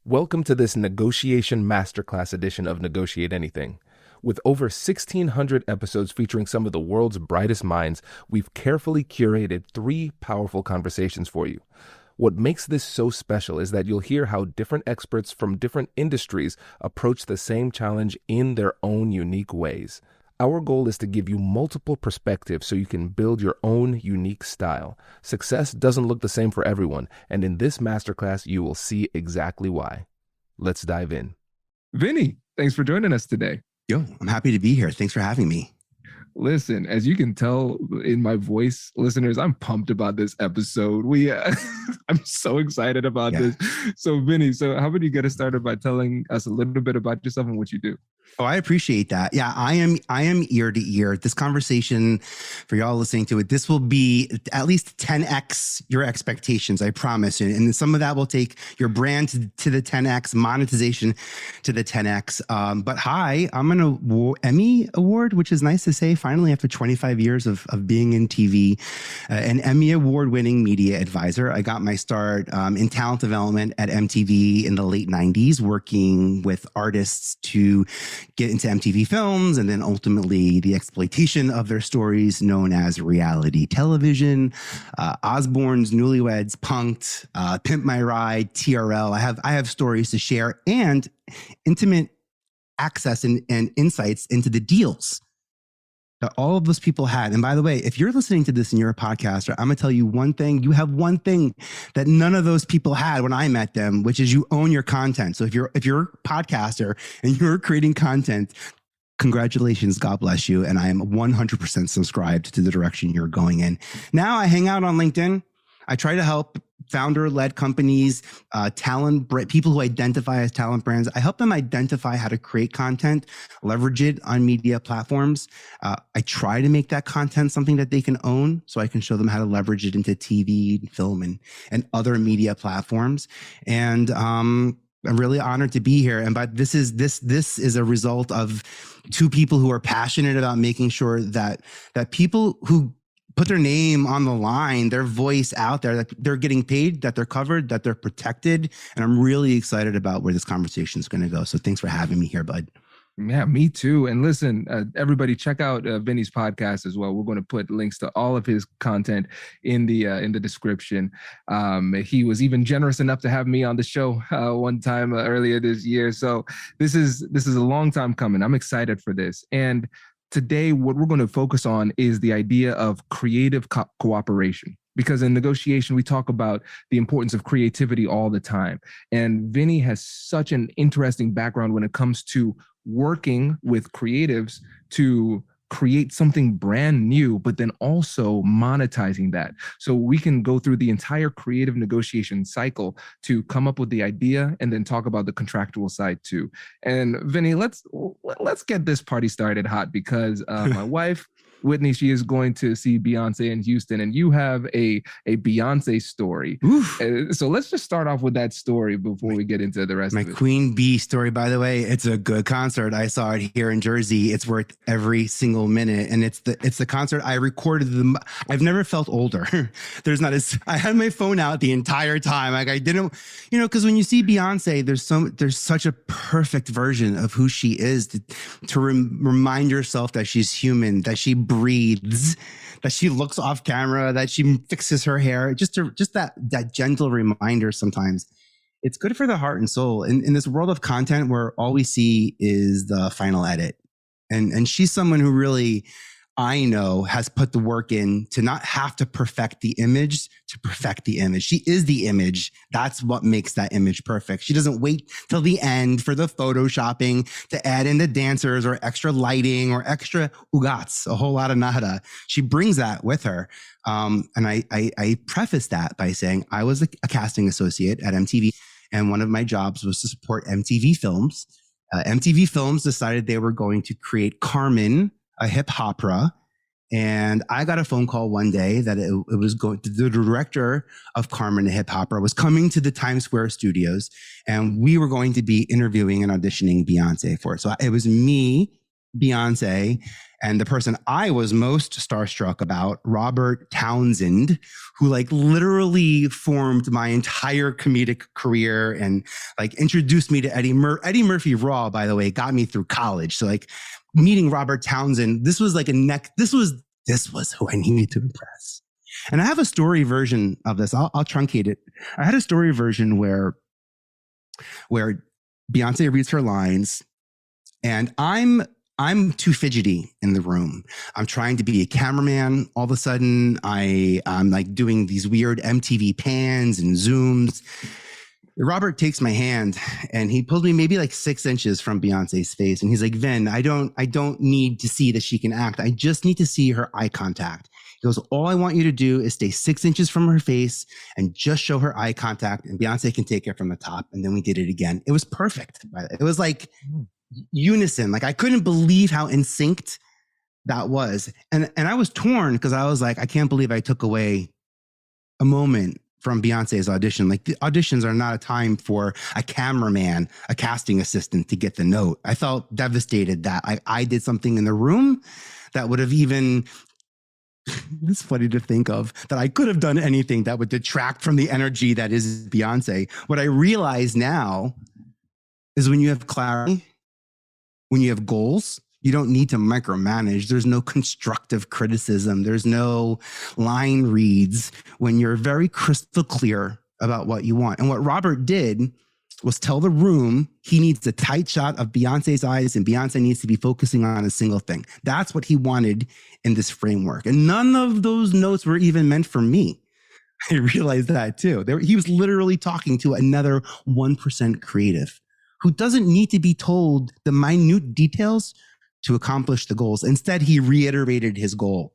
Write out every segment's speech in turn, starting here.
Welcome to this Negotiation Masterclass edition of Negotiate Anything. With over 1,600 episodes featuring some of the world's brightest minds, we've carefully curated 3 powerful conversations for you. What makes this so special is that you'll hear how different experts from different industries approach the same challenge in their own unique ways. Our goal is to give you multiple perspectives so you can build your own unique style. Success doesn't look the same for everyone, and in this masterclass, you will see exactly why. Let's dive in. Vinny, thanks for joining us today. Yo, I'm happy to be here. Thanks for having me. Listen, as you can tell in my voice, listeners, I'm pumped about this episode. I'm so excited about this. So Vinny, how about you get us started by telling us a little bit about yourself and what you do? Oh, I appreciate that. Yeah, I am ear to ear. This conversation, for y'all listening to it, this will be at least 10x your expectations, I promise. And some of that will take your brand to the 10x, monetization to the 10x. But hi, I'm an Emmy Award, which is nice to say, finally, after 25 years of being in TV, an Emmy Award-winning media advisor. I got my start in talent development at MTV in the late 90s, working with artists to get into MTV Films, and then ultimately the exploitation of their stories known as reality television, Osbourne's Newlyweds, Punk'd, Pimp My Ride, TRL. I have stories to share and intimate access and insights into the deals that all of those people had. And by the way, if you're listening to this and you're a podcaster, I'm gonna tell you one thing. You have one thing that none of those people had when I met them, which is you own your content. So if you're a podcaster and you're creating content, congratulations, God bless you. And I am 100% subscribed to the direction you're going in. Now I hang out on LinkedIn. I try to help founder-led companies, people who identify as talent brands. I help them identify how to create content, leverage it on media platforms. I try to make that content something that they can own, so I can show them how to leverage it into TV, film, and other media platforms. And I'm really honored to be here. But this is a result of 2 people who are passionate about making sure that people who put their name on the line, their voice out there, that they're getting paid, that they're covered, that they're protected. And I'm really excited about where this conversation is going to go. So thanks for having me here, bud. Yeah, me too. And listen, everybody, check out Vinny's podcast as well. We're going to put links to all of his content in the description. He was even generous enough to have me on the show one time earlier this year. So this is a long time coming. I'm excited for this. And today, what we're going to focus on is the idea of creative cooperation. Because in negotiation, we talk about the importance of creativity all the time. And Vinny has such an interesting background when it comes to working with creatives to create something brand new, but then also monetizing that. So we can go through the entire creative negotiation cycle to come up with the idea and then talk about the contractual side too. And Vinny, let's get this party started hot because my wife, Whitney, she is going to see Beyonce in Houston, and you have a Beyonce story. So let's just start off with that story before we get into the rest of it. My Queen Bee story, by the way, it's a good concert. I saw it here in Jersey. It's worth every single minute, and it's the concert I recorded. I've never felt older. I had my phone out the entire time. Like I didn't, because when you see Beyonce, there's such a perfect version of who she is to remind yourself that she's human, that she breathes, that she looks off camera, that she fixes her hair. Just that gentle reminder sometimes. It's good for the heart and soul. In this world of content where all we see is the final edit. And she's someone who really, I know, has put the work in to not have to perfect the image, to perfect the image. She is the image. That's what makes that image perfect. She doesn't wait till the end for the photoshopping to add in the dancers or extra lighting or extra ugats, a whole lot of nada. She brings that with her. And I preface that by saying I was a casting associate at MTV, and one of my jobs was to support MTV Films. MTV Films decided they were going to create Carmen, a hip opera. And I got a phone call one day that it was the director of Carmen, a hip opera, was coming to the Times Square studios, and we were going to be interviewing and auditioning Beyonce for it. So it was me Beyonce, and the person I was most starstruck about, Robert Townsend, who like literally formed my entire comedic career and like introduced me to Eddie Murphy Raw, by the way, got me through college. So like meeting Robert Townsend, this was who I needed to impress. And I have a story version of this. I'll truncate it. I had a story version where Beyonce reads her lines, and I'm too fidgety in the room. I'm trying to be a cameraman. All of a sudden, I'm like doing these weird MTV pans and zooms. Robert takes my hand and he pulls me maybe like 6 inches from Beyonce's face. And he's like, Vin, I don't need to see that she can act. I just need to see her eye contact. He goes, all I want you to do is stay 6 inches from her face and just show her eye contact, and Beyonce can take it from the top. And then we did it again. It was perfect. It was like unison. Like I couldn't believe how in sync that was. And I was torn because I was like, I can't believe I took away a moment from Beyonce's audition. Like the auditions are not a time for a cameraman, a casting assistant to get the note. I felt devastated that I did something in the room that would have even, it's funny to think of, that I could have done anything that would detract from the energy that is Beyonce. What I realize now is when you have clarity, when you have goals, you don't need to micromanage. There's no constructive criticism. There's no line reads when you're very crystal clear about what you want. And what Robert did was tell the room he needs a tight shot of Beyonce's eyes and Beyonce needs to be focusing on a single thing. That's what he wanted in this framework. And none of those notes were even meant for me. I realized that too. He was literally talking to another 1% creative who doesn't need to be told the minute details to accomplish the goals. Instead, he reiterated his goal.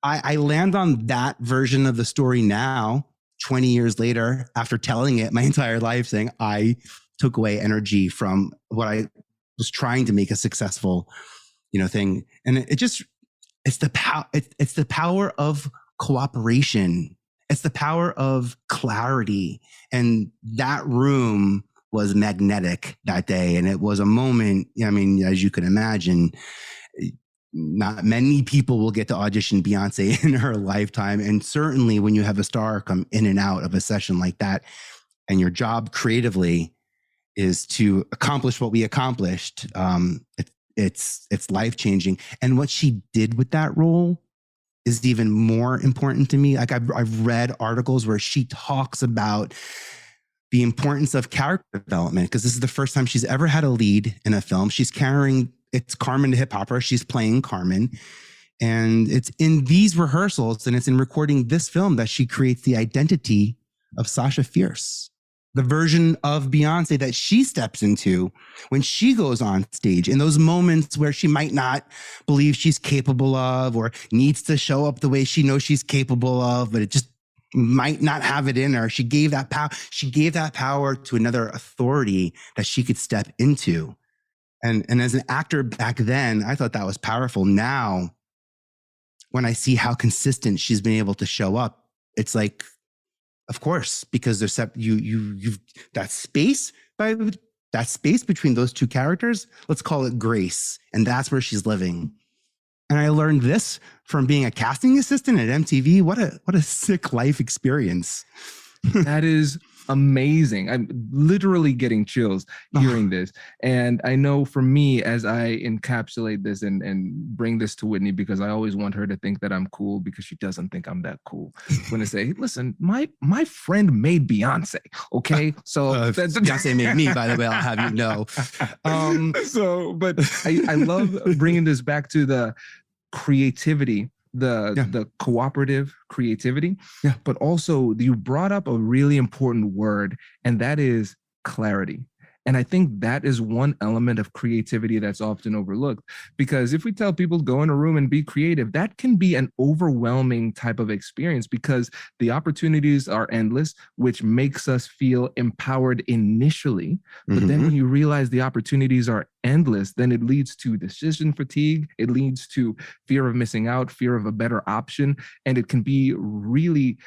I land on that version of the story now, 20 years later, after telling it my entire life, saying I took away energy from what I was trying to make a successful, thing. And it's the power of cooperation. It's the power of clarity. And that room was magnetic that day. And it was a moment, as you can imagine, not many people will get to audition Beyonce in her lifetime. And certainly when you have a star come in and out of a session like that, and your job creatively is to accomplish what we accomplished, it's life-changing. And what she did with that role is even more important to me. Like I've read articles where she talks about the importance of character development, because this is the first time she's ever had a lead in a film. It's Carmen the Hip Hopper. She's playing Carmen. And it's in these rehearsals and it's in recording this film that she creates the identity of Sasha Fierce, the version of Beyonce that she steps into when she goes on stage, in those moments where she might not believe she's capable of or needs to show up the way she knows she's capable of, but it just might not have it in her. She gave that power. She gave that power to another authority that she could step into. And as an actor back then, I thought that was powerful. Now, when I see how consistent she's been able to show up, it's like, of course, because there's you've that space between those two characters. Let's call it grace, and that's where she's living. And I learned this from being a casting assistant at MTV. What a sick life experience. That is amazing. I'm literally getting chills hearing this. And I know for me, as I encapsulate this and bring this to Whitney, because I always want her to think that I'm cool because she doesn't think I'm that cool. When I say, listen, my friend made Beyonce. Okay. So Beyonce made me, by the way, I'll have you know. But I love bringing this back to the creativity, the cooperative creativity, but also you brought up a really important word, and that is clarity. And I think that is one element of creativity that's often overlooked, because if we tell people go in a room and be creative, that can be an overwhelming type of experience because the opportunities are endless, which makes us feel empowered initially. But then when you realize the opportunities are endless, then it leads to decision fatigue. It leads to fear of missing out, fear of a better option, and it can be really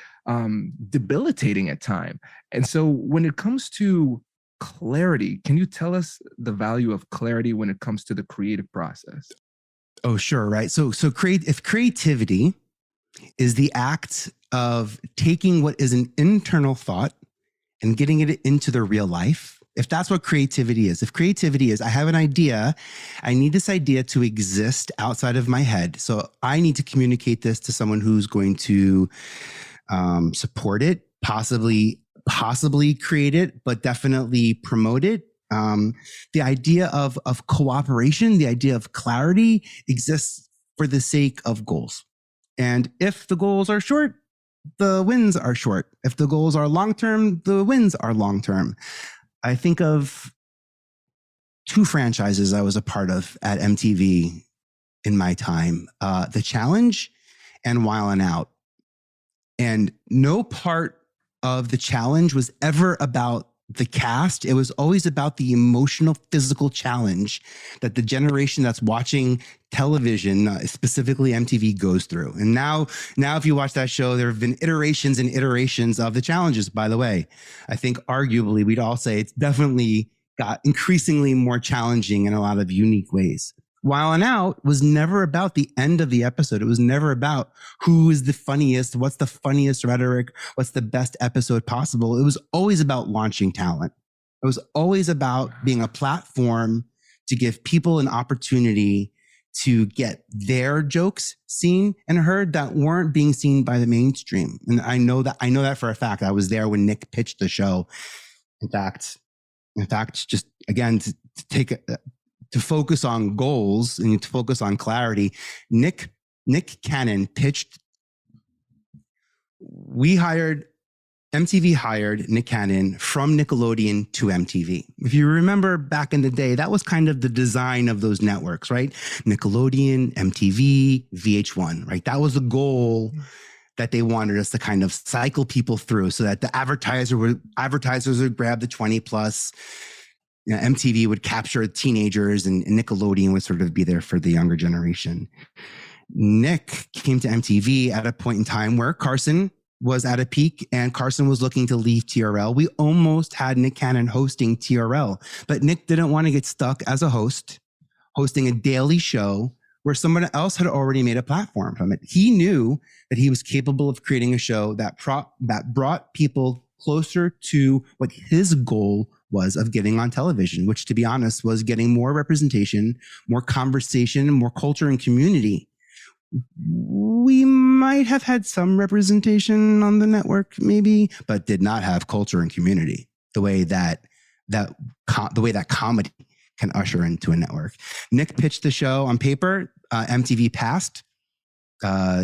debilitating at times. And so when it comes to clarity. Can you tell us the value of clarity when it comes to the creative process? Oh, sure. Right. If creativity is the act of taking what is an internal thought and getting it into the real life, if that's what creativity is, if creativity is, I have an idea, I need this idea to exist outside of my head. So I need to communicate this to someone who's going to support it, possibly create it, but definitely promote it. The idea of cooperation, the idea of clarity exists for the sake of goals. And if the goals are short, the wins are short. If the goals are long-term, the wins are long-term. I think of 2 franchises I was a part of at MTV in my time, The Challenge and Wild 'N Out. And no part of The Challenge was ever about the cast. It was always about the emotional, physical challenge that the generation that's watching television, specifically MTV, goes through. And now if you watch that show, there have been iterations and iterations of the challenges, by the way. I think arguably we'd all say it's definitely got increasingly more challenging in a lot of unique ways. Wild 'N Out was never about the end of the episode. It was never about who is the funniest, what's the funniest rhetoric, what's the best episode possible. It was always about launching talent. It was always about being a platform to give people an opportunity to get their jokes seen and heard that weren't being seen by the mainstream. And I know that for a fact. I was there when Nick pitched the show. In fact, just again, to focus on goals and to focus on clarity, Nick Cannon pitched. MTV hired Nick Cannon from Nickelodeon to MTV. If you remember back in the day, that was kind of the design of those networks, right? Nickelodeon, MTV, VH1, right? That was the goal that they wanted us to kind of cycle people through so that the advertisers would grab the 20 plus. You know, MTV would capture teenagers and Nickelodeon would sort of be there for the younger generation. Nick came to MTV at a point in time where Carson was at a peak and Carson was looking to leave TRL. We almost had Nick Cannon hosting TRL, but Nick didn't want to get stuck as a host, hosting a daily show where someone else had already made a platform from it. He knew that he was capable of creating a show that brought people closer to what his goal was of getting on television, which, to be honest, was getting more representation, more conversation, more culture and community. We might have had some representation on the network, maybe, but did not have culture and community the way that comedy can usher into a network. Nick pitched the show on paper. MTV passed.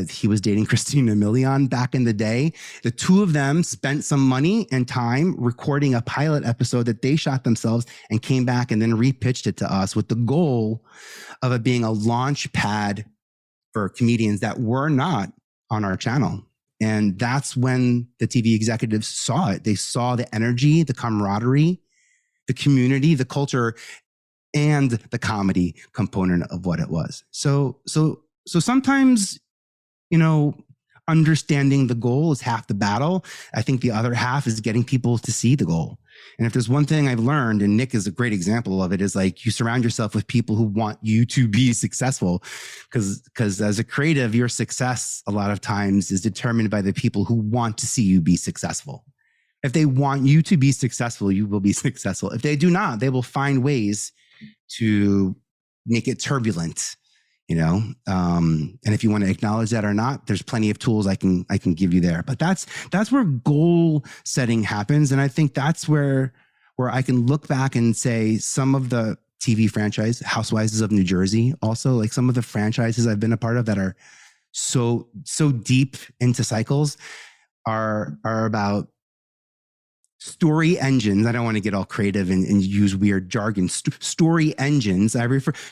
He was dating Christina Milian back in the day. The two of them spent some money and time recording a pilot episode that they shot themselves and came back and then repitched it to us with the goal of it being a launch pad for comedians that were not on our channel. And that's when the TV executives saw it. They saw the energy, the camaraderie, the community, the culture, and the comedy component of what it was. So sometimes, you know, understanding the goal is half the battle. I think the other half is getting people to see the goal. And if there's one thing I've learned, and Nick is a great example of it, is like you surround yourself with people who want you to be successful. Because as a creative, your success a lot of times is determined by the people who want to see you be successful. If they want you to be successful, you will be successful. If they do not, they will find ways to make it turbulent. You know, and if you want to acknowledge that or not, there's plenty of tools I can give you there. But that's where goal setting happens, and I think that's where I can look back and say some of the TV franchise, Housewives of New Jersey, also like some of the franchises I've been a part of that are so deep into cycles are about story engines. I don't want to get all creative and use weird jargon. Story engines.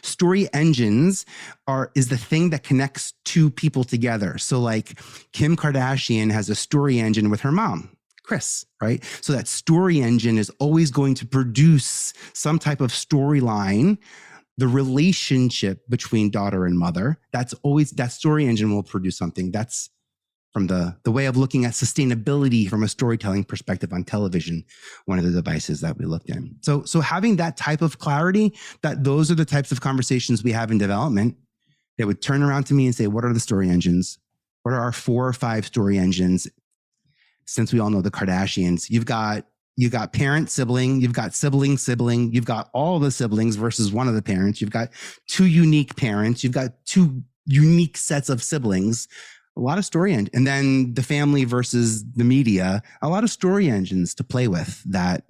Story engines is the thing that connects two people together. So like Kim Kardashian has a story engine with her mom, Kris, right? So that story engine is always going to produce some type of storyline. The relationship between daughter and mother, that story engine will produce something. That's from the way of looking at sustainability from a storytelling perspective on television, one of the devices that we looked in. So having that type of clarity, that those are the types of conversations we have in development, they would turn around to me and say, what are the story engines? What are our 4 or 5 story engines? Since we all know the Kardashians, you've got parent sibling, you've got sibling, you've got all the siblings versus one of the parents, you've got 2 unique parents, you've got 2 unique sets of siblings, a lot of story and then the family versus the media, a lot of story engines to play with that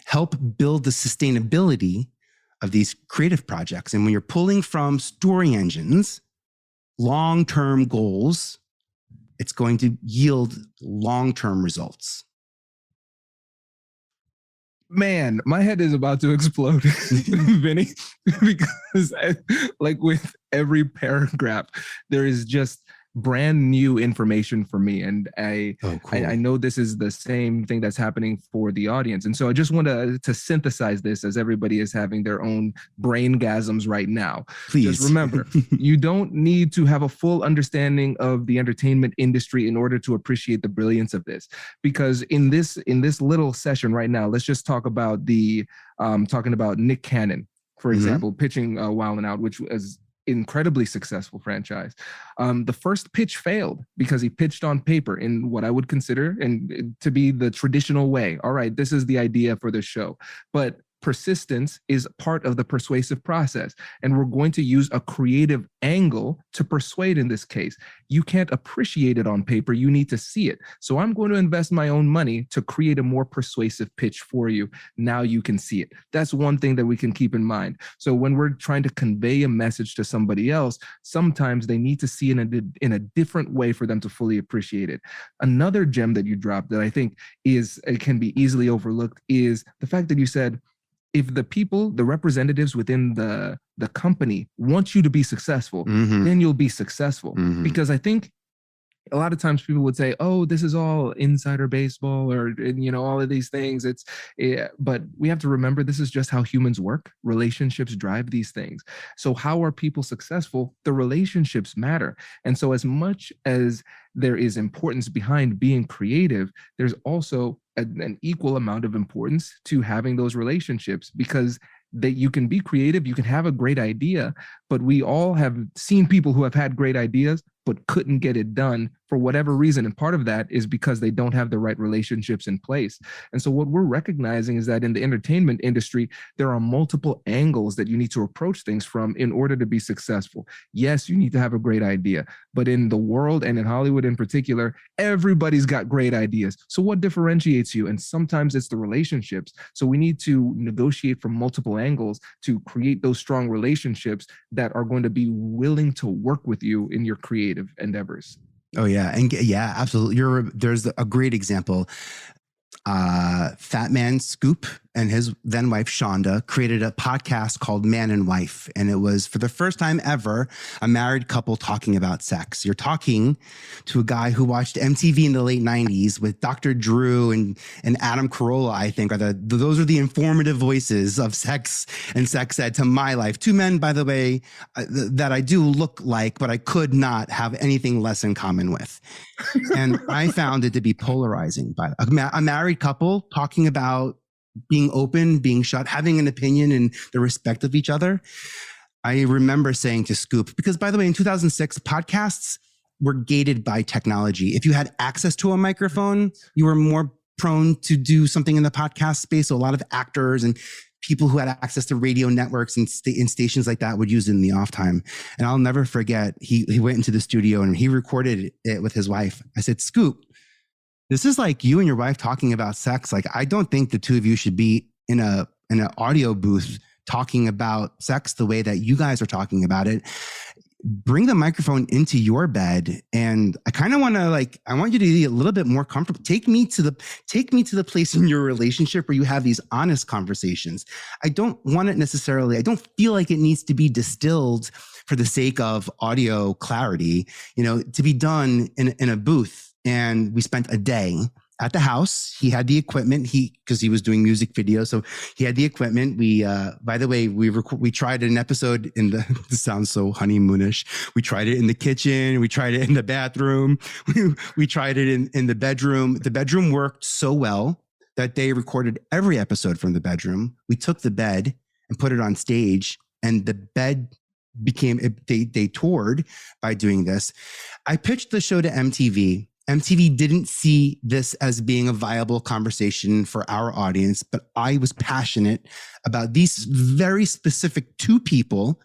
help build the sustainability of these creative projects. And when you're pulling from story engines, long-term goals, it's going to yield long-term results. Man, my head is about to explode, Vinny, because like with every paragraph, there is just brand new information for me. And I know this is the same thing that's happening for the audience. And so I just want to synthesize this as everybody is having their own brain-gasms right now. Please. Just remember, you don't need to have a full understanding of the entertainment industry in order to appreciate the brilliance of this. Because in this little session right now, let's just talk about talking about Nick Cannon, for example, pitching Wild 'N Out, which was incredibly successful franchise. The first pitch failed because he pitched on paper in what I would consider and to be the traditional way. All right, this is the idea for the show. But persistence is part of the persuasive process. And we're going to use a creative angle to persuade in this case. You can't appreciate it on paper. You need to see it. So I'm going to invest my own money to create a more persuasive pitch for you. Now you can see it. That's one thing that we can keep in mind. So when we're trying to convey a message to somebody else, sometimes they need to see it in a different way for them to fully appreciate it. Another gem that you dropped that I think can be easily overlooked is the fact that you said, if the people, the representatives within the company want you to be successful, then you'll be successful. Because I think a lot of times people would say, oh, this is all insider baseball or, all of these things. But we have to remember this is just how humans work. Relationships drive these things. So how are people successful? The relationships matter. And so as much as there is importance behind being creative, there's also an equal amount of importance to having those relationships, because that you can be creative, you can have a great idea, but we all have seen people who have had great ideas but couldn't get it done for whatever reason. And part of that is because they don't have the right relationships in place. And so what we're recognizing is that in the entertainment industry, there are multiple angles that you need to approach things from in order to be successful. Yes, you need to have a great idea, but in the world and in Hollywood in particular, everybody's got great ideas. So what differentiates you? And sometimes it's the relationships. So we need to negotiate from multiple angles to create those strong relationships that are going to be willing to work with you in your creative endeavors. Oh yeah. And yeah, absolutely. There's a great example. Fat Man Scoop and his then wife Shonda created a podcast called Man and Wife. And it was, for the first time ever, a married couple talking about sex. You're talking to a guy who watched MTV in the late 90s with Dr. Drew and Adam Carolla, I think, those are the informative voices of sex and sex ed to my life. 2 men, by the way, that I do look like, but I could not have anything less in common with. And I found it to be polarizing. By a married couple talking about being open, being shut, having an opinion and the respect of each other. I remember saying to Scoop, because by the way, in 2006, podcasts were gated by technology. If you had access to a microphone, you were more prone to do something in the podcast space. So a lot of actors and people who had access to radio networks and stations like that would use it in the off time. And I'll never forget, he went into the studio and he recorded it with his wife. I said, Scoop, this is like you and your wife talking about sex. Like, I don't think the 2 of you should be in an audio booth talking about sex the way that you guys are talking about it. Bring the microphone into your bed. And I kind of want to I want you to be a little bit more comfortable. Take me to the place in your relationship where you have these honest conversations. I don't want it necessarily. I don't feel like it needs to be distilled for the sake of audio clarity, to be done in a booth. And we spent a day at the house. He had the equipment. Because he was doing music videos, so he had the equipment. We, by the way, we tried an episode in the. This sounds so honeymoonish. We tried it in the kitchen. We tried it in the bathroom. We tried it in the bedroom. The bedroom worked so well that they recorded every episode from the bedroom. We took the bed and put it on stage, and the bed they toured by doing this. I pitched the show to MTV. MTV didn't see this as being a viable conversation for our audience, but I was passionate about these very specific two people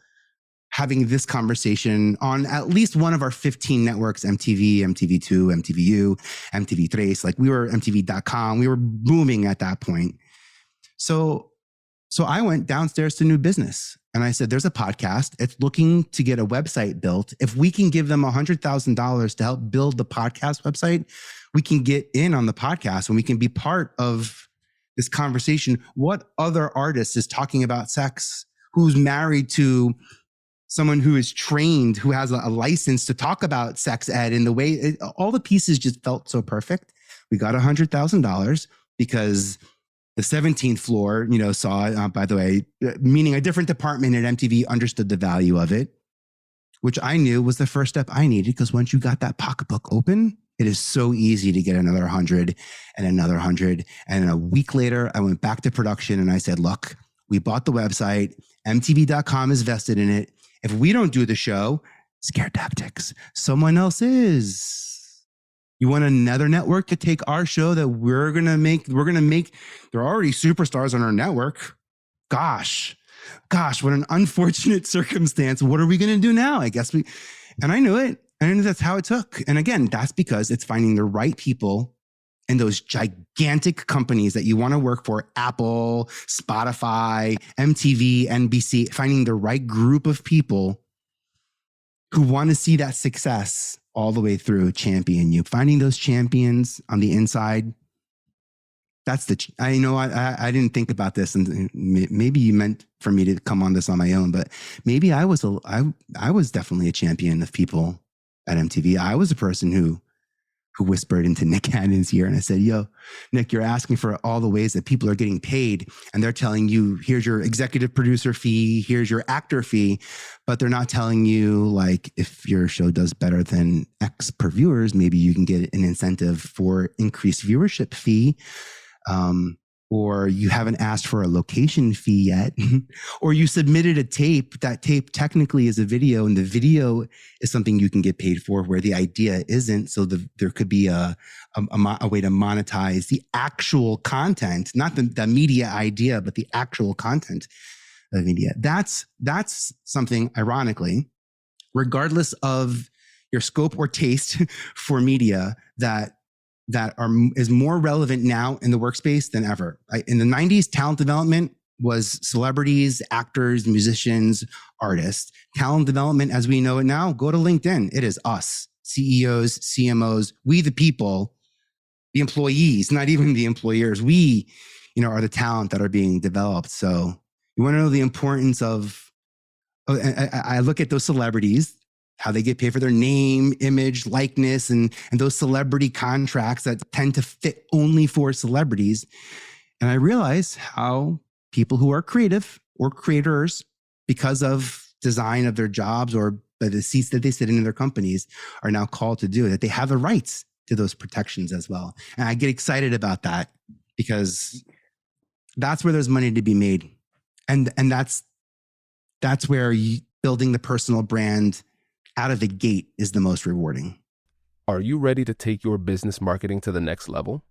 having this conversation on at least one of our 15 networks, MTV, MTV2, MTVU, MTV3. Like, we were MTV.com. We were booming at that point. So I went downstairs to new business and I said, there's a podcast. It's looking to get a website built. If we can give them $100,000 to help build the podcast website, we can get in on the podcast and we can be part of this conversation. What other artist is talking about sex, who's married to someone who is trained, who has a license to talk about sex ed in the way all the pieces just felt so perfect. We got $100,000 because the 17th floor, saw, by the way, meaning a different department at MTV understood the value of it, which I knew was the first step I needed, because once you got that pocketbook open, it is so easy to get another 100 and another 100. And a week later, I went back to production and I said, look, we bought the website. MTV.com is vested in it. If we don't do the show, scare tactics, someone else is. You want another network to take our show that we're going to make, they're already superstars on our network. Gosh, what an unfortunate circumstance. What are we going to do now? And I knew it. I knew that's how it took. And again, that's because it's finding the right people in those gigantic companies that you want to work for, Apple, Spotify, MTV, NBC, finding the right group of people who want to see that success all the way through, champion you. Finding those champions on the inside. That's I didn't think about this, and maybe you meant for me to come on this on my own, but maybe I was definitely a champion of people at MTV. I was a person who whispered into Nick Cannon's ear, and I said, yo, Nick, you're asking for all the ways that people are getting paid, and they're telling you, here's your executive producer fee, here's your actor fee, but they're not telling you, like, if your show does better than X per viewers, maybe you can get an incentive for increased viewership fee. Or you haven't asked for a location fee yet, or you submitted a tape. That tape technically is a video, and the video is something you can get paid for, where the idea isn't. So there could be a way to monetize the actual content, not the media idea, but the actual content of media. That's something, ironically, regardless of your scope or taste for media, is more relevant now in the workspace than ever. In the 90s, talent development was celebrities, actors, musicians, artists. Talent development, as we know it now, go to LinkedIn. It is us, CEOs, CMOs, we the people, the employees, not even the employers. We, are the talent that are being developed. So you want to know the importance of, I look at those celebrities, how they get paid for their name, image, likeness, and those celebrity contracts that tend to fit only for celebrities. And I realize how people who are creative or creators, because of design of their jobs or the seats that they sit in their companies, are now called to do, that they have the rights to those protections as well. And I get excited about that, because that's where there's money to be made. And that's where building the personal brand out of the gate is the most rewarding. Are you ready to take your business marketing to the next level?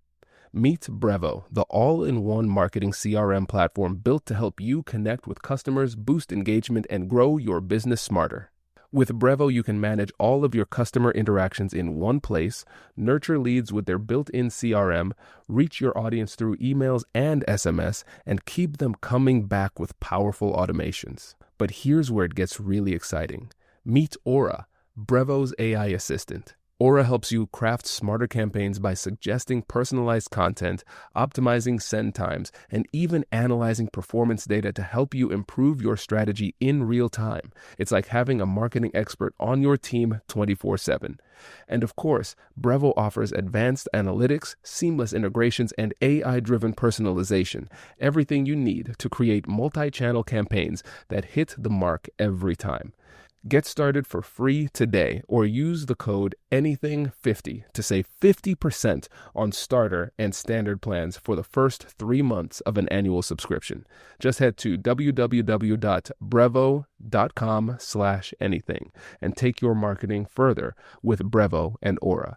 Meet Brevo, the all-in-one marketing CRM platform built to help you connect with customers, boost engagement, and grow your business smarter. With Brevo, you can manage all of your customer interactions in one place, nurture leads with their built-in CRM, reach your audience through emails and SMS, and keep them coming back with powerful automations. But here's where it gets really exciting. Meet Aura, Brevo's AI assistant. Aura helps you craft smarter campaigns by suggesting personalized content, optimizing send times, and even analyzing performance data to help you improve your strategy in real time. It's like having a marketing expert on your team 24/7. And of course, Brevo offers advanced analytics, seamless integrations, and AI-driven personalization, everything you need to create multi-channel campaigns that hit the mark every time. Get started for free today or use the code ANYTHING50 to save 50% on starter and standard plans for the first 3 months of an annual subscription. Just head to www.brevo.com/anything and take your marketing further with Brevo and Aura.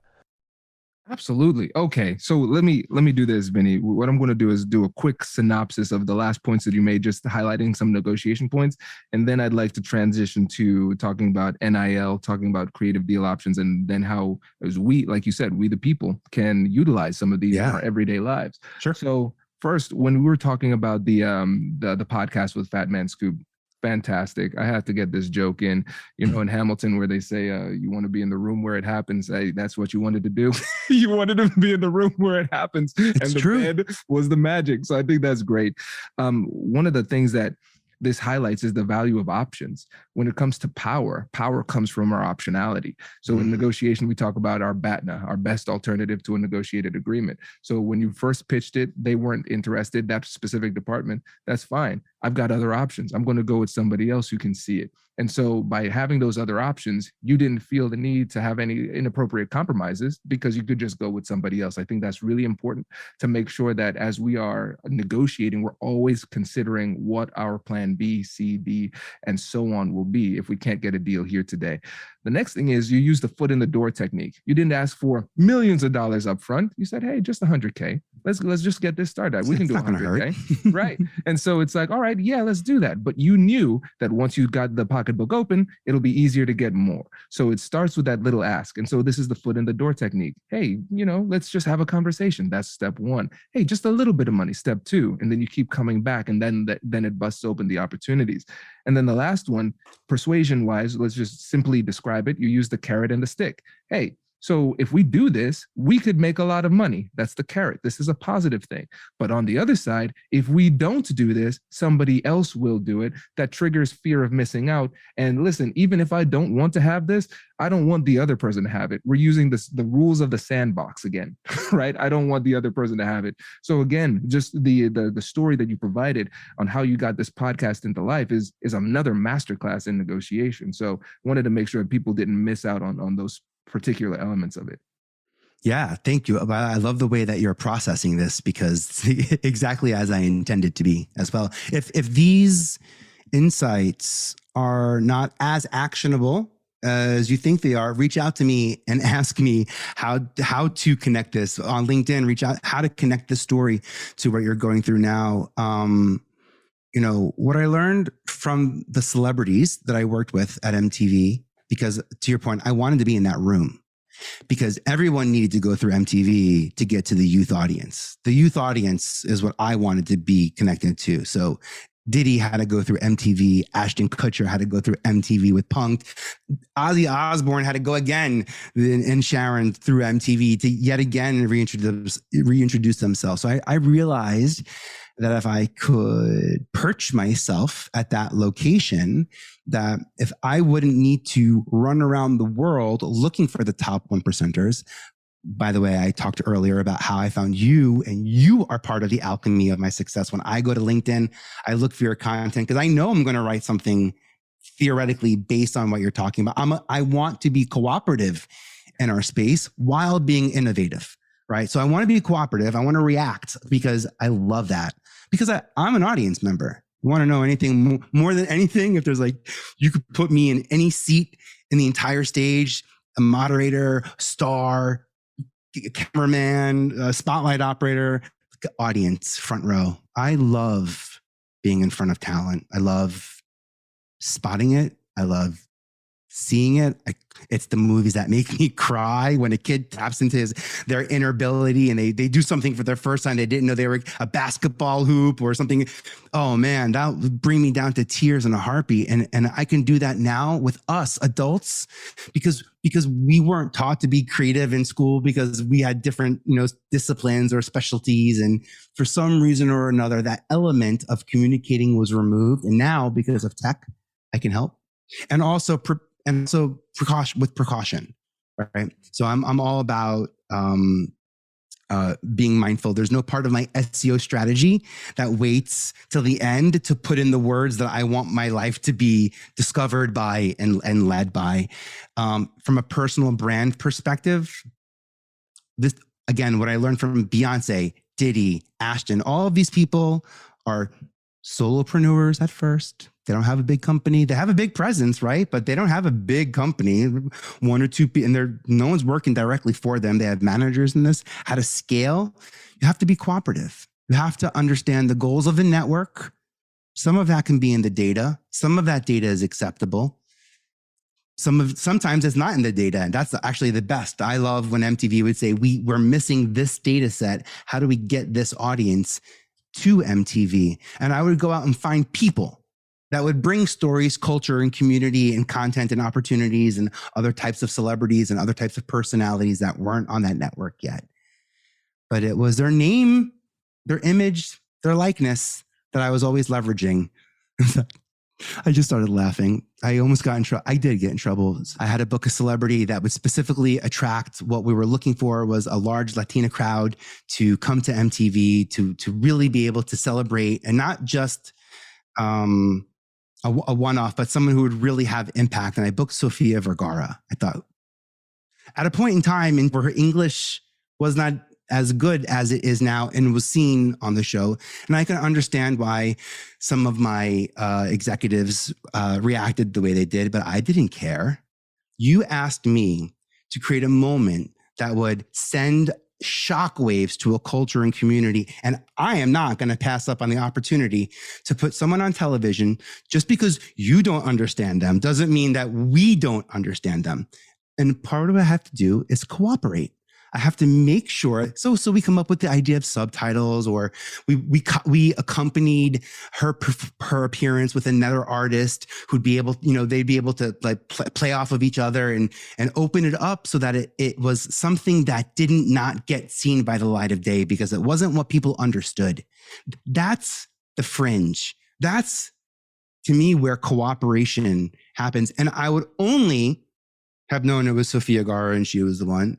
Absolutely. Okay. So let me do this, Vinny. What I'm going to do is do a quick synopsis of the last points that you made, just highlighting some negotiation points. And then I'd like to transition to talking about NIL, talking about creative deal options, and then how, as we, like you said, we the people can utilize some of these in our everyday lives. Sure. So first, when we were talking about the podcast with Fat Man Scoop, fantastic. I have to get this joke in, in Hamilton where they say, you want to be in the room where it happens. Hey, that's what you wanted to do. You wanted to be in the room where it happens. It's true. Bed was the magic. So I think that's great. One of the things that this highlights is the value of options. When it comes to power comes from our optionality. So in negotiation, we talk about our BATNA, our best alternative to a negotiated agreement. So when you first pitched it, they weren't interested, that specific department, that's fine. I've got other options. I'm going to go with somebody else who can see it. And so by having those other options, you didn't feel the need to have any inappropriate compromises because you could just go with somebody else. I think that's really important to make sure that as we are negotiating, we're always considering what our plan B, C, D, and so on will be if we can't get a deal here today. The next thing is you use the foot in the door technique. You didn't ask for millions of dollars up front. You said, hey, just 100K. Let's just get this started. We can do 100K. Right. And so it's like, all right, yeah, let's do that. But you knew that once you got the pocketbook open, it'll be easier to get more. So it starts with that little ask. And so this is the foot in the door technique. Hey, let's just have a conversation. That's step one. Hey, just a little bit of money, step two. And then you keep coming back and then it busts open the opportunities. And then the last one, persuasion wise, let's just simply describe it. You use the carrot and the stick. Hey, so if we do this, we could make a lot of money. That's the carrot. This is a positive thing. But on the other side, if we don't do this, somebody else will do it. That triggers fear of missing out. And listen, even if I don't want to have this, I don't want the other person to have it. We're using the rules of the sandbox again, right? I don't want the other person to have it. So again, just the story that you provided on how you got this podcast into life is another masterclass in negotiation. So wanted to make sure people didn't miss out on those particular elements of it. Yeah, thank you. I love the way that you're processing this because it's exactly as I intended to be as well. If these insights are not as actionable as you think they are, reach out to me and ask me how to connect this on LinkedIn. Reach out how to connect this story to what you're going through now. What I learned from the celebrities that I worked with at MTV. Because to your point, I wanted to be in that room because everyone needed to go through MTV to get to the youth audience. The youth audience is what I wanted to be connected to. So Diddy had to go through MTV. Ashton Kutcher had to go through MTV with Punk'd. Ozzy Osbourne had to go again and Sharon through MTV to yet again reintroduce themselves. So I realized that if I could perch myself at that location, that if I wouldn't need to run around the world looking for the top 1%ers. By the way, I talked earlier about how I found you, and you are part of the alchemy of my success. When I go to LinkedIn, I look for your content because I know I'm going to write something theoretically based on what you're talking about. I want to be cooperative in our space while being innovative, right? So I want to be cooperative. I want to react because I love that. Because I'm an audience member. You want to know anything more than anything? If there's you could put me in any seat in the entire stage, a moderator, star, cameraman, spotlight operator, audience, front row. I love being in front of talent. I love spotting it. I love seeing it. It's the movies that make me cry when a kid taps into their inner ability and they do something for their first time. They didn't know they were a basketball hoop or something. Oh man, that would bring me down to tears in a heartbeat. And I can do that now with us adults because we weren't taught to be creative in school because we had different, disciplines or specialties. And for some reason or another, that element of communicating was removed. And now because of tech, I can help. And also precaution, right? So I'm all about being mindful. There's no part of my SEO strategy that waits till the end to put in the words that I want my life to be discovered by and led by. From a personal brand perspective, this again, what I learned from Beyonce, Diddy, Ashton, all of these people are solopreneurs at first. They don't have a big company. They have a big presence, right? But they don't have a big company, one or two people, and no one's working directly for them. They have managers in this. How to scale? You have to be cooperative. You have to understand the goals of the network. Some of that can be in the data. Some of that data is acceptable. Sometimes it's not in the data, and that's actually the best. I love when MTV would say, we're missing this data set. How do we get this audience to MTV? And I would go out and find people that would bring stories, culture, and community, and content, and opportunities, and other types of celebrities and other types of personalities that weren't on that network yet. But it was their name, their image, their likeness that I was always leveraging. I just started laughing. I almost got in trouble. I did get in trouble. I had to book a celebrity that would specifically attract what we were looking for was a large Latina crowd to come to MTV to really be able to celebrate, and not just a one-off, but someone who would really have impact. And I booked Sofia Vergara. I thought at a point in time where her English was not as good as it is now and was seen on the show. And I can understand why some of my executives reacted the way they did, but I didn't care. You asked me to create a moment that would send shockwaves to a culture and community. And I am not going to pass up on the opportunity to put someone on television. Just because you don't understand them doesn't mean that we don't understand them. And part of what I have to do is cooperate. I have to make sure. So we come up with the idea of subtitles, or we accompanied her appearance with another artist who'd be able, they'd be able to like play off of each other and open it up so that it was something that didn't not get seen by the light of day because it wasn't what people understood. That's the fringe. That's, to me, where cooperation happens. And I would only have known it was Sofia Vergara and she was the one.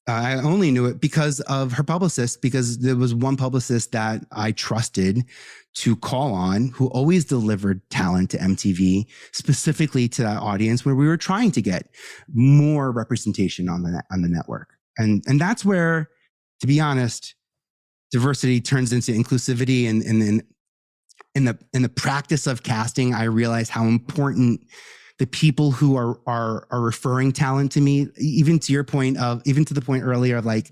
I only knew it because of her publicist, because there was one publicist that I trusted to call on who always delivered talent to MTV, specifically to that audience where we were trying to get more representation on the network. And that's where, to be honest, diversity turns into inclusivity. And in the practice of casting, I realized how important the people who are referring talent to me, even to the point earlier of like,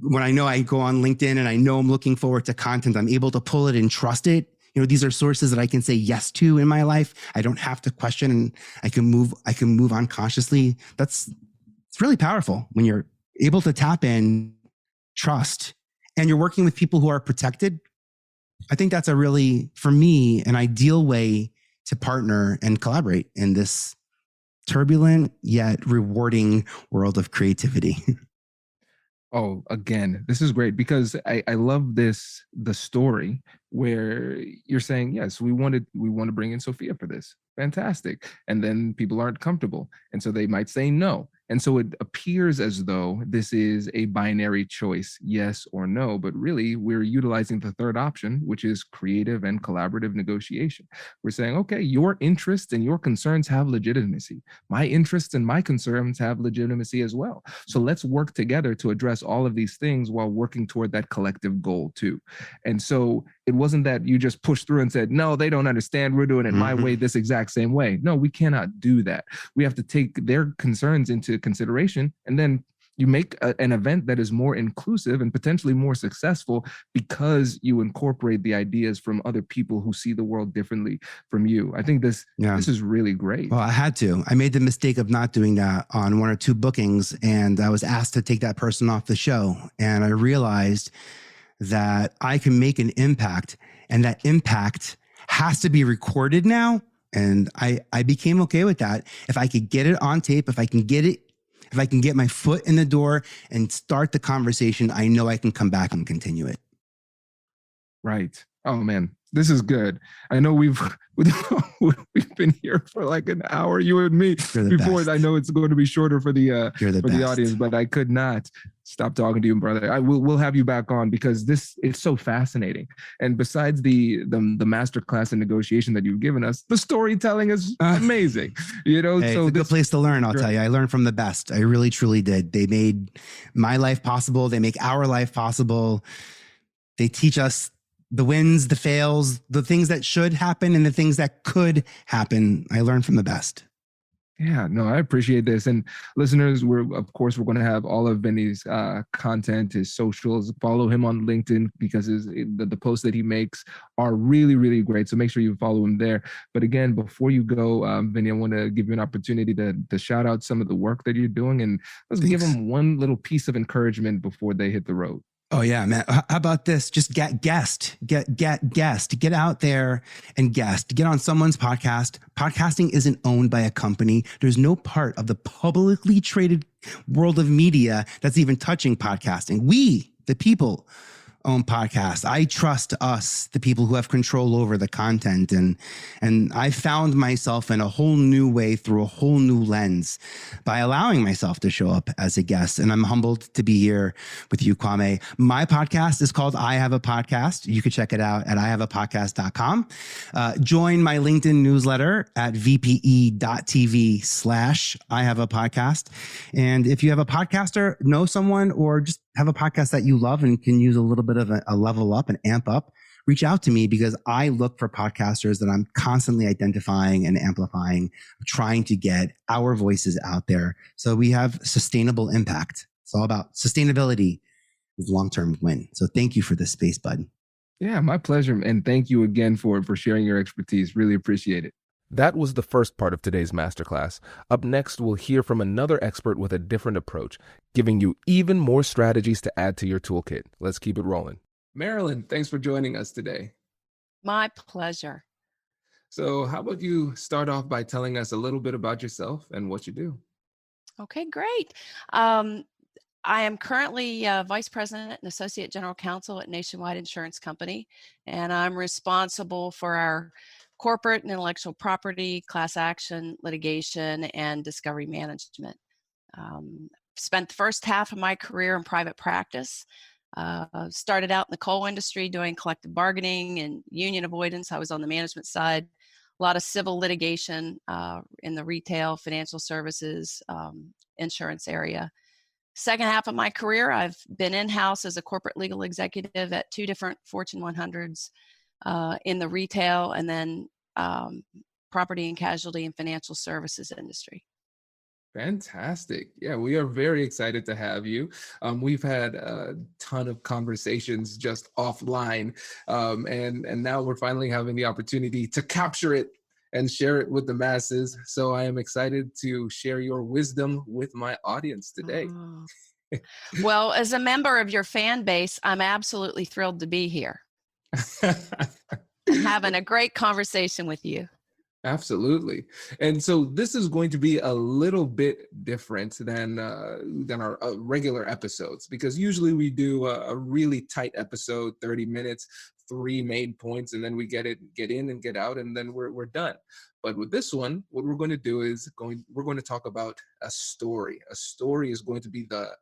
when I know I go on LinkedIn and I know I'm looking forward to content, I'm able to pull it and trust it. These are sources that I can say yes to in my life. I don't have to question, and I can move on consciously. It's really powerful when you're able to tap in, trust, and you're working with people who are protected. I think that's for me, an ideal way to partner and collaborate in this turbulent yet rewarding world of creativity. Oh, again, this is great because I love the story where you're saying, yes, we want to bring in Sophia for this. Fantastic. And then people aren't comfortable. And so they might say no. And so it appears as though this is a binary choice, yes or no, but really we're utilizing the third option, which is creative and collaborative negotiation. We're saying, okay, your interests and your concerns have legitimacy. My interests and my concerns have legitimacy as well. So let's work together to address all of these things while working toward that collective goal too. And so it wasn't that you just pushed through and said, no, they don't understand. We're doing it my way, this exact same way. No, we cannot do that. We have to take their concerns into consideration and then, You make an event that is more inclusive and potentially more successful because you incorporate the ideas from other people who see the world differently from you. I think this is really great. Well, I had to. I made the mistake of not doing that on one or two bookings, and I was asked to take that person off the show. And I realized that I can make an impact, and that impact has to be recorded now. And I became okay with that. If I could get it on tape, if I can get my foot in the door and start the conversation, I know I can come back and continue it. Right. Oh man, this is good. I know we've been here for like an hour, you and me. Before best. I know it's going to be shorter for the best. audience, but I could not stop talking to you, brother. We'll have you back on because this is so fascinating. And besides the masterclass in negotiation that you've given us, the storytelling is amazing. You know, hey, so it's a good place to learn. I'll tell you, I learned from the best. I really, truly did. They made my life possible. They make our life possible. They teach us the wins, the fails, the things that should happen and the things that could happen. I learned from the best. Yeah, no, I appreciate this. And listeners, we're going to have all of Vinny's content, his socials. Follow him on LinkedIn because the posts that he makes are really, really great. So make sure you follow him there. But again, before you go, Vinny, I want to give you an opportunity to shout out some of the work that you're doing. And let's give them one little piece of encouragement before they hit the road. Oh yeah, man. How about this? Just get out there and guest, get on someone's podcast. Podcasting isn't owned by a company. There's no part of the publicly traded world of media that's even touching podcasting. We, the people, own podcasts. I trust us, the people who have control over the content. And I found myself in a whole new way through a whole new lens by allowing myself to show up as a guest. And I'm humbled to be here with you, Kwame. My podcast is called I Have a Podcast. You can check it out at ihaveapodcast.com. Join my LinkedIn newsletter at vpe.tv/I Have a Podcast. And if you have a podcaster, know someone, or just have a podcast that you love and can use a little bit of a level up and amp up, reach out to me because I look for podcasters that I'm constantly identifying and amplifying, trying to get our voices out there so we have sustainable impact. It's all about sustainability with long-term win. So thank you for this space, bud. Yeah, my pleasure. And thank you again for sharing your expertise. Really appreciate it. That was the first part of today's masterclass. Up next, we'll hear from another expert with a different approach, giving you even more strategies to add to your toolkit. Let's keep it rolling. Marilyn, thanks for joining us today. My pleasure. So how about you start off by telling us a little bit about yourself and what you do? Okay, great. I am currently Vice President and Associate General Counsel at Nationwide Insurance Company, and I'm responsible for our corporate and intellectual property, class action, litigation, and discovery management. Spent the first half of my career in private practice. Started out in the coal industry doing collective bargaining and union avoidance. I was on the management side. A lot of civil litigation in the retail, financial services, insurance area. Second half of my career, I've been in-house as a corporate legal executive at 2 different Fortune 100s in the retail and then property and casualty and financial services industry. Fantastic. Yeah, we are very excited to have you. We've had a ton of conversations just offline, and now we're finally having the opportunity to capture it and share it with the masses. So I am excited to share your wisdom with my audience today. Oh. Well, as a member of your fan base, I'm absolutely thrilled to be here. Having a great conversation with you. Absolutely. And so this is going to be a little bit different than our regular episodes, because usually we do a really tight episode, 30 minutes, 3 main points, and then we get in and get out, and then we're done. But with this one, what we're going to do is we're going to talk about a story. A story is going to be the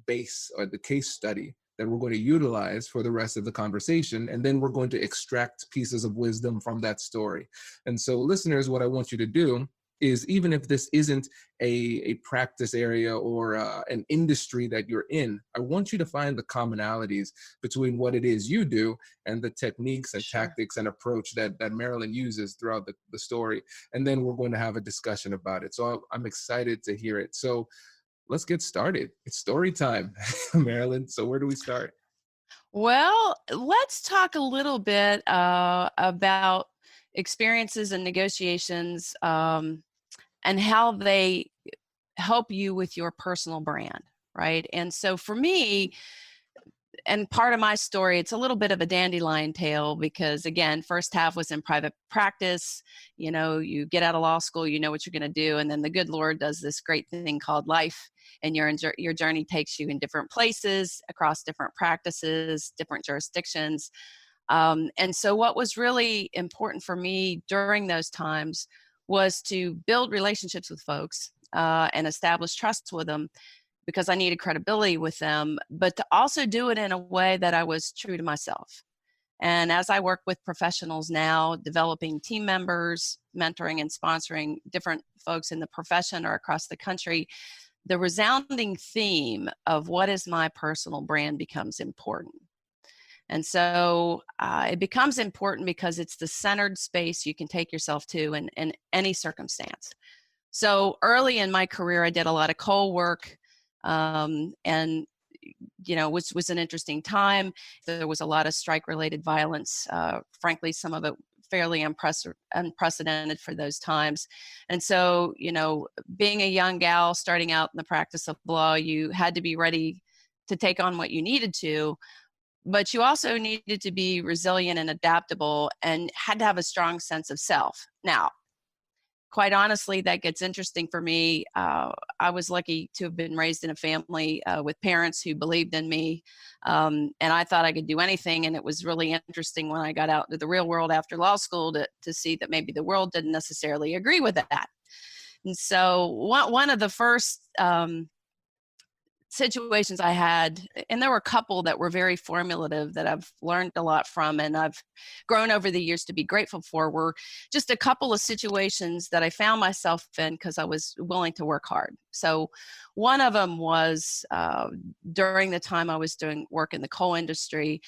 base or the case study that we're going to utilize for the rest of the conversation. And then we're going to extract pieces of wisdom from that story. And so listeners, what I want you to do is, even if this isn't a practice area or an industry that you're in, I want you to find the commonalities between what it is you do and the techniques and tactics and approach that Marilyn uses throughout the story. And then we're going to have a discussion about it. So I'm excited to hear it. So let's get started. It's story time, Marilyn. So where do we start? Well, let's talk a little bit about experiences and negotiations, and how they help you with your personal brand, right? And so for me, and part of my story, it's a little bit of a dandelion tale because, again, first half was in private practice. You get out of law school, you know what you're going to do, and then the good Lord does this great thing called life, and your journey takes you in different places, across different practices, different jurisdictions. And so what was really important for me during those times was to build relationships with folks, and establish trust with them, because I needed credibility with them, but to also do it in a way that I was true to myself. And as I work with professionals now, developing team members, mentoring and sponsoring different folks in the profession or across the country, the resounding theme of what is my personal brand becomes important. And so it becomes important because it's the centered space you can take yourself to in any circumstance. So early in my career, I did a lot of coal work, and which was an interesting time. There was a lot of strike-related violence. Frankly, some of it fairly unprecedented for those times. And so, being a young gal starting out in the practice of law, you had to be ready to take on what you needed to, but you also needed to be resilient and adaptable and had to have a strong sense of self. Now, quite honestly, that gets interesting for me. I was lucky to have been raised in a family with parents who believed in me, and I thought I could do anything. And it was really interesting when I got out into the real world after law school to see that maybe the world didn't necessarily agree with that. And so one of the first situations I had, and there were a couple that were very formulative that I've learned a lot from and I've grown over the years to be grateful for, were just a couple of situations that I found myself in because I was willing to work hard. So one of them was during the time I was doing work in the coal industry,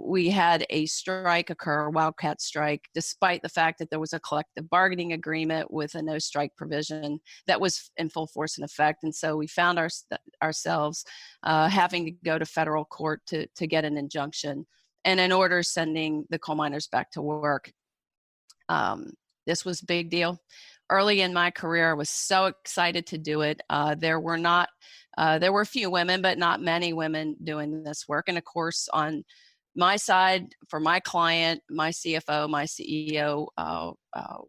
we had a strike occur, a wildcat strike, despite the fact that there was a collective bargaining agreement with a no strike provision that was in full force and effect. And so we found ourselves having to go to federal court to get an injunction, and in order sending the coal miners back to work. This was a big deal. Early in my career, I was so excited to do it. There were a few women, but not many women doing this work. And of course, on my side, for my client, my CFO, my CEO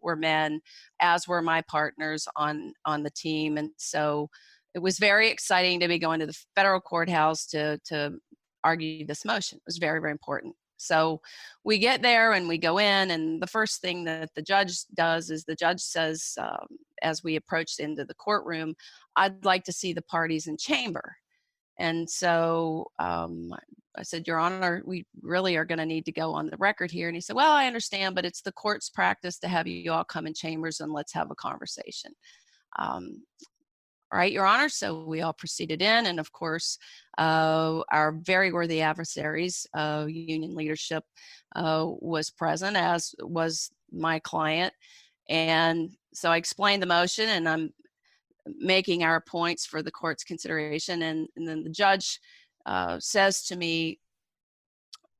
were men, as were my partners on the team. And so it was very exciting to be going to the federal courthouse to argue this motion. It was very, very important. So we get there and we go in, and the first thing that the judge does is the judge says, as we approach into the courtroom, "I'd like to see the parties in chamber." And so I said, "Your Honor, we really are going to need to go on the record here." And he said, "Well, I understand, but it's the court's practice to have you all come in chambers and let's have a conversation." All right, Your Honor. So we all proceeded in, and of course, our very worthy adversaries, union leadership, was present, as was my client. And so I explained the motion, and I'm making our points for the court's consideration. And then the judge says to me,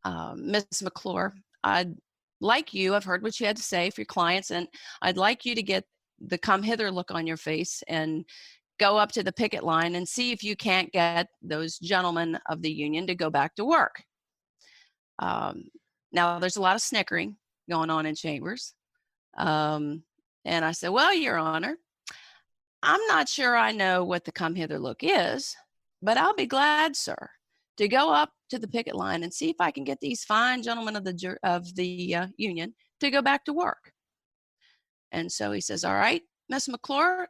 "Ms. McClure, I've heard what you had to say for your clients, and I'd like you to get the come hither look on your face and go up to the picket line and see if you can't get those gentlemen of the union to go back to work." Now, there's a lot of snickering going on in chambers. And I said, "Well, Your Honor, I'm not sure I know what the come hither look is, but I'll be glad, sir, to go up to the picket line and see if I can get these fine gentlemen of the union to go back to work." And so he says, "All right, Ms. McClure,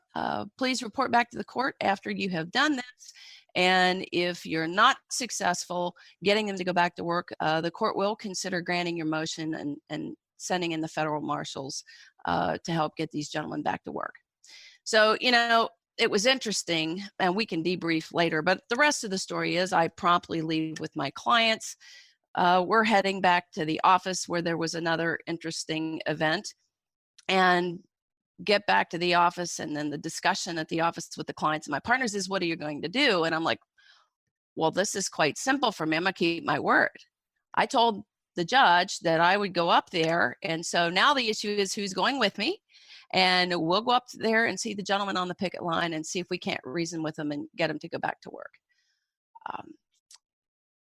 please report back to the court after you have done this. And if you're not successful getting them to go back to work, the court will consider granting your motion and sending in the federal marshals to help get these gentlemen back to work." So, it was interesting, and we can debrief later, but the rest of the story is I promptly leave with my clients. We're heading back to the office where there was another interesting event. And get back to the office, and then the discussion at the office with the clients and my partners is, what are you going to do? And I'm like, well, this is quite simple for me. I'm going to keep my word. I told the judge that I would go up there. And so now the issue is who's going with me. And we'll go up there and see the gentleman on the picket line and see if we can't reason with him and get him to go back to work.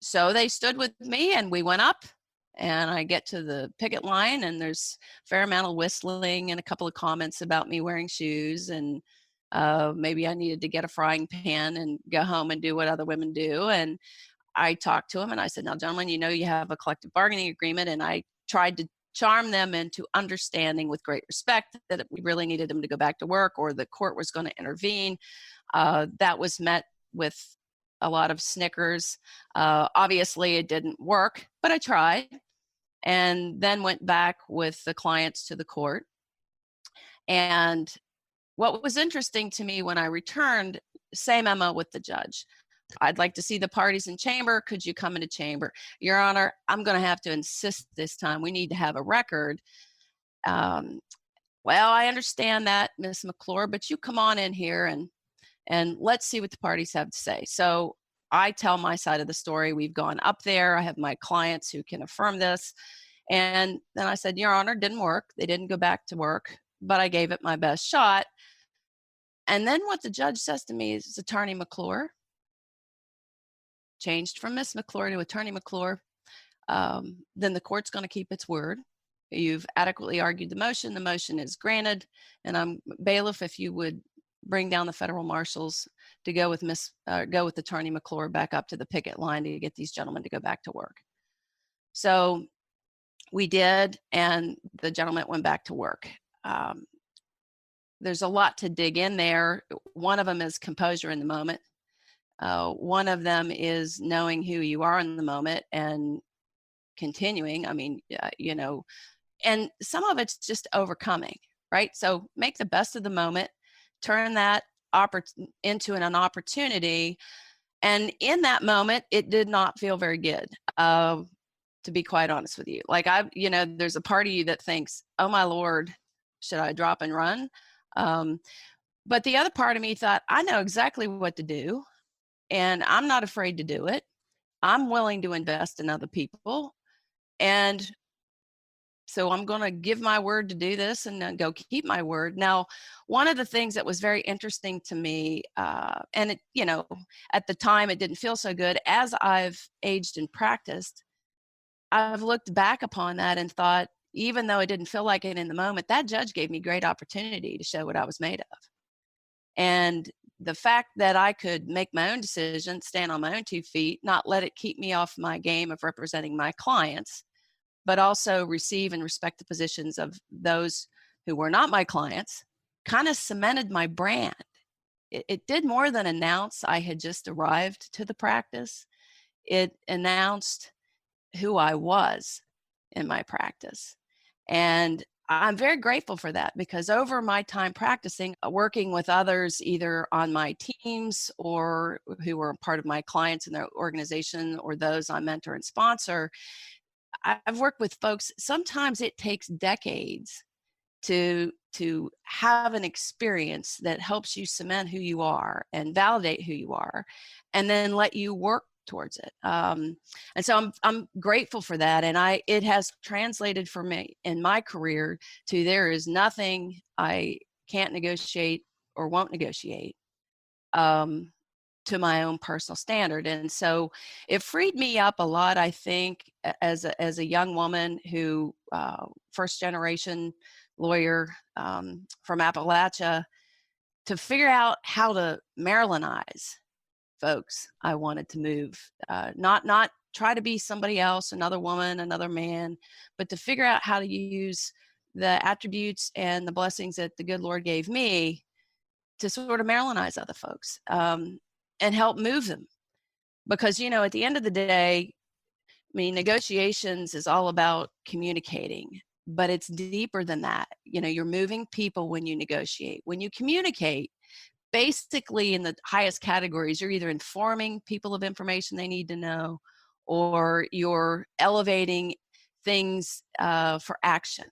So they stood with me and we went up, and I get to the picket line and there's a fair amount of whistling and a couple of comments about me wearing shoes, and maybe I needed to get a frying pan and go home and do what other women do. And I talked to him and I said, now, gentlemen, you have a collective bargaining agreement. And I tried to charm them into understanding with great respect that we really needed them to go back to work or the court was going to intervene. That was met with a lot of snickers. Obviously, it didn't work, but I tried, and then went back with the clients to the court. And what was interesting to me when I returned, same memo with the judge. I'd like to see the parties in chamber. Could you come into chamber? Your Honor, I'm going to have to insist this time. We need to have a record. Well, I understand that, Ms. McClure, but you come on in here and let's see what the parties have to say. So I tell my side of the story. We've gone up there. I have my clients who can affirm this. And then I said, Your Honor, didn't work. They didn't go back to work, but I gave it my best shot. And then what the judge says to me is, Attorney McClure, changed from Miss McClure to Attorney McClure, then the court's going to keep its word. You've adequately argued the motion. The motion is granted. And bailiff, if you would bring down the federal marshals to go with Attorney McClure back up to the picket line to get these gentlemen to go back to work. So we did, and the gentleman went back to work. There's a lot to dig in there. One of them is composure in the moment. One of them is knowing who you are in the moment and continuing. And some of it's just overcoming, right? So make the best of the moment, turn that into an opportunity. And in that moment, it did not feel very good, to be quite honest with you. Like there's a part of you that thinks, oh my Lord, should I drop and run? But the other part of me thought, I know exactly what to do. And I'm not afraid to do it. I'm willing to invest in other people. And so I'm going to give my word to do this and then go keep my word. Now, one of the things that was very interesting to me, and at the time it didn't feel so good, as I've aged and practiced, I've looked back upon that and thought, even though it didn't feel like it in the moment, that judge gave me great opportunity to show what I was made of. And the fact that I could make my own decision, stand on my own 2 feet, not let it keep me off my game of representing my clients, but also receive and respect the positions of those who were not my clients, kind of cemented my brand. It did more than announce I had just arrived to the practice. It announced who I was in my practice. And I'm very grateful for that, because over my time practicing, working with others, either on my teams or who were part of my clients in their organization or those I mentor and sponsor, I've worked with folks. Sometimes it takes decades to have an experience that helps you cement who you are and validate who you are, and then let you work towards it. And so I'm grateful for that. And it has translated for me in my career to, there is nothing I can't negotiate or won't negotiate, to my own personal standard. And so it freed me up a lot, I think, as a young woman who, first generation lawyer, from Appalachia, to figure out how to Marylandize folks I wanted to move, not try to be somebody else, another woman, another man, but to figure out how to use the attributes and the blessings that the good Lord gave me to sort of Marylandize other folks, and help move them. Because, at the end of the day, negotiations is all about communicating, but it's deeper than that. You're moving people when you negotiate. When you communicate, basically in the highest categories, you're either informing people of information they need to know, or you're elevating things for action.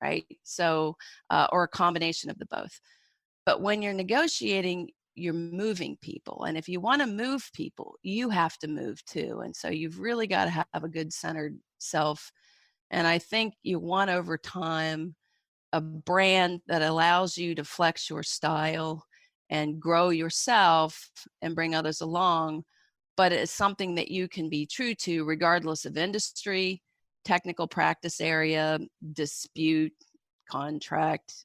right? So, or a combination of the both. But when you're negotiating, you're moving people. And if you want to move people, you have to move too. And so you've really got to have a good centered self. And I think you want over time a brand that allows you to flex your style and grow yourself and bring others along, but it's something that you can be true to regardless of industry, technical practice area, dispute, contract,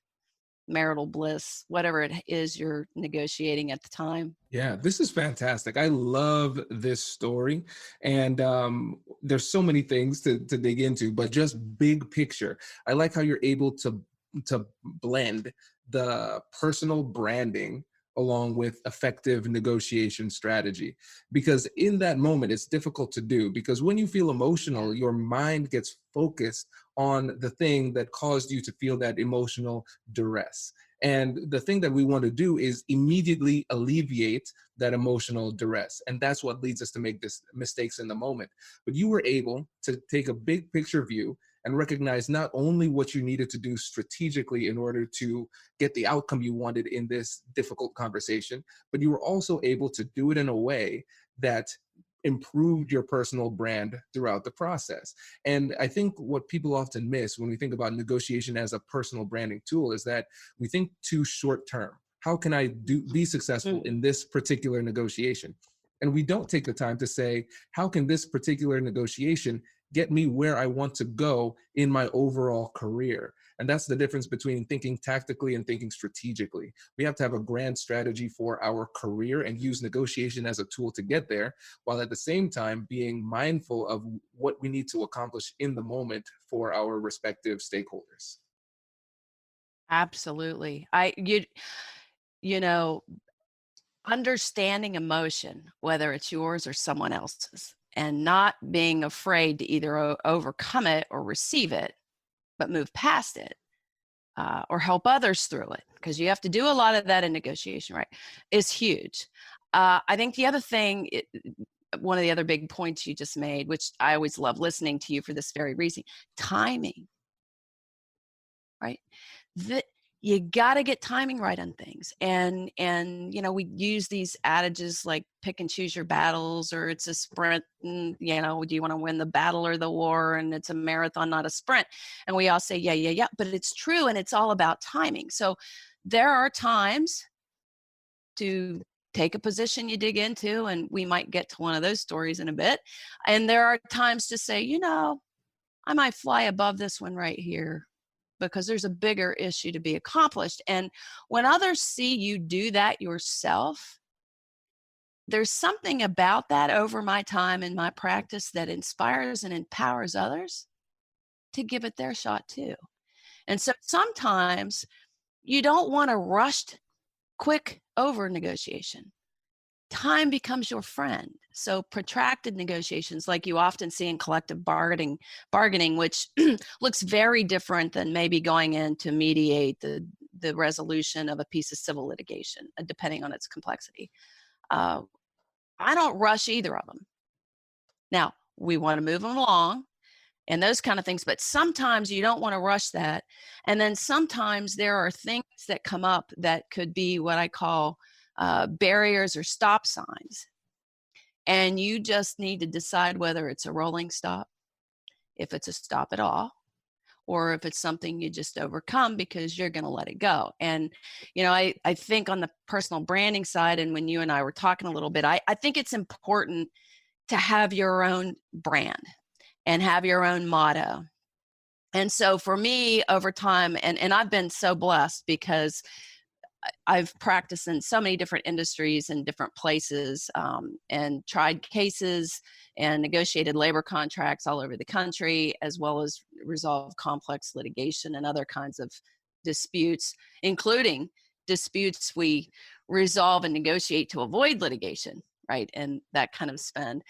marital bliss, whatever it is you're negotiating at the time. Yeah, this is fantastic. I love this story. And there's so many things to dig into, but just big picture. I like how you're able to blend the personal branding along with effective negotiation strategy. Because in that moment, it's difficult to do, because when you feel emotional, your mind gets focused on the thing that caused you to feel that emotional duress. And the thing that we want to do is immediately alleviate that emotional duress. And that's what leads us to make this mistakes in the moment. But you were able to take a big picture view and recognize not only what you needed to do strategically in order to get the outcome you wanted in this difficult conversation, but you were also able to do it in a way that improved your personal brand throughout the process. And I think what people often miss when we think about negotiation as a personal branding tool is that we think too short term. How can I be successful in this particular negotiation? And we don't take the time to say, how can this particular negotiation get me where I want to go in my overall career? And that's the difference between thinking tactically and thinking strategically. We have to have a grand strategy for our career and use negotiation as a tool to get there, while at the same time being mindful of what we need to accomplish in the moment for our respective stakeholders. Absolutely. You know, understanding emotion, whether it's yours or someone else's, and not being afraid to either overcome it or receive it, but move past it, or help others through it, because you have to do a lot of that in negotiation, right, is huge. I think the other thing, one of the other big points you just made, which I always love listening to you for this very reason, timing, right? The, you got to get timing right on things. And we use these adages like pick and choose your battles, or it's a sprint, and do you want to win the battle or the war, and it's a marathon, not a sprint. And we all say yeah, but it's true, and it's all about timing. So there are times to take a position you dig into, and we might get to one of those stories in a bit. And there are times to say, I might fly above this one right here, because there's a bigger issue to be accomplished. And when others see you do that yourself, there's something about that over my time in my practice that inspires and empowers others to give it their shot too. And so sometimes you don't want a rushed, quick over negotiation. Time becomes your friend. So protracted negotiations, like you often see in collective bargaining, which looks very different than maybe going in to mediate the resolution of a piece of civil litigation, depending on its complexity. I don't rush either of them. Now, we want to move them along and those kind of things, but sometimes you don't want to rush that. And then sometimes there are things that come up that could be what I call barriers or stop signs. And you just need to decide whether it's a rolling stop, if it's a stop at all, or if it's something you just overcome because you're going to let it go. And, I think on the personal branding side, and when you and I were talking a little bit, I think it's important to have your own brand and have your own motto. And so for me over time, and I've been so blessed because I've practiced in so many different industries and different places, and tried cases and negotiated labor contracts all over the country, as well as resolved complex litigation and other kinds of disputes, including disputes we resolve and negotiate to avoid litigation, right? And that kind of spend.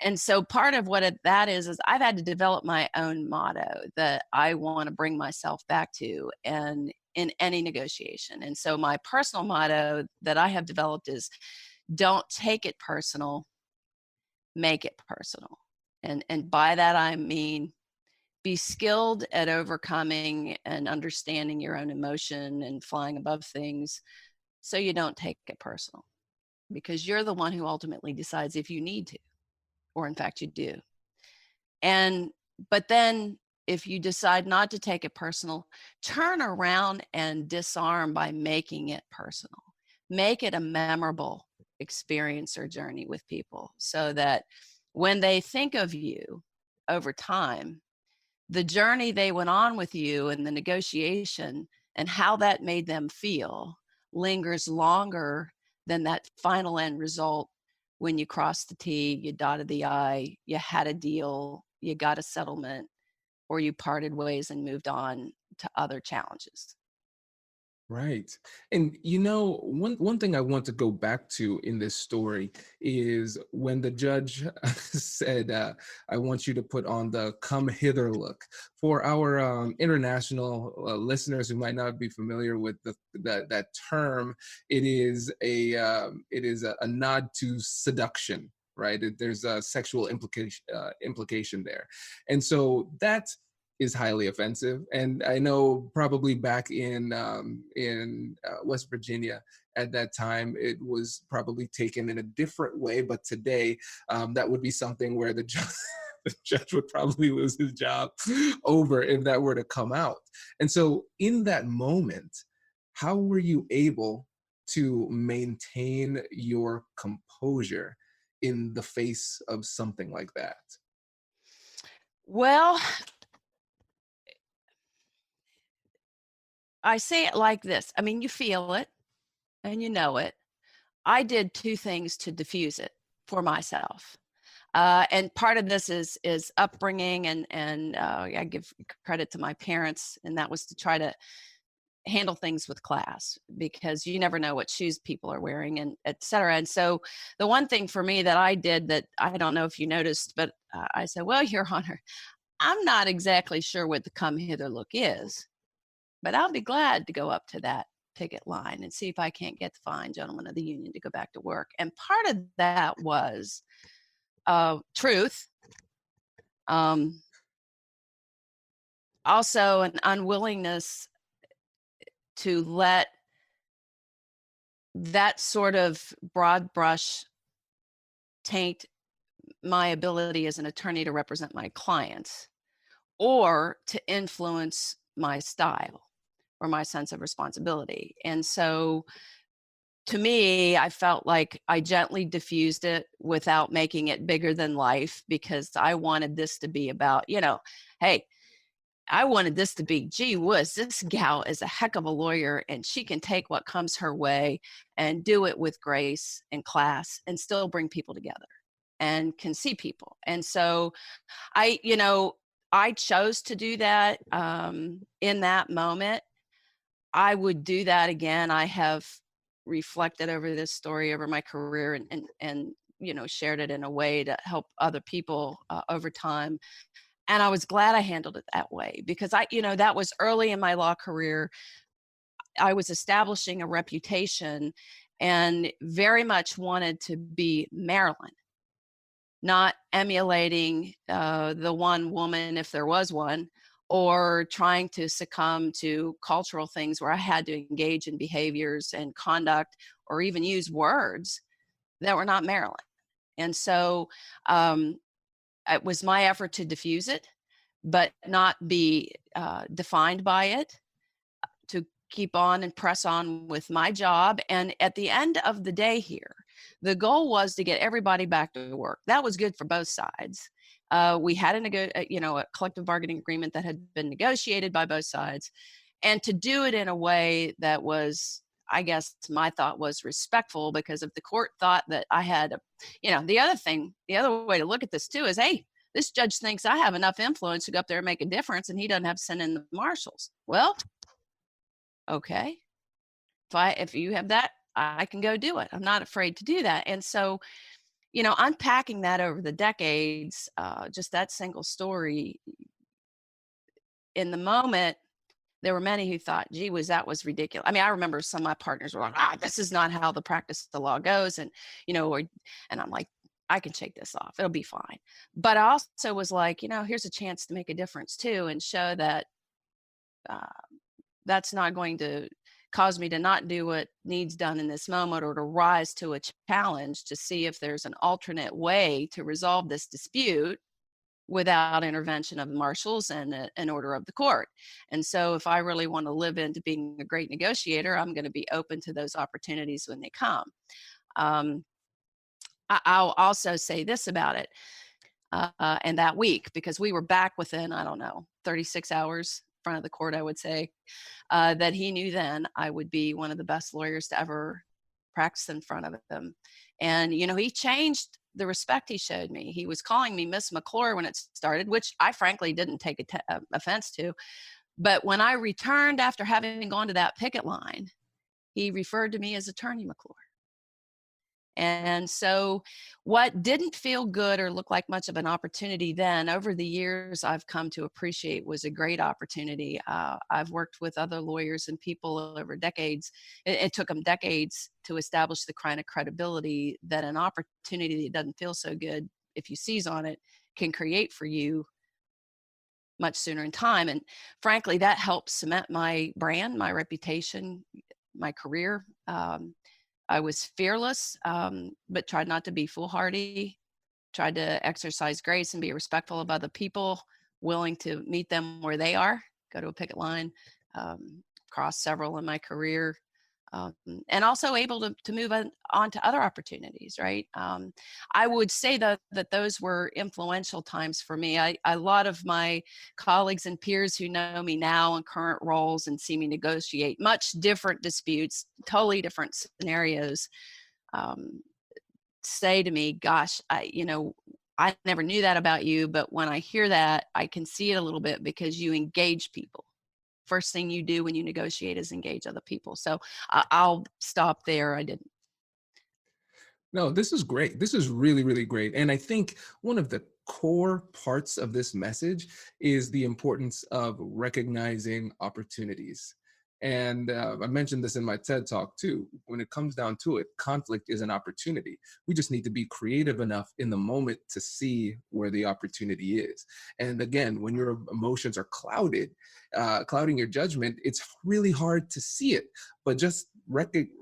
And so part of what that is I've had to develop my own motto that I want to bring myself back to, and in any negotiation. And so my personal motto that I have developed is, don't take it personal, make it personal. And by that I mean, be skilled at overcoming and understanding your own emotion and flying above things so you don't take it personal, because you're the one who ultimately decides if you need to, or in fact you do. But then if you decide not to take it personal, turn around and disarm by making it personal. Make it a memorable experience or journey with people, so that when they think of you over time, the journey they went on with you and the negotiation and how that made them feel lingers longer than that final end result, when you crossed the T, you dotted the I, you had a deal, you got a settlement, or you parted ways and moved on to other challenges. Right. And one thing I want to go back to in this story is when the judge said, I want you to put on the come hither look. For our international listeners who might not be familiar with that term, it is a nod to seduction, right? There's a sexual implication there. And so that is highly offensive. And I know probably back in West Virginia at that time, it was probably taken in a different way. But today, that would be something where the judge would probably lose his job over if that were to come out. And so in that moment, how were you able to maintain your composure in the face of something like that? Well, I say it like this. I mean, you feel it and you know it. I did two things to diffuse it for myself. And part of this is upbringing, and I give credit to my parents, and that was to try to handle things with class, because you never know what shoes people are wearing, and et cetera. And so the one thing for me that I did, that I don't know if you noticed, but I said, well, Your Honor, I'm not exactly sure what the come hither look is, but I'll be glad to go up to that picket line and see if I can't get the fine gentleman of the union to go back to work. And part of that was truth. Also an unwillingness to let that sort of broad brush taint my ability as an attorney to represent my clients, or to influence my style or my sense of responsibility. And so to me, I felt like I gently diffused it without making it bigger than life, because I wanted this to be about, hey, I wanted this to be, gee whiz, this gal is a heck of a lawyer, and she can take what comes her way and do it with grace and class and still bring people together and can see people. And so I chose to do that in that moment. I would do that again. I have reflected over this story over my career, and shared it in a way to help other people over time. And I was glad I handled it that way, because that was early in my law career. I was establishing a reputation and very much wanted to be Marilyn, not emulating the one woman, if there was one, or trying to succumb to cultural things where I had to engage in behaviors and conduct, or even use words that were not Marilyn. And so it was my effort to diffuse it, but not be defined by it, to keep on and press on with my job. And at the end of the day here, the goal was to get everybody back to work. That was good for both sides. We had a collective bargaining agreement that had been negotiated by both sides, and to do it in a way that was, I guess my thought was, respectful, because if the court thought that I had, the other way to look at this too is, hey, this judge thinks I have enough influence to go up there and make a difference, and he doesn't have to send in the marshals. Well, okay, if you have that, I can go do it. I'm not afraid to do that. And so, unpacking that over the decades, just that single story, in the moment, there were many who thought, gee whiz, that was ridiculous. I mean, I remember some of my partners were like, this is not how the practice of the law goes. And, and I'm like, I can shake this off. It'll be fine. But I also was like, here's a chance to make a difference too, and show that uh, that's not going to cause me to not do what needs done in this moment, or to rise to a challenge to see if there's an alternate way to resolve this dispute without intervention of the marshals and an order of the court. And so if I really want to live into being a great negotiator, I'm going to be open to those opportunities when they come. I'll also say this about it. And that week, because we were back within, 36 hours in front of the court, I would say, that he knew then I would be one of the best lawyers to ever practice in front of him. And, he changed the respect he showed me. He was calling me Miss McClure when it started, which I frankly didn't take offense to. But when I returned after having gone to that picket line, he referred to me as Attorney McClure. And so what didn't feel good or look like much of an opportunity then, over the years I've come to appreciate was a great opportunity. I've worked with other lawyers and people over decades. It took them decades to establish the kind of credibility that an opportunity that doesn't feel so good, if you seize on it, can create for you much sooner in time. And frankly, that helped cement my brand, my reputation, my career. I was fearless, but tried not to be foolhardy, tried to exercise grace and be respectful of other people, willing to meet them where they are, go to a picket line, cross several in my career, and also able to move on to other opportunities, right? I would say that those were influential times for me. A lot of my colleagues and peers who know me now in current roles and see me negotiate much different disputes, totally different scenarios, say to me, gosh, I never knew that about you, but when I hear that, I can see it a little bit because you engage people. First thing you do when you negotiate is engage other people. So I'll stop there. I didn't. No, this is great. This is really, really great. And I think one of the core parts of this message is the importance of recognizing opportunities. And I mentioned this in my TED talk too. When it comes down to it, conflict is an opportunity. We just need to be creative enough in the moment to see where the opportunity is. And again, when your emotions are clouded, clouding your judgment, it's really hard to see it. But just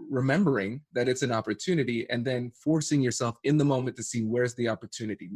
remembering that it's an opportunity and then forcing yourself in the moment to see where's the opportunity,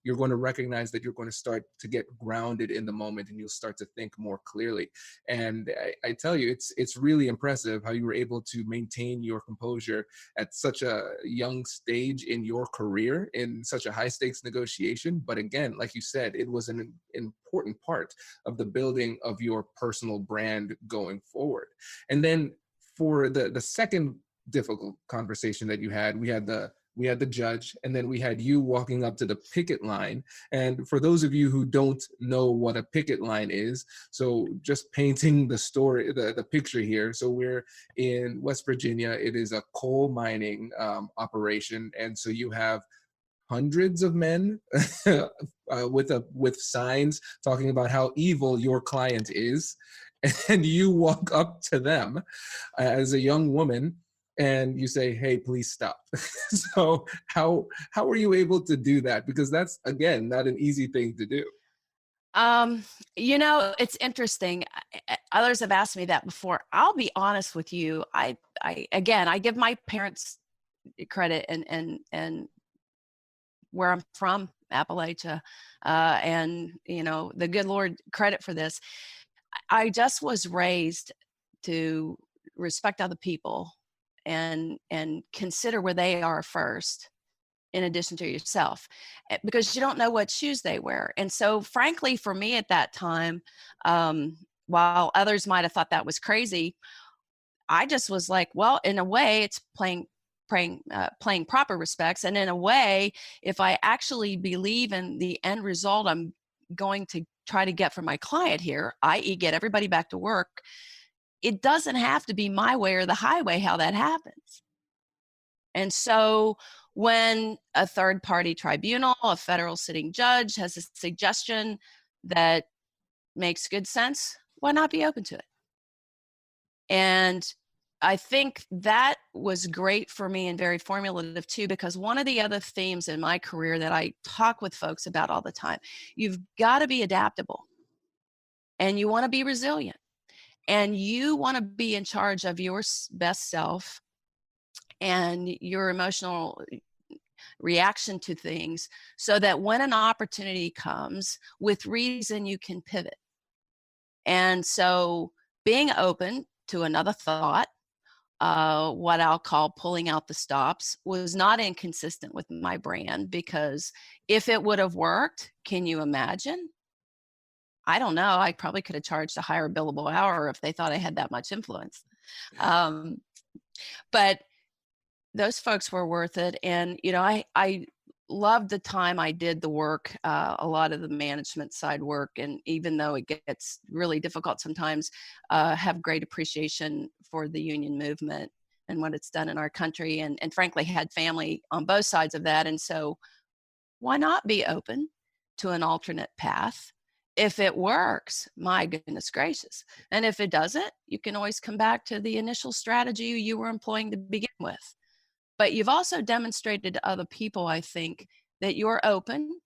you're going to recognize that you're going to start to get grounded in the moment, and you'll start to think more clearly. And I tell you, it's really impressive how you were able to maintain your composure at such a young stage in your career, in such a high stakes negotiation. But again, like you said, it was an important part of the building of your personal brand going forward. And then for the second difficult conversation that you had, we had the judge, and then we had you walking up to the picket line. And for those of you who don't know what a picket line is, so just painting the story, the picture here. So we're in West Virginia. It is a coal mining operation, and so you have hundreds of men with signs talking about how evil your client is, and you walk up to them as a young woman and you say, "Hey, please stop." So how were you able to do that? Because that's, again, not an easy thing to do. It's interesting. Others have asked me that before. I'll be honest with you. I give my parents credit and where I'm from, Appalachia, and the good Lord credit for this. I just was raised to respect other people and consider where they are first, in addition to yourself, because you don't know what shoes they wear. And so, frankly, for me at that time, while others might have thought that was crazy, I just was like, well, in a way, it's playing proper respects. And in a way, if I actually believe in the end result I'm going to try to get for my client here, i.e. get everybody back to work, it doesn't have to be my way or the highway how that happens. And so when a third party tribunal, a federal sitting judge, has a suggestion that makes good sense, why not be open to it? And I think that was great for me and very formulative too, because one of the other themes in my career that I talk with folks about all the time, you've got to be adaptable and you want to be resilient and you want to be in charge of your best self and your emotional reaction to things so that when an opportunity comes with reason, you can pivot. And so being open to another thought, what I'll call pulling out the stops, was not inconsistent with my brand, because if it would have worked, can you imagine? I don't know. I probably could have charged a higher billable hour if they thought I had that much influence. Um, but those folks were worth it. And, I loved the time I did the work, a lot of the management side work. And even though it gets really difficult sometimes, have great appreciation for the union movement and what it's done in our country. And frankly, had family on both sides of that. And so why not be open to an alternate path? If it works, my goodness gracious. And if it doesn't, you can always come back to the initial strategy you were employing to begin with. But you've also demonstrated to other people, I think, that you're open,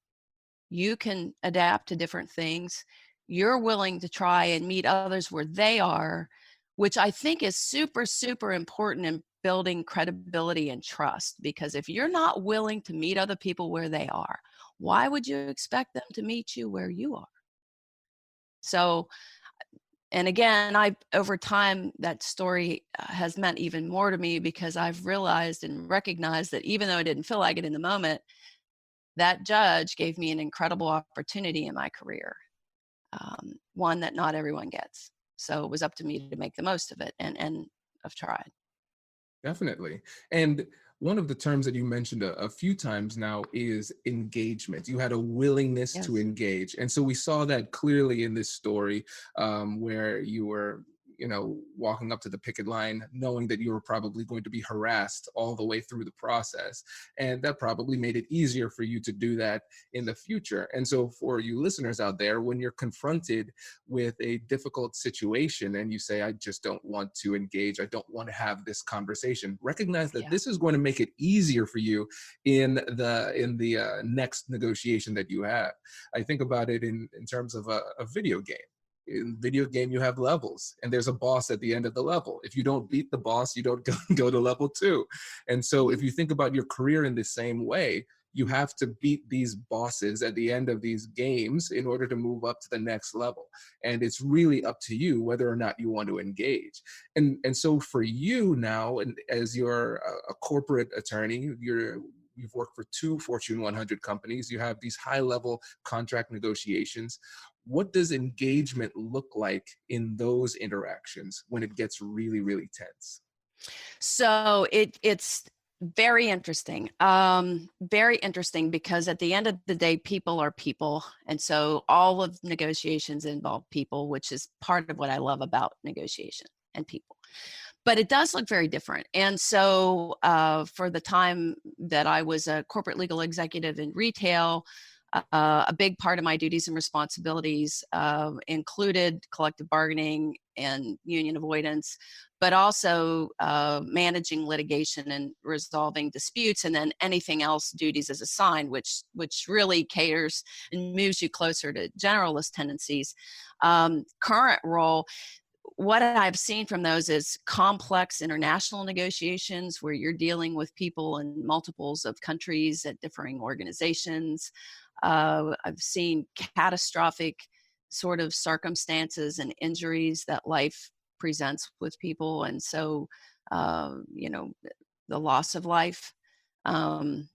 you can adapt to different things, you're willing to try and meet others where they are, which I think is super, super important in building credibility and trust. Because if you're not willing to meet other people where they are, why would you expect them to meet you where you are? So, and again, over time, that story has meant even more to me, because I've realized and recognized that even though I didn't feel like it in the moment, that judge gave me an incredible opportunity in my career, one that not everyone gets. So it was up to me to make the most of it, and I've tried. Definitely. And one of the terms that you mentioned a few times now is engagement. You had a willingness to Yes. engage. And so we saw that clearly in this story, where you were, walking up to the picket line, knowing that you were probably going to be harassed all the way through the process. And that probably made it easier for you to do that in the future. And so for you listeners out there, when you're confronted with a difficult situation and you say, I just don't want to engage, I don't want to have this conversation, recognize that Yeah. this is going to make it easier for you in the next negotiation that you have. I think about it in terms of a video game. In video game, you have levels, and there's a boss at the end of the level. If you don't beat the boss, you don't go to level 2. And so if you think about your career in the same way, you have to beat these bosses at the end of these games in order to move up to the next level. And it's really up to you whether or not you want to engage. And so for you now, and as you're a corporate attorney, you've worked for 2 Fortune 100 companies, you have these high-level contract negotiations. What does engagement look like in those interactions when it gets really, really tense? So it's very interesting. Very interesting, because at the end of the day, people are people. And so all of negotiations involve people, which is part of what I love about negotiation and people. But it does look very different. And so for the time that I was a corporate legal executive in retail, a big part of my duties and responsibilities included collective bargaining and union avoidance, but also managing litigation and resolving disputes, and then anything else duties as assigned, which really caters and moves you closer to generalist tendencies. Current role, what I've seen from those is complex international negotiations where you're dealing with people in multiples of countries at differing organizations. I've seen catastrophic sort of circumstances and injuries that life presents with people. And so, the loss of life. And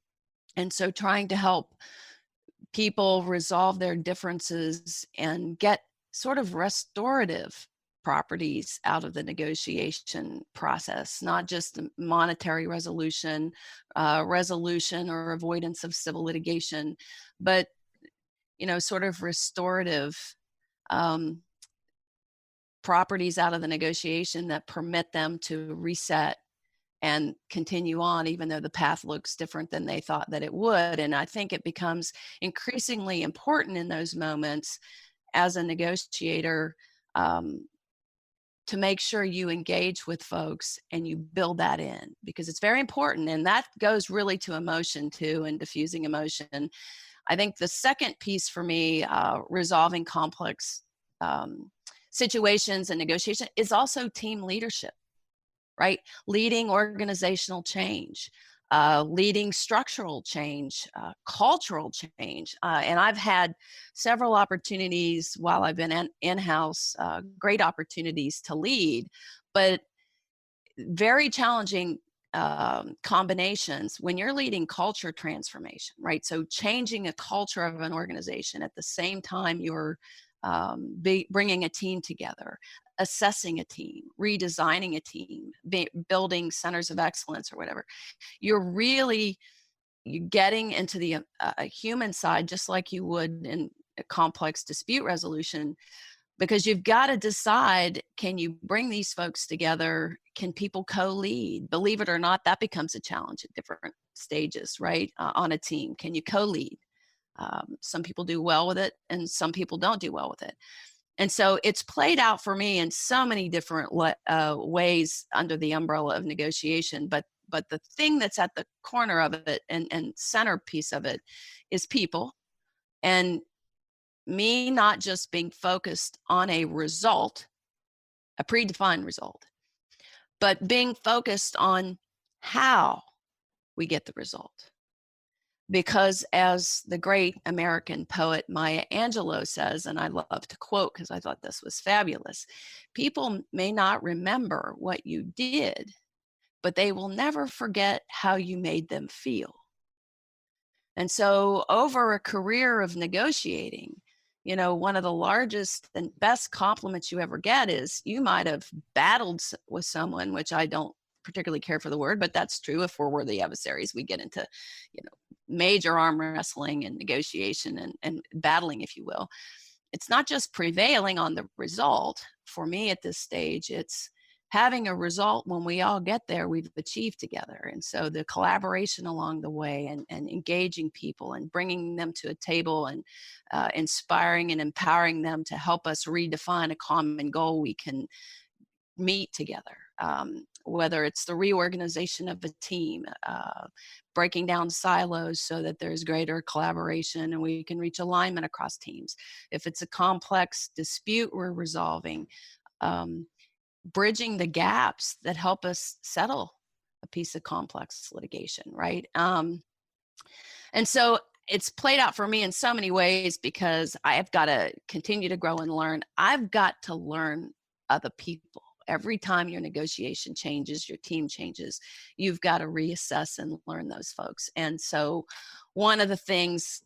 so trying to help people resolve their differences and get sort of restorative properties out of the negotiation process, not just monetary resolution, resolution or avoidance of civil litigation, but sort of restorative properties out of the negotiation that permit them to reset and continue on, even though the path looks different than they thought that it would. And I think it becomes increasingly important in those moments as a negotiator, to make sure you engage with folks and you build that in, because it's very important. And that goes really to emotion too, and diffusing emotion. I think the second piece for me, resolving complex situations and negotiation, is also team leadership, right? Leading organizational change, leading structural change, cultural change. And I've had several opportunities while I've been in-house, great opportunities to lead, but very challenging combinations when you're leading culture transformation, right? So changing a culture of an organization at the same time you're bringing a team together, assessing a team, redesigning a team, building centers of excellence or whatever. You're getting into the human side, just like you would in a complex dispute resolution, because you've got to decide, can you bring these folks together? Can people co-lead? Believe it or not, that becomes a challenge at different stages, right? On a team, can you co-lead? Some people do well with it and some people don't do well with it. And so it's played out for me in so many different ways under the umbrella of negotiation. But the thing that's at the corner of it and centerpiece of it is people, and me not just being focused on a result, a predefined result, but being focused on how we get the result. Because as the great American poet Maya Angelou says, and I love to quote because I thought this was fabulous, people may not remember what you did, but they will never forget how you made them feel. And so over a career of negotiating, one of the largest and best compliments you ever get is you might have battled with someone, which I don't particularly care for the word, but that's true. If we're worthy adversaries, we get into, major arm wrestling and negotiation and battling, if you will. It's not just prevailing on the result. For me at this stage, it's having a result when we all get there, we've achieved together. And so the collaboration along the way and engaging people and bringing them to a table and inspiring and empowering them to help us redefine a common goal we can meet together. Whether it's the reorganization of a team, breaking down silos so that there's greater collaboration and we can reach alignment across teams. If it's a complex dispute we're resolving, bridging the gaps that help us settle a piece of complex litigation, right? And so it's played out for me in so many ways because I have got to continue to grow and learn. I've got to learn other people. Every time your negotiation changes, your team changes, you've got to reassess and learn those folks. And so one of the things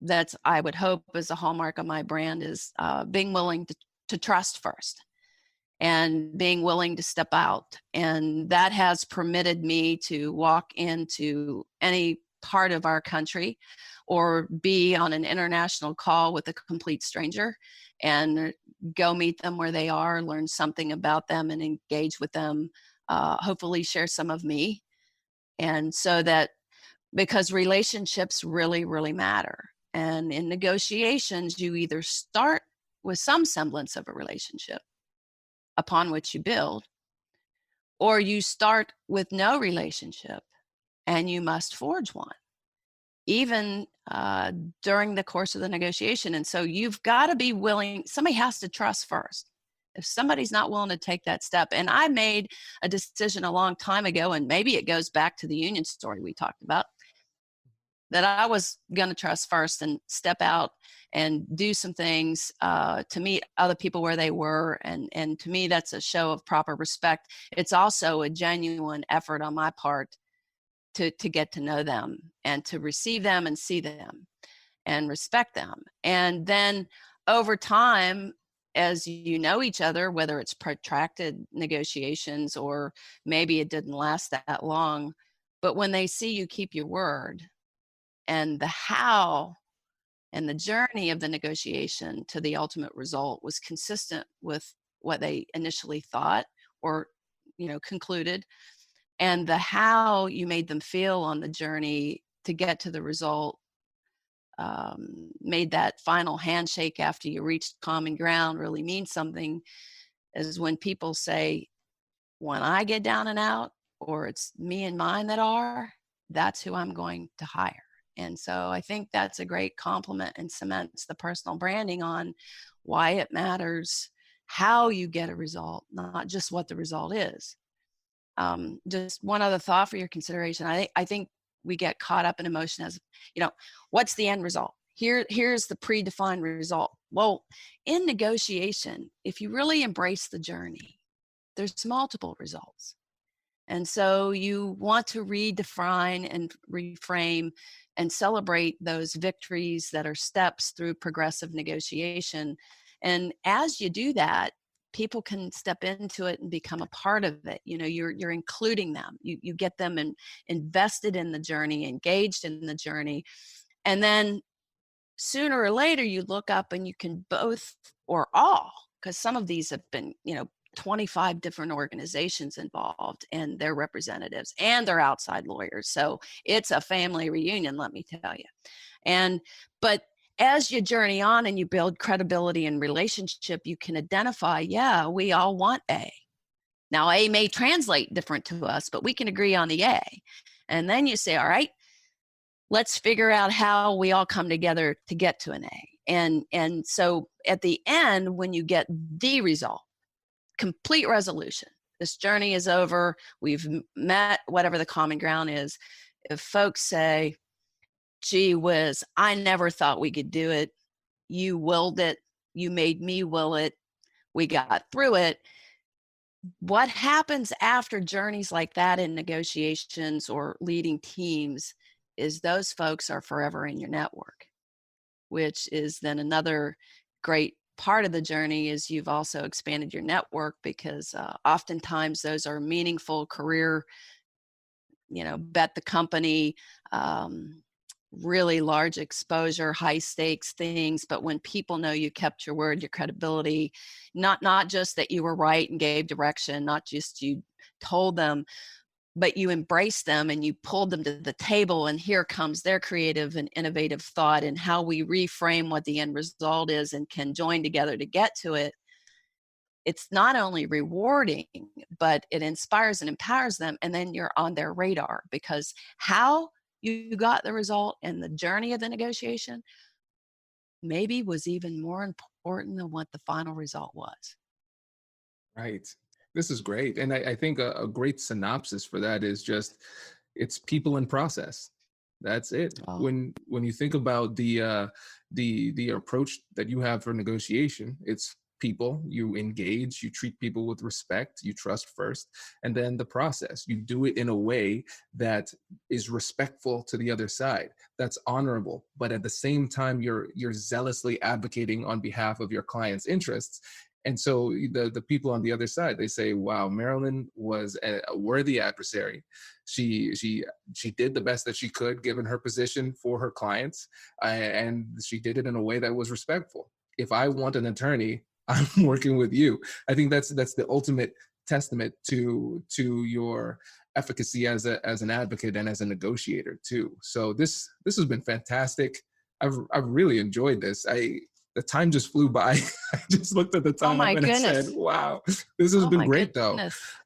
that I would hope is a hallmark of my brand is being willing to trust first and being willing to step out. And that has permitted me to walk into any part of our country or be on an international call with a complete stranger and go meet them where they are, learn something about them and engage with them, hopefully share some of me. And so that, because relationships really, really matter. And in negotiations, you either start with some semblance of a relationship upon which you build, or you start with no relationship and you must forge one, even during the course of the negotiation. And so you've got to be willing, somebody has to trust first. If somebody's not willing to take that step, and I made a decision a long time ago, and maybe it goes back to the union story we talked about, that I was going to trust first and step out and do some things to meet other people where they were. And to me, that's a show of proper respect. It's also a genuine effort on my part to get to know them and to receive them and see them and respect them. And then over time, as you know each other, whether it's protracted negotiations or maybe it didn't last that long, but when they see you keep your word, and the how and the journey of the negotiation to the ultimate result was consistent with what they initially thought or concluded, and the how you made them feel on the journey to get to the result, made that final handshake after you reached common ground really mean something, is when people say, when I get down and out, or it's me and mine that are, that's who I'm going to hire. And so I think that's a great compliment and cements the personal branding on why it matters how you get a result, not just what the result is. Just one other thought for your consideration. I think we get caught up in emotion as, what's the end result? Here's the predefined result. Well, in negotiation, if you really embrace the journey, there's multiple results. And so you want to redefine and reframe and celebrate those victories that are steps through progressive negotiation. And as you do that, people can step into it and become a part of it. You're including them. You get them invested in the journey, engaged in the journey. And then sooner or later you look up and you can both or all, because some of these have been, 25 different organizations involved and their representatives and their outside lawyers. So it's a family reunion, let me tell you. But as you journey on and you build credibility and relationship, you can identify, yeah, we all want A. Now, A may translate different to us, but we can agree on the A. And then you say, all right, let's figure out how we all come together to get to an A. And so at the end, when you get the result, complete resolution, this journey is over, we've met whatever the common ground is. If folks say, gee whiz, I never thought we could do it, you willed it, you made me will it, we got through it. What happens after journeys like that in negotiations or leading teams is those folks are forever in your network, which is then another great part of the journey is you've also expanded your network because oftentimes those are meaningful career, bet the company, really large exposure, high stakes things. But when people know you kept your word, your credibility, not just that you were right and gave direction, not just you told them, but you embraced them and you pulled them to the table, and here comes their creative and innovative thought and how we reframe what the end result is and can join together to get to it. It's not only rewarding, but it inspires and empowers them. And then you're on their radar because how you got the result and the journey of the negotiation maybe was even more important than what the final result was. Right. This is great. And I think a great synopsis for that is just, it's people and process. That's it. Oh. When you think about the approach that you have for negotiation, it's people, you engage, you treat people with respect, you trust first, and then the process. You do it in a way that is respectful to the other side, that's honorable, but at the same time, you're zealously advocating on behalf of your client's interests. And so the people on the other side, they say, wow, Marilyn was a worthy adversary. She did the best that she could given her position for her clients, and she did it in a way that was respectful. If I want an attorney, I'm working with you. I think that's the ultimate testament to your efficacy as an advocate and as a negotiator too. So this has been fantastic. I've really enjoyed this. The time just flew by. I just looked at the time and I said, wow, this has been great though.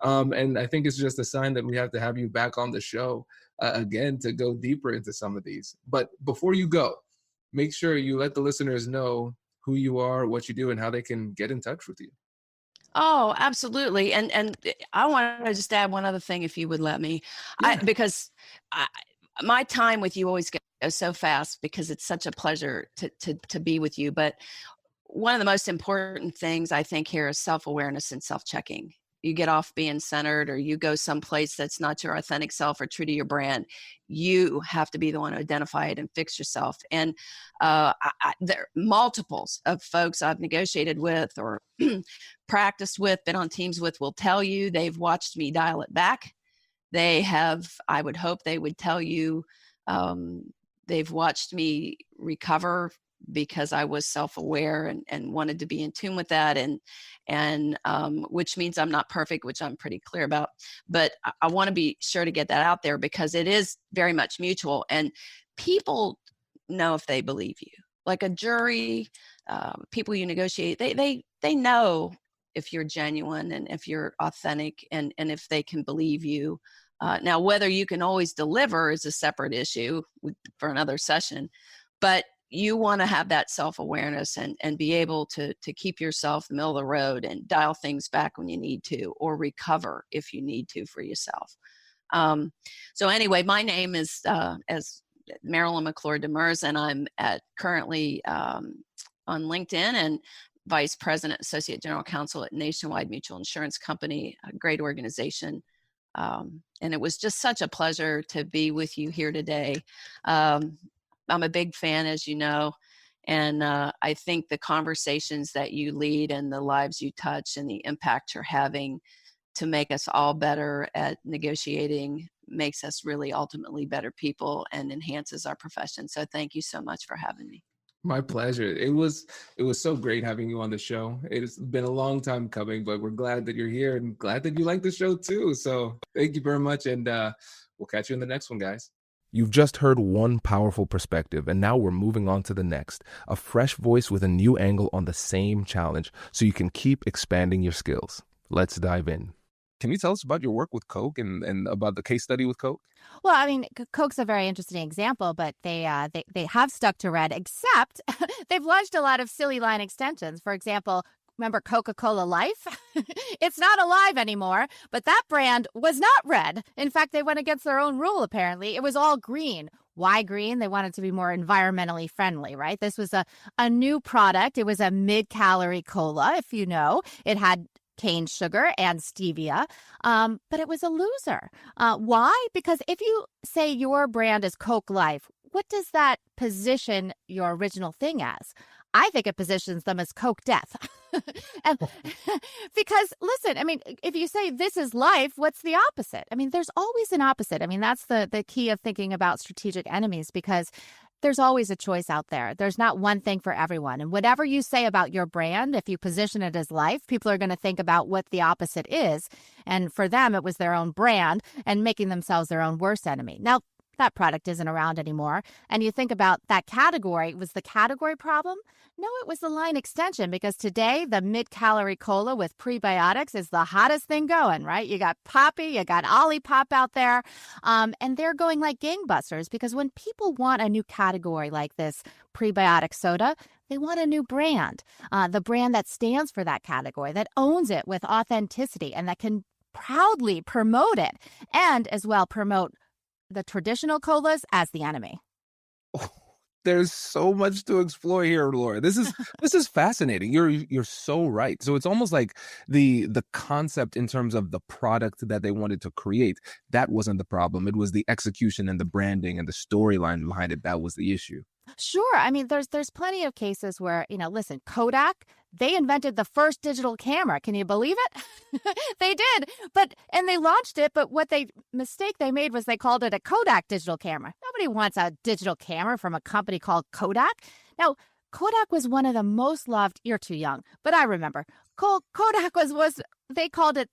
And I think it's just a sign that we have to have you back on the show again to go deeper into some of these. But before you go, make sure you let the listeners know who you are, what you do, and how they can get in touch with you. Oh, absolutely. And I want to just add one other thing, if you would let me, Yeah. because my time with you always goes so fast because it's such a pleasure to be with you. But one of the most important things I think here is self-awareness and self-checking. You get off being centered or you go someplace that's not your authentic self or true to your brand. You have to be the one to identify it and fix yourself. And there are multiples of folks I've negotiated with or practiced with, been on teams with, will tell you they've watched me dial it back. They have, I would hope they would tell you, they've watched me recover because I was self-aware and wanted to be in tune with that. And which means I'm not perfect, which I'm pretty clear about, but I want to be sure to get that out there because it is very much mutual and people know if they believe you. Like a jury, people you negotiate, they know if you're genuine and if you're authentic and if they can believe you. Now, whether you can always deliver is a separate issue for another session, but you want to have that self-awareness and be able to keep yourself in the middle of the road and dial things back when you need to, or recover if you need to for yourself. So anyway, my name is as Marilyn McClure Demers, and I'm currently on LinkedIn and Vice President, Associate General Counsel at Nationwide Mutual Insurance Company, a great organization. And it was just such a pleasure to be with you here today. I'm a big fan, as you know, and I think the conversations that you lead and the lives you touch and the impact you're having to make us all better at negotiating makes us really ultimately better people and enhances our profession. So thank you so much for having me. My pleasure. It was so great having you on the show. It's been a long time coming, but we're glad that you're here and glad that you like the show too. So thank you very much. And we'll catch you in the next one, guys. You've just heard one powerful perspective, and now we're moving on to the next. A fresh voice with a new angle on the same challenge, so you can keep expanding your skills. Let's dive in. Can you tell us about your work with Coke and about the case study with Coke? Well, I mean, Coke's a very interesting example, but they have stuck to red, except they've launched a lot of silly line extensions. For example, remember Coca-Cola Life? It's not alive anymore, but that brand was not red. In fact, they went against their own rule, apparently. It was all green. Why green? They wanted to be more environmentally friendly, right? This was a new product. It was a mid-calorie cola, if you know. It had cane sugar and stevia, but it was a loser. Why? Because if you say your brand is Coke Life, what does that position your original thing as? I think it positions them as Coke Death. And because, listen, I mean, if you say this is life, what's the opposite? I mean, there's always an opposite. I mean, that's the key of thinking about strategic enemies, because there's always a choice out there. There's not one thing for everyone. And whatever you say about your brand, if you position it as life, people are going to think about what the opposite is. And for them, it was their own brand and making themselves their own worst enemy. Now, that product isn't around anymore. And you think about that category, was the category problem? No, it was the line extension, because today the mid-calorie cola with prebiotics is the hottest thing going, right? You got Poppy, you got Olipop out there, and they're going like gangbusters, because when people want a new category like this prebiotic soda, they want a new brand, the brand that stands for that category, that owns it with authenticity and that can proudly promote it, and as well promote the traditional colas as the enemy. Oh, there's so much to explore here, Laura. This is fascinating. You're so right. So it's almost like the concept in terms of the product that they wanted to create, that wasn't the problem. It was the execution and the branding and the storyline behind it that was the issue. Sure. I mean, there's plenty of cases where, listen, Kodak, they invented the first digital camera. Can you believe it? They did. And they launched it. But mistake they made was they called it a Kodak digital camera. Nobody wants a digital camera from a company called Kodak. Now, Kodak was one of the most loved. You're too young, but I remember. Kodak was they called it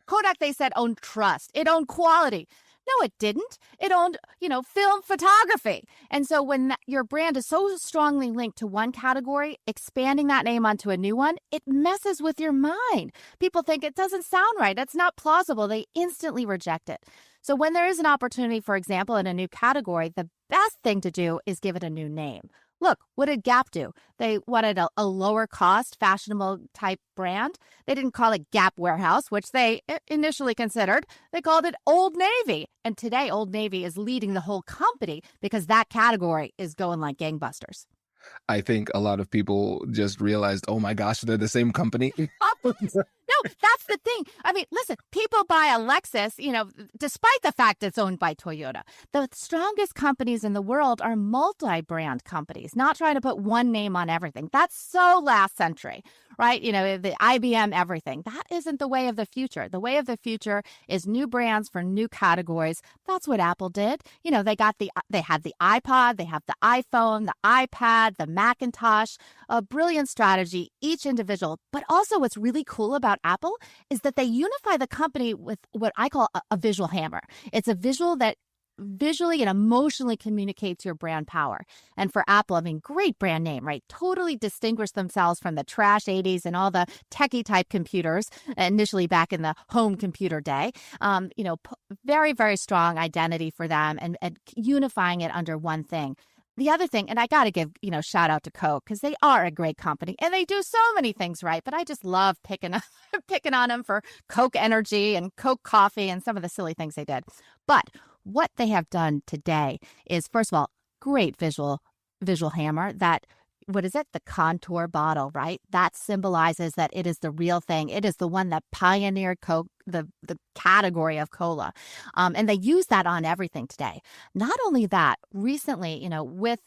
Kodak. They said owned trust. It owned quality. No, it didn't. It owned, film photography. And so when your brand is so strongly linked to one category, expanding that name onto a new one, it messes with your mind. People think it doesn't sound right. It's not plausible. They instantly reject it. So when there is an opportunity, for example, in a new category, the best thing to do is give it a new name. Look, what did Gap do? They wanted a lower cost, fashionable type brand. They didn't call it Gap Warehouse, which they initially considered. They called it Old Navy. And today, Old Navy is leading the whole company because that category is going like gangbusters. I think a lot of people just realized, oh my gosh, they're the same company. No, that's the thing. I mean, listen, people buy a Lexus, despite the fact it's owned by Toyota. The strongest companies in the world are multi-brand companies, not trying to put one name on everything. That's so last century, right? The IBM everything. That isn't the way of the future. The way of the future is new brands for new categories. That's what Apple did. They had the iPod, they have the iPhone, the iPad, the Macintosh, a brilliant strategy, each individual. But also what's really cool about Apple is that they unify the company with what I call a visual hammer. It's a visual that visually and emotionally communicates your brand power. And for Apple, I mean, great brand name, right? Totally distinguished themselves from the trash 80s and all the techie type computers, initially back in the home computer day. Very, very strong identity for them and unifying it under one thing. The other thing, and I got to give, shout out to Coke because they are a great company and they do so many things right. But I just love picking on them for Coke Energy and Coke Coffee and some of the silly things they did. But what they have done today is, first of all, great visual hammer that. What is it? The contour bottle, right? That symbolizes that it is the real thing. It is the one that pioneered Coke, the category of cola. And they use that on everything today. Not only that, recently, with,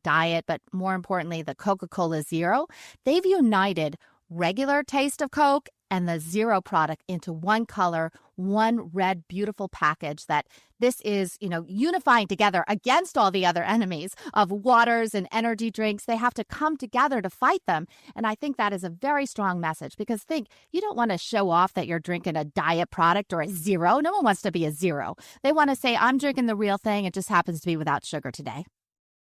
diet, but more importantly, the Coca-Cola Zero, they've united regular taste of Coke and the Zero product into one color, one red, beautiful package that this is, unifying together against all the other enemies of waters and energy drinks. They have to come together to fight them. And I think that is a very strong message because you don't want to show off that you're drinking a diet product or a zero. No one wants to be a zero. They want to say, I'm drinking the real thing. It just happens to be without sugar today.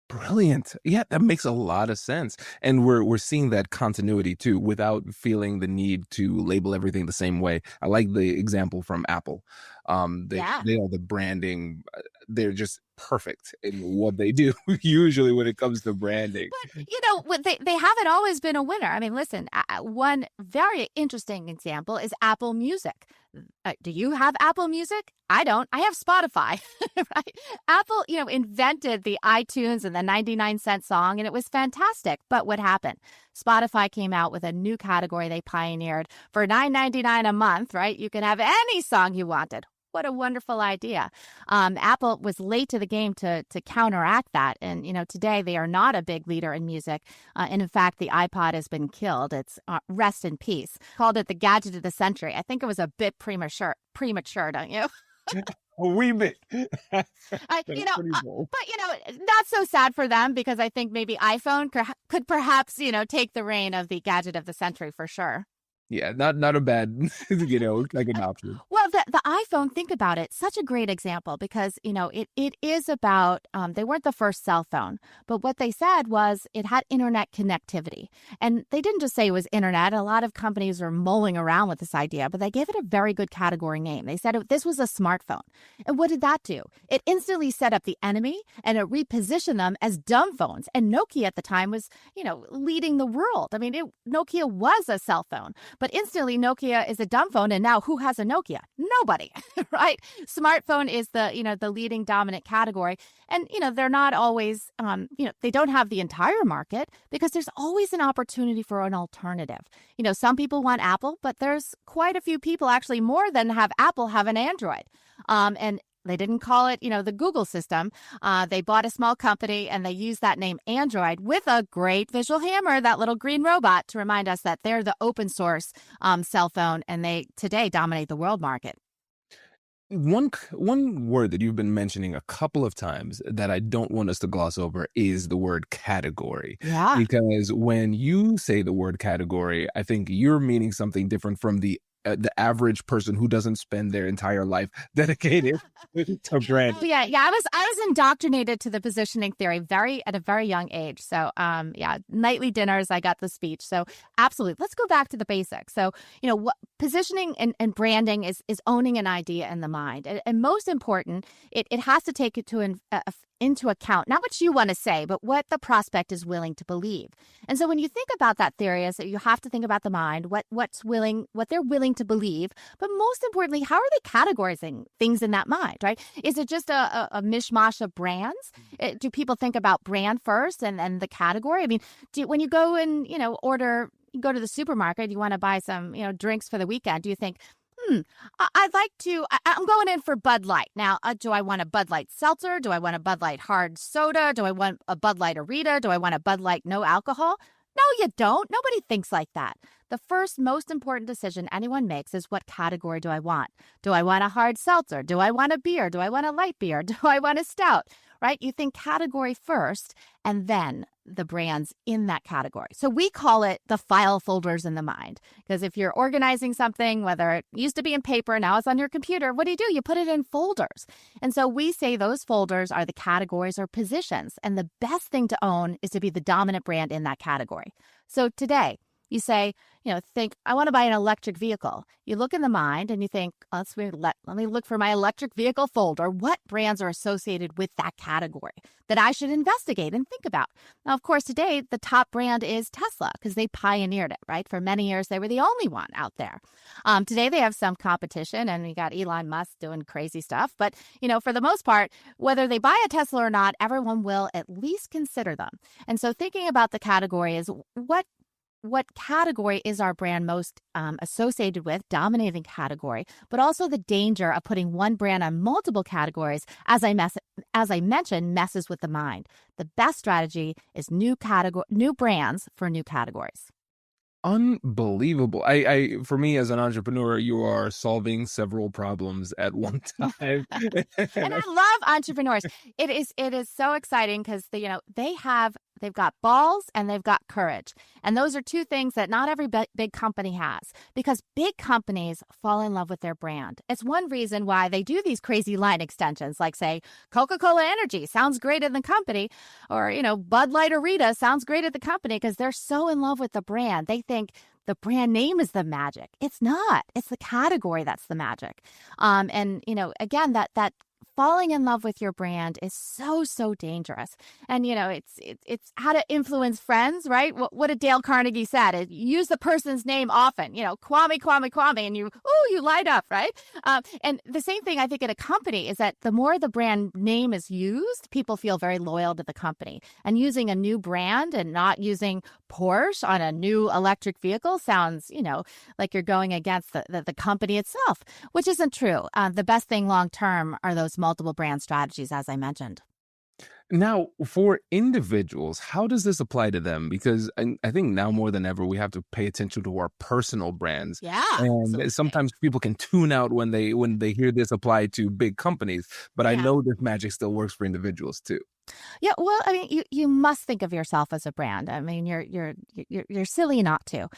Brilliant. Yeah, that makes a lot of sense. And we're seeing that continuity too, without feeling the need to label everything the same way. I like the example from Apple. They are the branding. They're just perfect in what they do, usually when it comes to branding. But, they haven't always been a winner. I mean, listen, one very interesting example is Apple Music. Do you have Apple Music? I don't. I have Spotify, right? Apple, invented the iTunes and the 99-cent song, and it was fantastic. But what happened? Spotify came out with a new category they pioneered. For $9.99 a month, right? You can have any song you wanted. What a wonderful idea. Apple was late to the game to counteract that. And, today they are not a big leader in music. And in fact, the iPod has been killed. It's rest in peace. Called it the gadget of the century. I think it was a bit premature, don't you? A wee bit. But not so sad for them because I think maybe iPhone could perhaps, take the reign of the gadget of the century for sure. Yeah, not a bad, like an option. Well, the iPhone, think about it, such a great example because, it is about, they weren't the first cell phone, but what they said was it had internet connectivity. And they didn't just say it was internet. A lot of companies were mulling around with this idea, but they gave it a very good category name. They said this was a smartphone. And what did that do? It instantly set up the enemy and it repositioned them as dumb phones. And Nokia at the time was, leading the world. I mean, Nokia was a cell phone. But instantly, Nokia is a dumb phone, and now who has a Nokia? Nobody, right? Smartphone is the leading dominant category, and they're not always, they don't have the entire market because there's always an opportunity for an alternative. Some people want Apple, but there's quite a few people, actually more than have Apple, have an Android, and they didn't call it, the Google system. They bought a small company and they used that name Android with a great visual hammer, that little green robot, to remind us that they're the open source cell phone and they today dominate the world market. One word that you've been mentioning a couple of times that I don't want us to gloss over is the word category. Yeah. Because when you say the word category, I think you're meaning something different from the average person who doesn't spend their entire life dedicated to brand. Yeah. I was indoctrinated to the positioning theory at a very young age. So, nightly dinners, I got the speech. So, absolutely. Let's go back to the basics. So, what positioning and branding is owning an idea in the mind. And most important, it has to take it into account, not what you want to say, but what the prospect is willing to believe. And so when you think about that theory, is that you have to think about the mind, what they're willing to believe, but most importantly, how are they categorizing things in that mind, right? Is it just a mishmash of brands? Do people think about brand first and then the category? I mean, when you go and, you go to the supermarket, you want to buy some, drinks for the weekend, do you think, I'm going in for Bud Light. Now, do I want a Bud Light seltzer? Do I want a Bud Light hard soda? Do I want a Bud Light Arita? Do I want a Bud Light no alcohol? No, you don't. Nobody thinks like that. The first most important decision anyone makes is what category do I want? Do I want a hard seltzer? Do I want a beer? Do I want a light beer? Do I want a stout? right? You think category first and then the brands in that category. So we call it the file folders in the mind, because if you're organizing something, whether it used to be in paper, now it's on your computer, what do? You put it in folders. And so we say those folders are the categories or positions. And the best thing to own is to be the dominant brand in that category. So today, you say, think, I want to buy an electric vehicle. You look in the mind and you think, let me look for my electric vehicle folder. What brands are associated with that category that I should investigate and think about? Now, of course, today, the top brand is Tesla because they pioneered it, right? For many years, they were the only one out there. Today, they have some competition and we got Elon Musk doing crazy stuff. But, for the most part, whether they buy a Tesla or not, everyone will at least consider them. And so thinking about the category is what category is our brand most associated with, dominating category, but also the danger of putting one brand on multiple categories, as I mentioned, messes with the mind. The best strategy is new brands for new categories. Unbelievable. I for me as an entrepreneur, you are solving several problems at one time. And I love entrepreneurs. It is so exciting because they've got balls and they've got courage. And those are two things that not every big company has, because big companies fall in love with their brand. It's one reason why they do these crazy line extensions, like say Coca-Cola Energy sounds great at the company, or Bud Light or Rita sounds great at the company, because they're so in love with the brand. They think the brand name is the magic. It's not. It's the category that's the magic. Again, that falling in love with your brand is so dangerous. And it's how to influence friends, right? What did Dale Carnegie said? Use the person's name often. Kwame, and you light up, right? And the same thing I think at a company is that the more the brand name is used, people feel very loyal to the company. And using a new brand and not using Porsche on a new electric vehicle sounds, like you're going against the company itself, which isn't true. The best thing long term are those multiple brand strategies, as I mentioned. Now, for individuals, how does this apply to them? Because I think now more than ever, we have to pay attention to our personal brands. Yeah. And Absolutely. sometimes people can tune out when they hear this apply to big companies. But I know this magic still works for individuals too. Yeah, well, I mean, you must think of yourself as a brand. I mean, you're silly not to.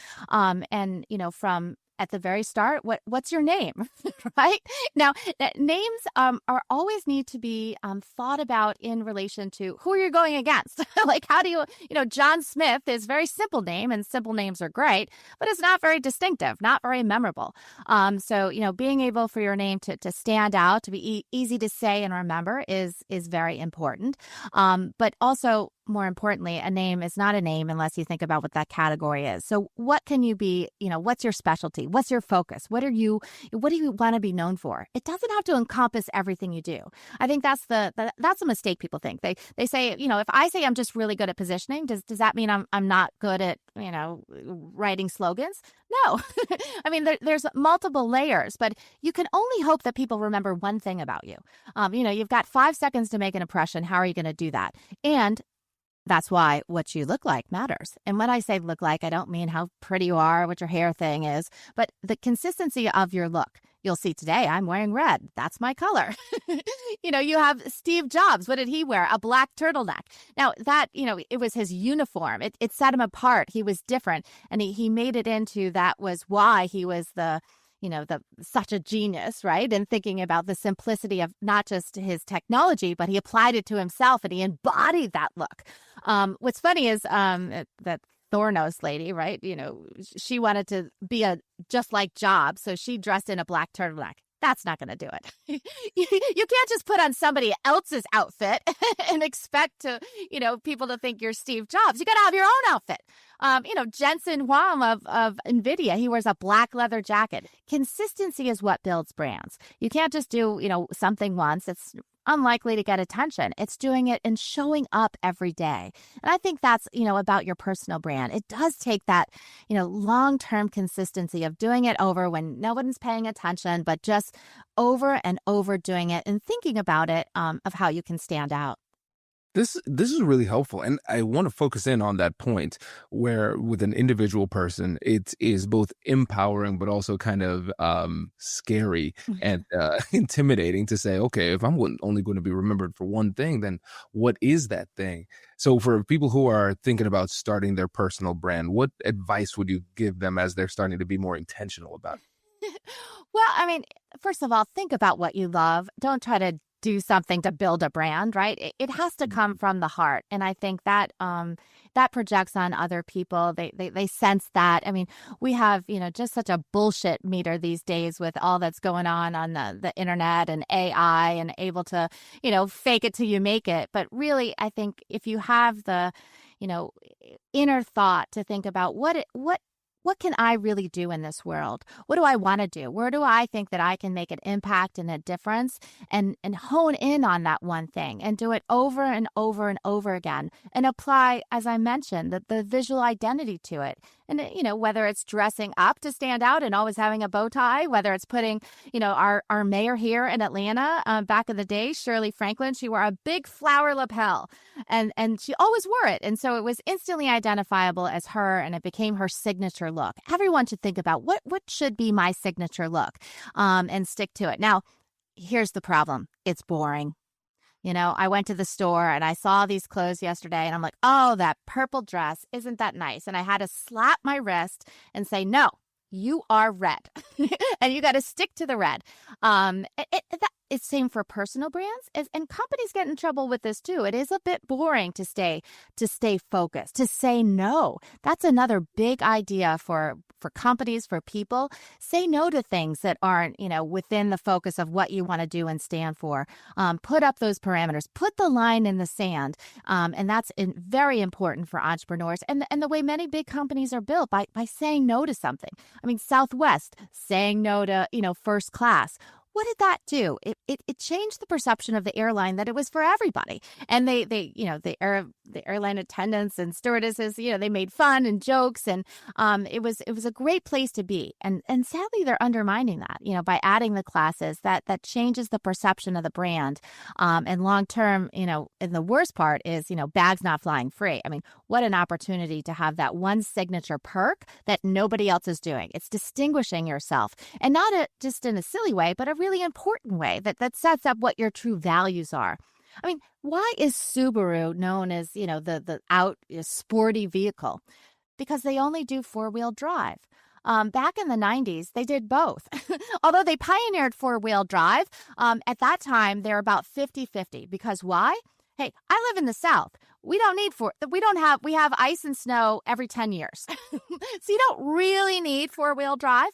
From at the very start, what's your name, right? Now, names are always need to be thought about in relation to who you're going against. Like, how do John Smith is a very simple name, and simple names are great, but it's not very distinctive, not very memorable. So being able for your name to stand out, to be easy to say and remember is very important. But also, more importantly, a name is not a name unless you think about what that category is. So what can you be, what's your specialty? What's your focus? What do you want to be known for? It doesn't have to encompass everything you do. I think that's a mistake people think. They say, if I say I'm just really good at positioning, does that mean I'm not good at, writing slogans? No. I mean, there's multiple layers, but you can only hope that people remember one thing about you. You've got 5 seconds to make an impression. How are you going to do that? And that's why what you look like matters. And when I say look like, I don't mean how pretty you are, what your hair thing is, but the consistency of your look. You'll see today I'm wearing red. That's my color. You have Steve Jobs. What did he wear? A black turtleneck. Now that, it was his uniform. It set him apart. He was different. And he made it into that was why he was such a genius, right? And thinking about the simplicity of not just his technology, but he applied it to himself and he embodied that look. What's funny is that Thornos lady, right? She wanted to be just like Jobs, so she dressed in a black turtleneck. That's not going to do it. You can't just put on somebody else's outfit and expect to, people to think you're Steve Jobs. You got to have your own outfit. Jensen Huang of NVIDIA, he wears a black leather jacket. Consistency is what builds brands. You can't just do, something once. It's unlikely to get attention. It's doing it and showing up every day. And I think that's, about your personal brand. It does take that, long-term consistency of doing it over when no one's paying attention, but just over and over doing it and thinking about it, of how you can stand out. This is really helpful, and I want to focus in on that point where with an individual person, it is both empowering but also kind of scary and intimidating to say, okay, if I'm only going to be remembered for one thing, then what is that thing? So for people who are thinking about starting their personal brand, what advice would you give them as they're starting to be more intentional about it? Well, I mean, first of all, think about what you love. Don't try to do something to build a brand, right? It has to come from the heart, and I think that that projects on other people. They sense that. I mean, we have just such a bullshit meter these days with all that's going on the internet and AI and able to fake it till you make it. But really, I think if you have the inner thought to think about what can I really do in this world? What do I want to do? Where do I think that I can make an impact and a difference and hone in on that one thing and do it over and over and over again and apply, as I mentioned, the visual identity to it. And, whether it's dressing up to stand out and always having a bow tie, whether it's putting, our mayor here in Atlanta back in the day, Shirley Franklin, she wore a big flower lapel and she always wore it. And so it was instantly identifiable as her and it became her signature look. Everyone should think about what should be my signature look and stick to it. Now, here's the problem. It's boring. I went to the store and I saw these clothes yesterday and I'm like, oh, that purple dress, isn't that nice? And I had to slap my wrist and say, no, you are red and you got to stick to the red. It's same for personal brands and companies get in trouble with this too. It is a bit boring to stay focused, to say no. That's another big idea for companies, for people. Say no to things that aren't, within the focus of what you want to do and stand for. Put up those parameters, put the line in the sand. And that's very important for entrepreneurs and the way many big companies are built by saying no to something. I mean, Southwest saying no to, first class. What did that do? It changed the perception of the airline that it was for everybody. And the airline attendants and stewardesses, they made fun and jokes, and it was a great place to be. And sadly, they're undermining that, by adding the classes that changes the perception of the brand. And long term, and the worst part is, bags not flying free. I mean, what an opportunity to have that one signature perk that nobody else is doing. It's distinguishing yourself, and not just in a silly way, but a really important way that sets up what your true values are. I mean, why is Subaru known as, the sporty vehicle? Because they only do four-wheel drive. Back in the 90s, they did both. Although they pioneered four-wheel drive, at that time, they're about 50-50. Because why? Hey, I live in the South. We have ice and snow every 10 years. So you don't really need four-wheel drive.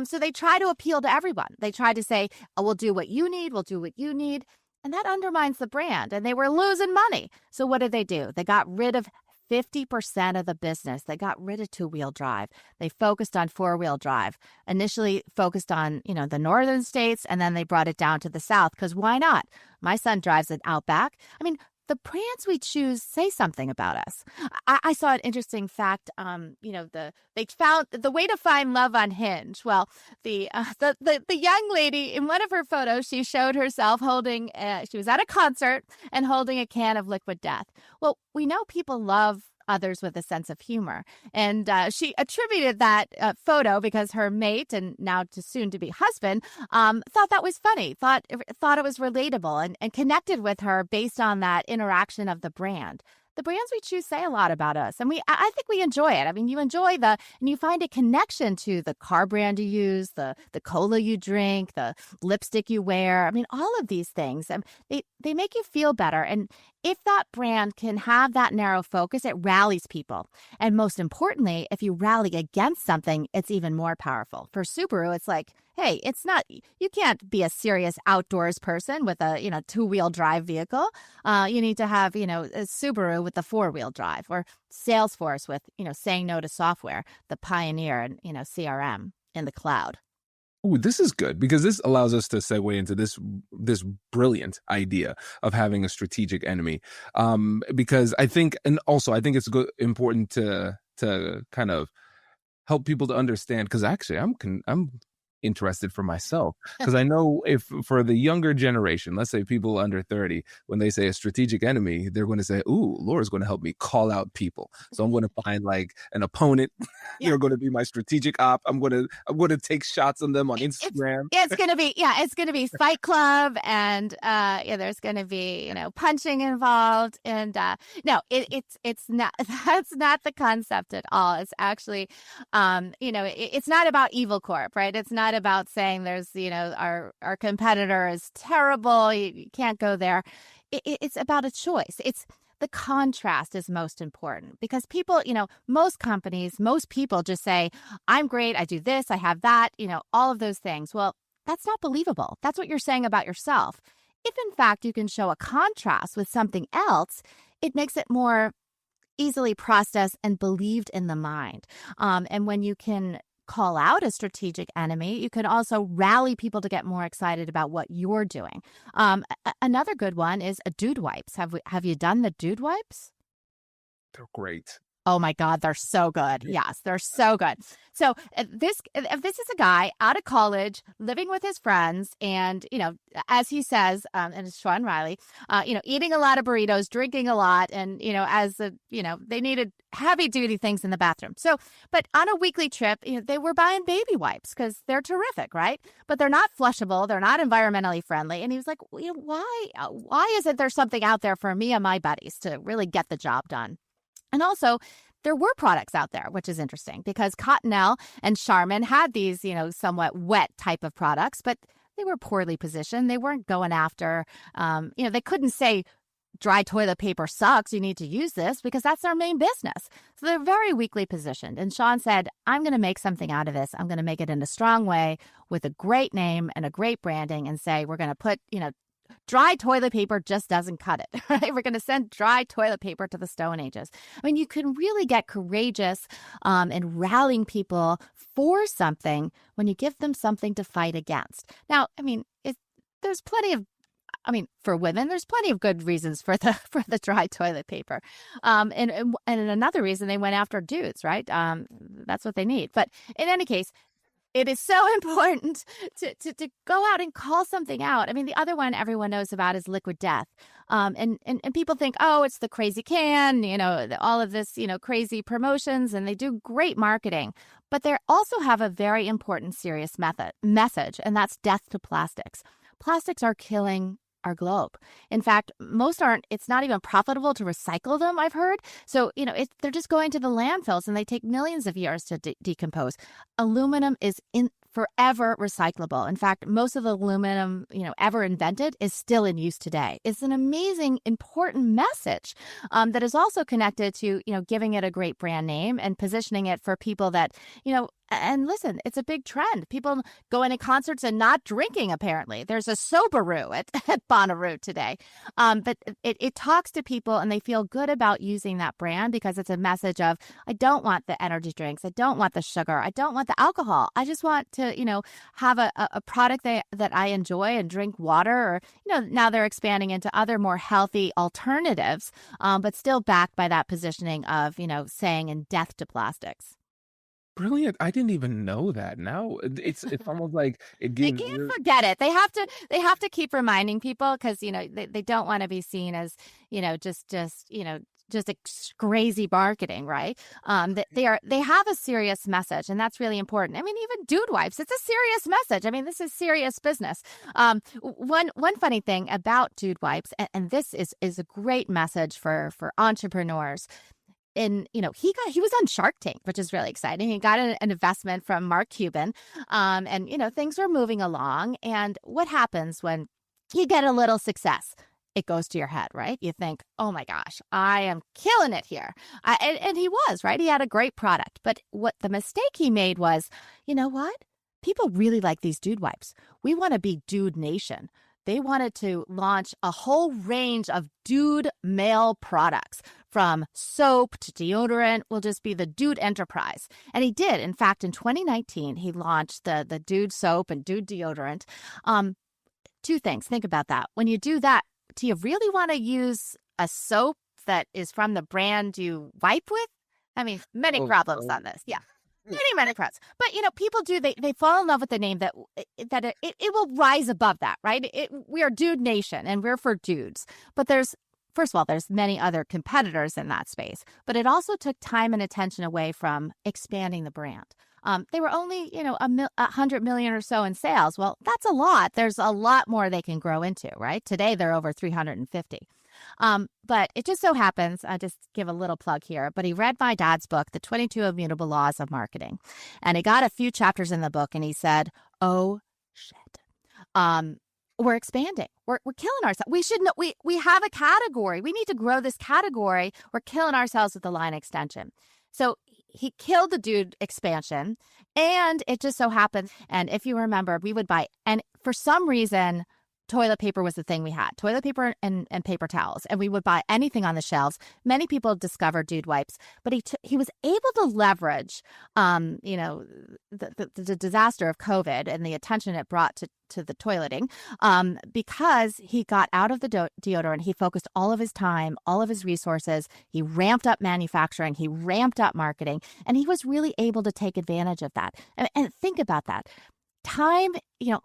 So they try to appeal to everyone. They try to say, oh, we'll do what you need. We'll do what you need. And that undermines the brand. And they were losing money. So what did they do? They got rid of 50% of the business. They got rid of two-wheel drive. They focused on four-wheel drive. Initially focused on, the northern states, and then they brought it down to the South, because why not? My son drives an Outback. I mean, the brands we choose say something about us. I saw an interesting fact. They found the way to find love on Hinge. Well, the young lady in one of her photos, she showed herself holding. She was at a concert and holding a can of liquid death. Well, we know people love others with a sense of humor. And she attributed that photo because her mate and now soon to be husband thought that was funny, thought it was relatable and connected with her based on that interaction of the brand. The brands we choose say a lot about us, and I think we enjoy it. I mean, you enjoy and you find a connection to the car brand you use, the cola you drink, the lipstick you wear. I mean, all of these things, they make you feel better. And if that brand can have that narrow focus, it rallies people. And most importantly, if you rally against something, it's even more powerful. For Subaru, it's like, hey, you can't be a serious outdoors person with a, two-wheel drive vehicle. You need to have, a Subaru with the four-wheel drive, or Salesforce with, saying no to software, the pioneer and, CRM in the cloud. Ooh, this is good because this allows us to segue into this brilliant idea of having a strategic enemy. Because I think it's important to kind of help people to understand. Because actually, I'm interested for myself, because I know if for the younger generation, let's say people under 30, when they say a strategic enemy, they're going to say, ooh, Laura's going to help me call out people. So I'm going to find like an opponent. They're going to be my strategic op. I'm going to take shots on them on Instagram. It's going to be Fight Club, and there's going to be, punching involved. And no, it's not, that's not the concept at all. It's actually, it's not about Evil Corp, right? It's not about saying there's, our competitor is terrible. You can't go there. It's about a choice. It's the contrast is most important, because people, most companies, most people just say, I'm great. I do this. I have that, all of those things. Well, that's not believable. That's what you're saying about yourself. If in fact you can show a contrast with something else, it makes it more easily processed and believed in the mind. And when you can call out a strategic enemy, you can also rally people to get more excited about what you're doing. Another good one is dude wipes. Have you done the dude wipes? They're great. Oh my God, they're so good. Yes, they're so good. So if this is a guy out of college living with his friends, and as he says, and it's Sean Riley, eating a lot of burritos, drinking a lot, and they needed heavy duty things in the bathroom. So, but on a weekly trip, they were buying baby wipes because they're terrific, right? But they're not flushable, they're not environmentally friendly. And he was like, why isn't there something out there for me and my buddies to really get the job done? And also, there were products out there, which is interesting, because Cottonelle and Charmin had these, somewhat wet type of products, but they were poorly positioned. They weren't going after, they couldn't say dry toilet paper sucks, you need to use this, because that's their main business. So they're very weakly positioned. And Sean said, I'm going to make something out of this. I'm going to make it in a strong way with a great name and a great branding, and say, we're going to put, dry toilet paper just doesn't cut it, right? We're going to send dry toilet paper to the Stone Ages. I mean, you can really get courageous in rallying people for something when you give them something to fight against. Now, I mean, there's plenty of, for women, there's plenty of good reasons for the dry toilet paper. And another reason they went after dudes, right? That's what they need. But in any case, it is so important to go out and call something out. I mean, the other one everyone knows about is Liquid Death. And people think, oh, it's the crazy can, all of this, crazy promotions, and they do great marketing. But they also have a very important, serious message, and that's death to plastics. Plastics are killing our globe. In fact, it's not even profitable to recycle them, I've heard. So, they're just going to the landfills, and they take millions of years to decompose. Aluminum is forever recyclable. In fact, most of the aluminum, ever invented is still in use today. It's an amazing, important message that is also connected to, giving it a great brand name and positioning it for people that, and listen, it's a big trend. People going to concerts and not drinking, apparently. There's a Soberoo at Bonnaroo today. But it talks to people, and they feel good about using that brand, because it's a message of, I don't want the energy drinks. I don't want the sugar. I don't want the alcohol. I just want to, have a product that I enjoy and drink water. Or, now they're expanding into other more healthy alternatives, but still backed by that positioning of, saying in death to plastics. Brilliant. I didn't even know that. Now it's almost like it They gives can't forget it. They have to keep reminding people, because they don't want to be seen as just a crazy marketing, right? They have a serious message, and that's really important. I mean, even dude wipes, it's a serious message. I mean, this is serious business. One funny thing about dude wipes, and this is a great message for entrepreneurs. He was on Shark Tank, which is really exciting. He got an investment from Mark Cuban, and things were moving along. And what happens when you get a little success? It goes to your head, right? You think, oh my gosh, I am killing it here. And he was, right? He had a great product. But what the mistake he made was, you know what? People really like these dude wipes. We want to be Dude Nation. They wanted to launch a whole range of dude male products, from soap to deodorant, will just be the dude enterprise. And he did. In fact, in 2019, he launched the dude soap and dude deodorant. Two things. Think about that. When you do that, do you really want to use a soap that is from the brand you wipe with? I mean, many problems on this. Yeah. many pros. But people do, they fall in love with the name that it will rise above that, right? We are Dude Nation and we're for dudes. But first of all, there's many other competitors in that space, but it also took time and attention away from expanding the brand. They were only, 100 million or so in sales. Well, that's a lot. There's a lot more they can grow into, right? Today, they're over 350. But it just so happens, I just give a little plug here, but he read my dad's book, The 22 Immutable Laws of Marketing. And he got a few chapters in the book and he said, oh, shit. We're expanding. We're killing ourselves. We should know, we have a category. We need to grow this category. We're killing ourselves with the line extension. So he killed the dude expansion, and it just so happened. And if you remember, we would buy, and for some reason, toilet paper was the thing we had, toilet paper and paper towels. And we would buy anything on the shelves. Many people discovered dude wipes, but he was able to leverage, the disaster of COVID and the attention it brought to the toileting, because he got out of the deodorant. He focused all of his time, all of his resources. He ramped up manufacturing. He ramped up marketing, and he was really able to take advantage of that. And think about that. Time,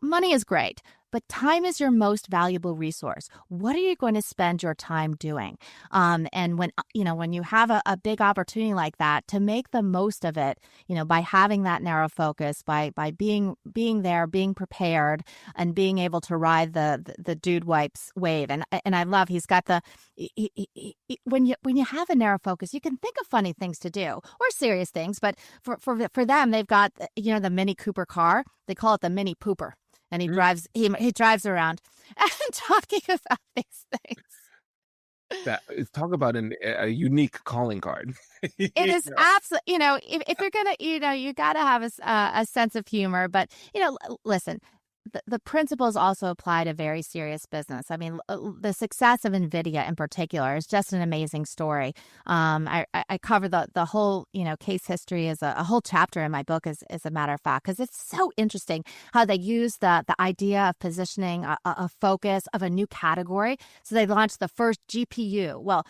money is great, but time is your most valuable resource. What are you going to spend your time doing? And when you have a big opportunity like that, to make the most of it, by having that narrow focus, by being there, being prepared, and being able to ride the dude wipes wave. And I love, he's got when you have a narrow focus, you can think of funny things to do or serious things. But for them, they've got the Mini Cooper car. They call it the Mini Pooper. And he drives around and talking about these things. Talk about a unique calling card. It is absolutely, if you're gonna, you gotta have a sense of humor. But listen, the principles also apply to very serious business. I mean, the success of NVIDIA in particular is just an amazing story. I cover the whole, case history as a whole chapter in my book, as a matter of fact, because it's so interesting how they use the idea of positioning a focus of a new category. So they launched the first GPU. Well,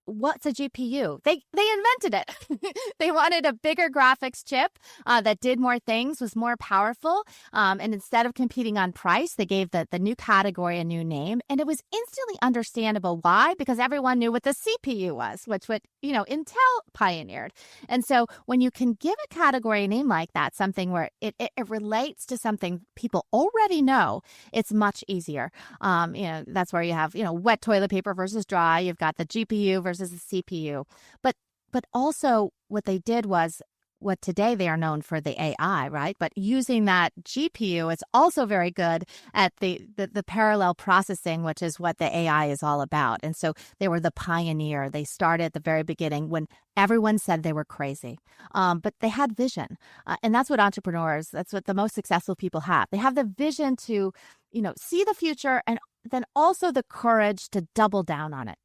what's a GPU? They invented it. They wanted a bigger graphics chip that did more things, was more powerful. And instead of competing on price, they gave the new category a new name. And it was instantly understandable. Why? Because everyone knew what the CPU was, which Intel pioneered. And so when you can give a category a name like that, something where it relates to something people already know, it's much easier. That's where you have, wet toilet paper versus dry. You've got the GPU versus the CPU. But also what they did was what today they are known for the AI, right? But using that GPU, it's also very good at the parallel processing, which is what the AI is all about. And so they were the pioneer. They started at the very beginning when everyone said they were crazy, but they had vision. And that's what entrepreneurs, that's what the most successful people have. They have the vision to, see the future, and then also the courage to double down on it,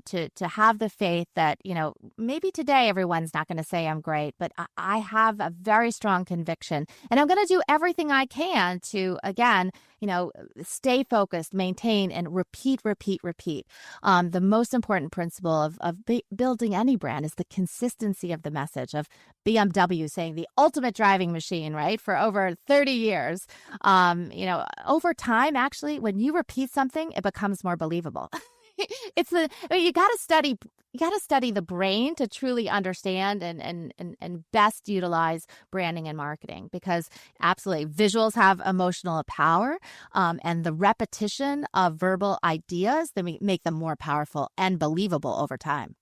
to have the faith that, maybe today everyone's not going to say I'm great, but I have a very strong conviction, and I'm going to do everything I can to, again, stay focused, maintain, and repeat. The most important principle of building any brand is the consistency of the message, of BMW saying the ultimate driving machine, right? For over 30 years. Over time, actually, when you repeat something, it becomes more believable. You got to study the brain to truly understand and best utilize branding and marketing, because absolutely visuals have emotional power, and the repetition of verbal ideas, they make them more powerful and believable over time.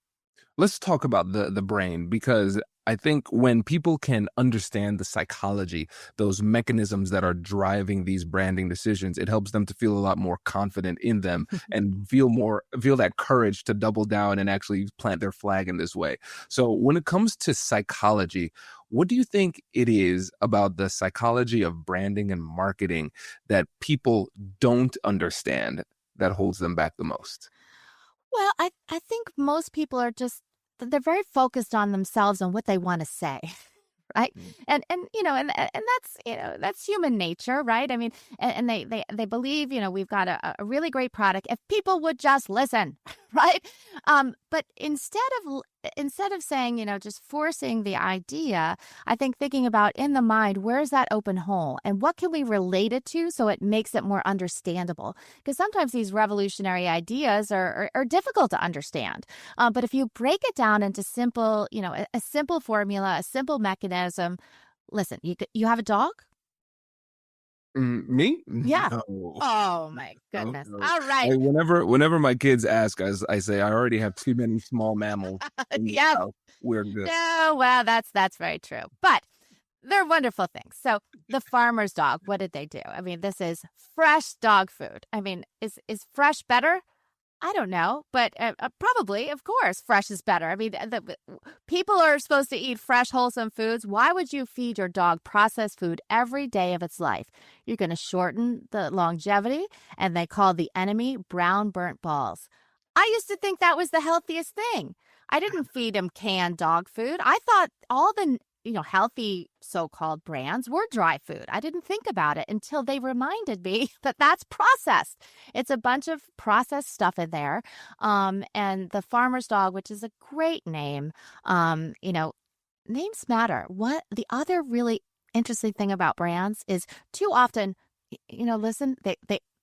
Let's talk about the brain, because I think when people can understand the psychology, those mechanisms that are driving these branding decisions, it helps them to feel a lot more confident in them and feel that courage to double down and actually plant their flag in this way. So when it comes to psychology, what do you think it is about the psychology of branding and marketing that people don't understand that holds them back the most? Well, I think most people are they're very focused on themselves and what they want to say, right? And that's human nature, right? I mean, and they believe, we've got a really great product if people would just listen, right? But instead of saying, just forcing the idea, I think thinking about in the mind, where's that open hole and what can we relate it to so it makes it more understandable? Because sometimes these revolutionary ideas are difficult to understand. But if you break it down into simple, a simple formula, a simple mechanism. Listen, you have a dog? Me? Yeah. No. Oh my goodness. No. All right. Whenever my kids ask, I say I already have too many small mammals. Yes. We're good. No, well, that's very true. But they're wonderful things. So the farmer's dog, what did they do? I mean, this is fresh dog food. I mean, is fresh better? I don't know, but probably, of course, fresh is better. I mean, people are supposed to eat fresh, wholesome foods. Why would you feed your dog processed food every day of its life? You're going to shorten the longevity, and they call the enemy brown burnt balls. I used to think that was the healthiest thing. I didn't feed him canned dog food. I thought all the healthy so-called brands were dry food. I didn't think about it until they reminded me that that's processed. It's a bunch of processed stuff in there. And the farmer's dog, which is a great name, names matter. What the other really interesting thing about brands is too often, listen,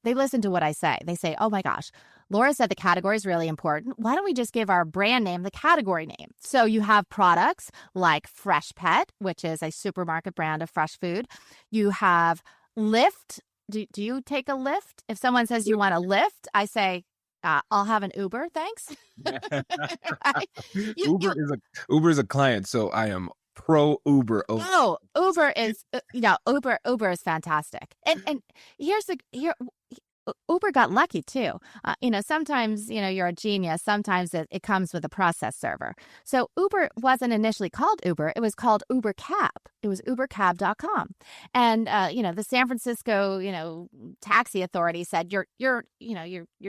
they listen to what I say. They say, oh my gosh, Laura said the category is really important. Why don't we just give our brand name the category name? So you have products like Fresh Pet, which is a supermarket brand of fresh food. You have Lyft. Do you take a Lyft? If someone says you want a Lyft, I say, I'll have an Uber, thanks. Right? Uber is a client, so I am pro Uber. Oh, Uber is Uber is fantastic. And Uber got lucky too. Sometimes, you're a genius. Sometimes it comes with a process server. So Uber wasn't initially called Uber. It was called Uber Cab. It was ubercab.com. And, the San Francisco, taxi authority said, you're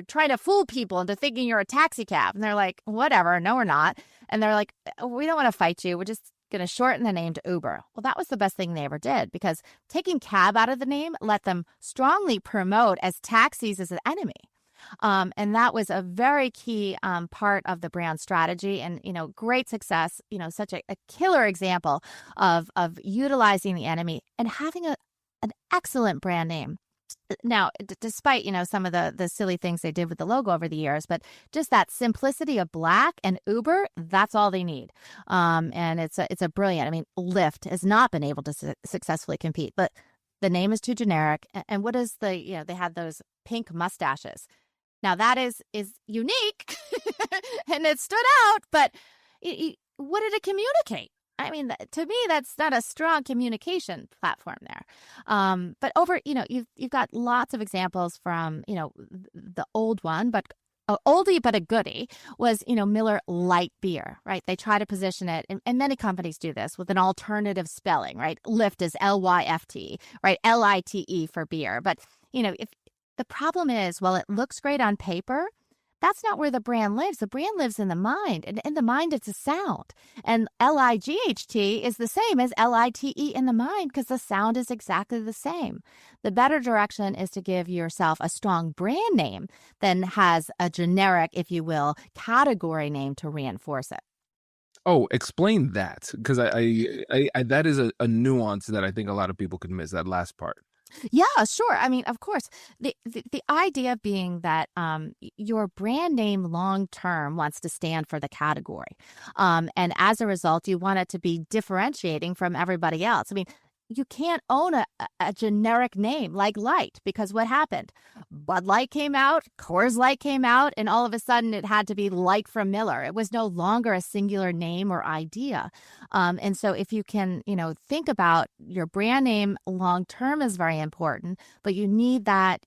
trying to fool people into thinking you're a taxi cab. And they're like, whatever. No, we're not. And they're like, we don't want to fight you. We're just going to shorten the name to Uber. Well, that was the best thing they ever did because taking cab out of the name let them strongly promote as taxis as an enemy. And that was a very key part of the brand strategy and, great success, such a killer example of utilizing the enemy and having an excellent brand name. Now, despite, some of the silly things they did with the logo over the years, but just that simplicity of black and Uber, that's all they need. And it's a brilliant, Lyft has not been able to successfully compete, but the name is too generic. And what is they had those pink mustaches. Now that is unique and it stood out, but what did it communicate? To me, that's not a strong communication platform there. But you've got lots of examples from, the old one, but oldie but a goodie was, Miller Light Beer, right? They try to position it, and many companies do this with an alternative spelling, right? Lyft is Lyft, right? Lite for beer. But, if the problem is, while it looks great on paper, that's not where the brand lives. The brand lives in the mind. And in the mind, it's a sound. And LIGHT is the same as LITE in the mind because the sound is exactly the same. The better direction is to give yourself a strong brand name than has a generic, if you will, category name to reinforce it. Oh, explain that because I that is a nuance that I think a lot of people could miss, that last part. Yeah, sure. Of course, the idea being that your brand name long term wants to stand for the category. And as a result, you want it to be differentiating from everybody else. You can't own a generic name like Light because what happened? Bud Light came out, Coors Light came out, and all of a sudden it had to be Light from Miller. It was no longer a singular name or idea. And so if you can, think about your brand name long term is very important, but you need that,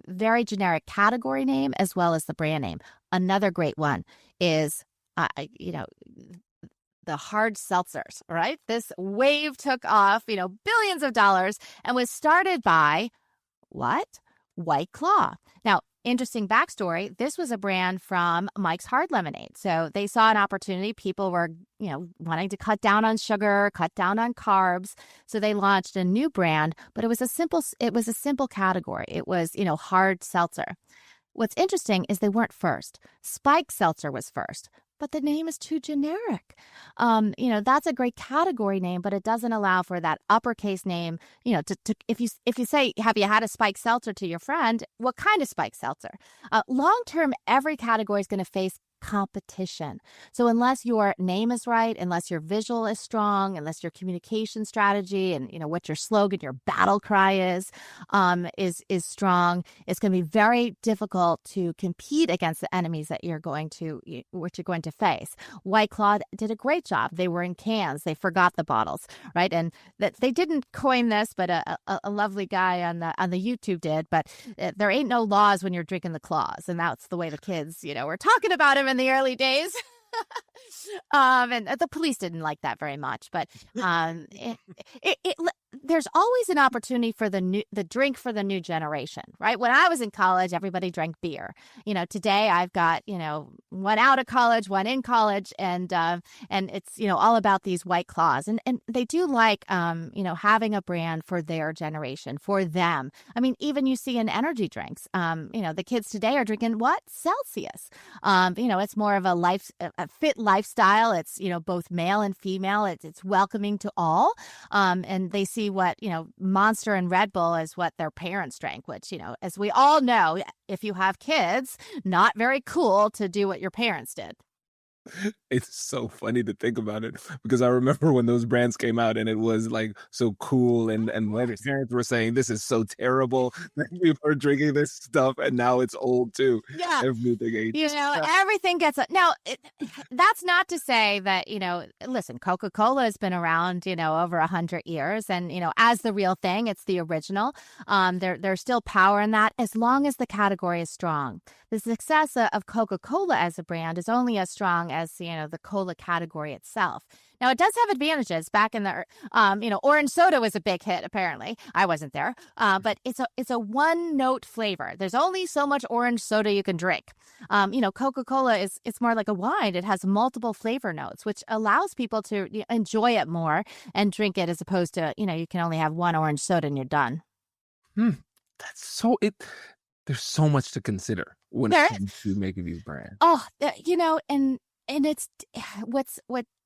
very generic category name as well as the brand name. Another great one is, the hard seltzers, right? This wave took off, billions of dollars and was started by what? White Claw. Now, interesting backstory. This was a brand from Mike's Hard Lemonade. So they saw an opportunity. People were, wanting to cut down on sugar, cut down on carbs. So they launched a new brand, but it was a simple category. It was, hard seltzer. what's interesting is they weren't first. Spike Seltzer was first, but the name is too generic. That's a great category name, but it doesn't allow for that uppercase name. If you say, have you had a Spike Seltzer to your friend? What kind of Spike Seltzer? Long term, every category is going to face competition. So unless your name is right, unless your visual is strong, unless your communication strategy and what your slogan, your battle cry is strong, it's going to be very difficult to compete against the enemies that you're going to face. White Claw did a great job. They were in cans. They forgot the bottles, right? And that they didn't coin this, but a lovely guy on the YouTube did. But there ain't no laws when you're drinking the claws, and that's the way the kids were talking about him in the early days. And the police didn't like that very much, but there's always an opportunity for the drink for the new generation, right? When I was in college, everybody drank beer. Today I've got one out of college, one in college, and it's all about these White Claws, and they do like having a brand for their generation, for them. I mean, even you see in energy drinks, the kids today are drinking what? Celsius. It's more of a fit lifestyle. It's both male and female. It's welcoming to all, and they see what Monster and Red Bull is what their parents drank, which as we all know, if you have kids, not very cool to do what your parents did. It's so funny to think about it, because I remember when those brands came out and it was like so cool, and my parents were saying this is so terrible that people are drinking this stuff, and now it's old too. Yeah. Everything ages. Everything gets now. That's not to say that listen, Coca-Cola has been around over 100 years, and as the real thing, it's the original. There's still power in that as long as the category is strong. The success of Coca-Cola as a brand is only as strong as the cola category itself. Now, it does have advantages. Back in the orange soda was a big hit. Apparently, I wasn't there, but it's a one-note flavor. There's only so much orange soda you can drink. Coca-Cola it's more like a wine. It has multiple flavor notes, which allows people to enjoy it more and drink it, as opposed to you can only have one orange soda and you're done. That's so There's so much to consider when it comes to making these brands. Oh, and it's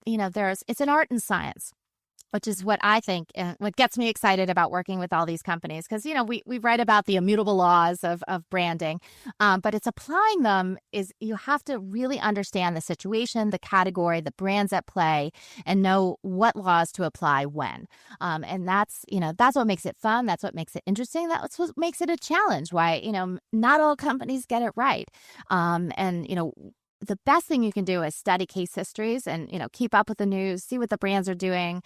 it's an art and science, which is what I think, what gets me excited about working with all these companies. Because, we write about the immutable laws of branding, but it's applying them you have to really understand the situation, the category, the brands at play, and know what laws to apply when. And that's what makes it fun. That's what makes it interesting. That's what makes it a challenge. Why, not all companies get it right. The best thing you can do is study case histories and, keep up with the news, see what the brands are doing.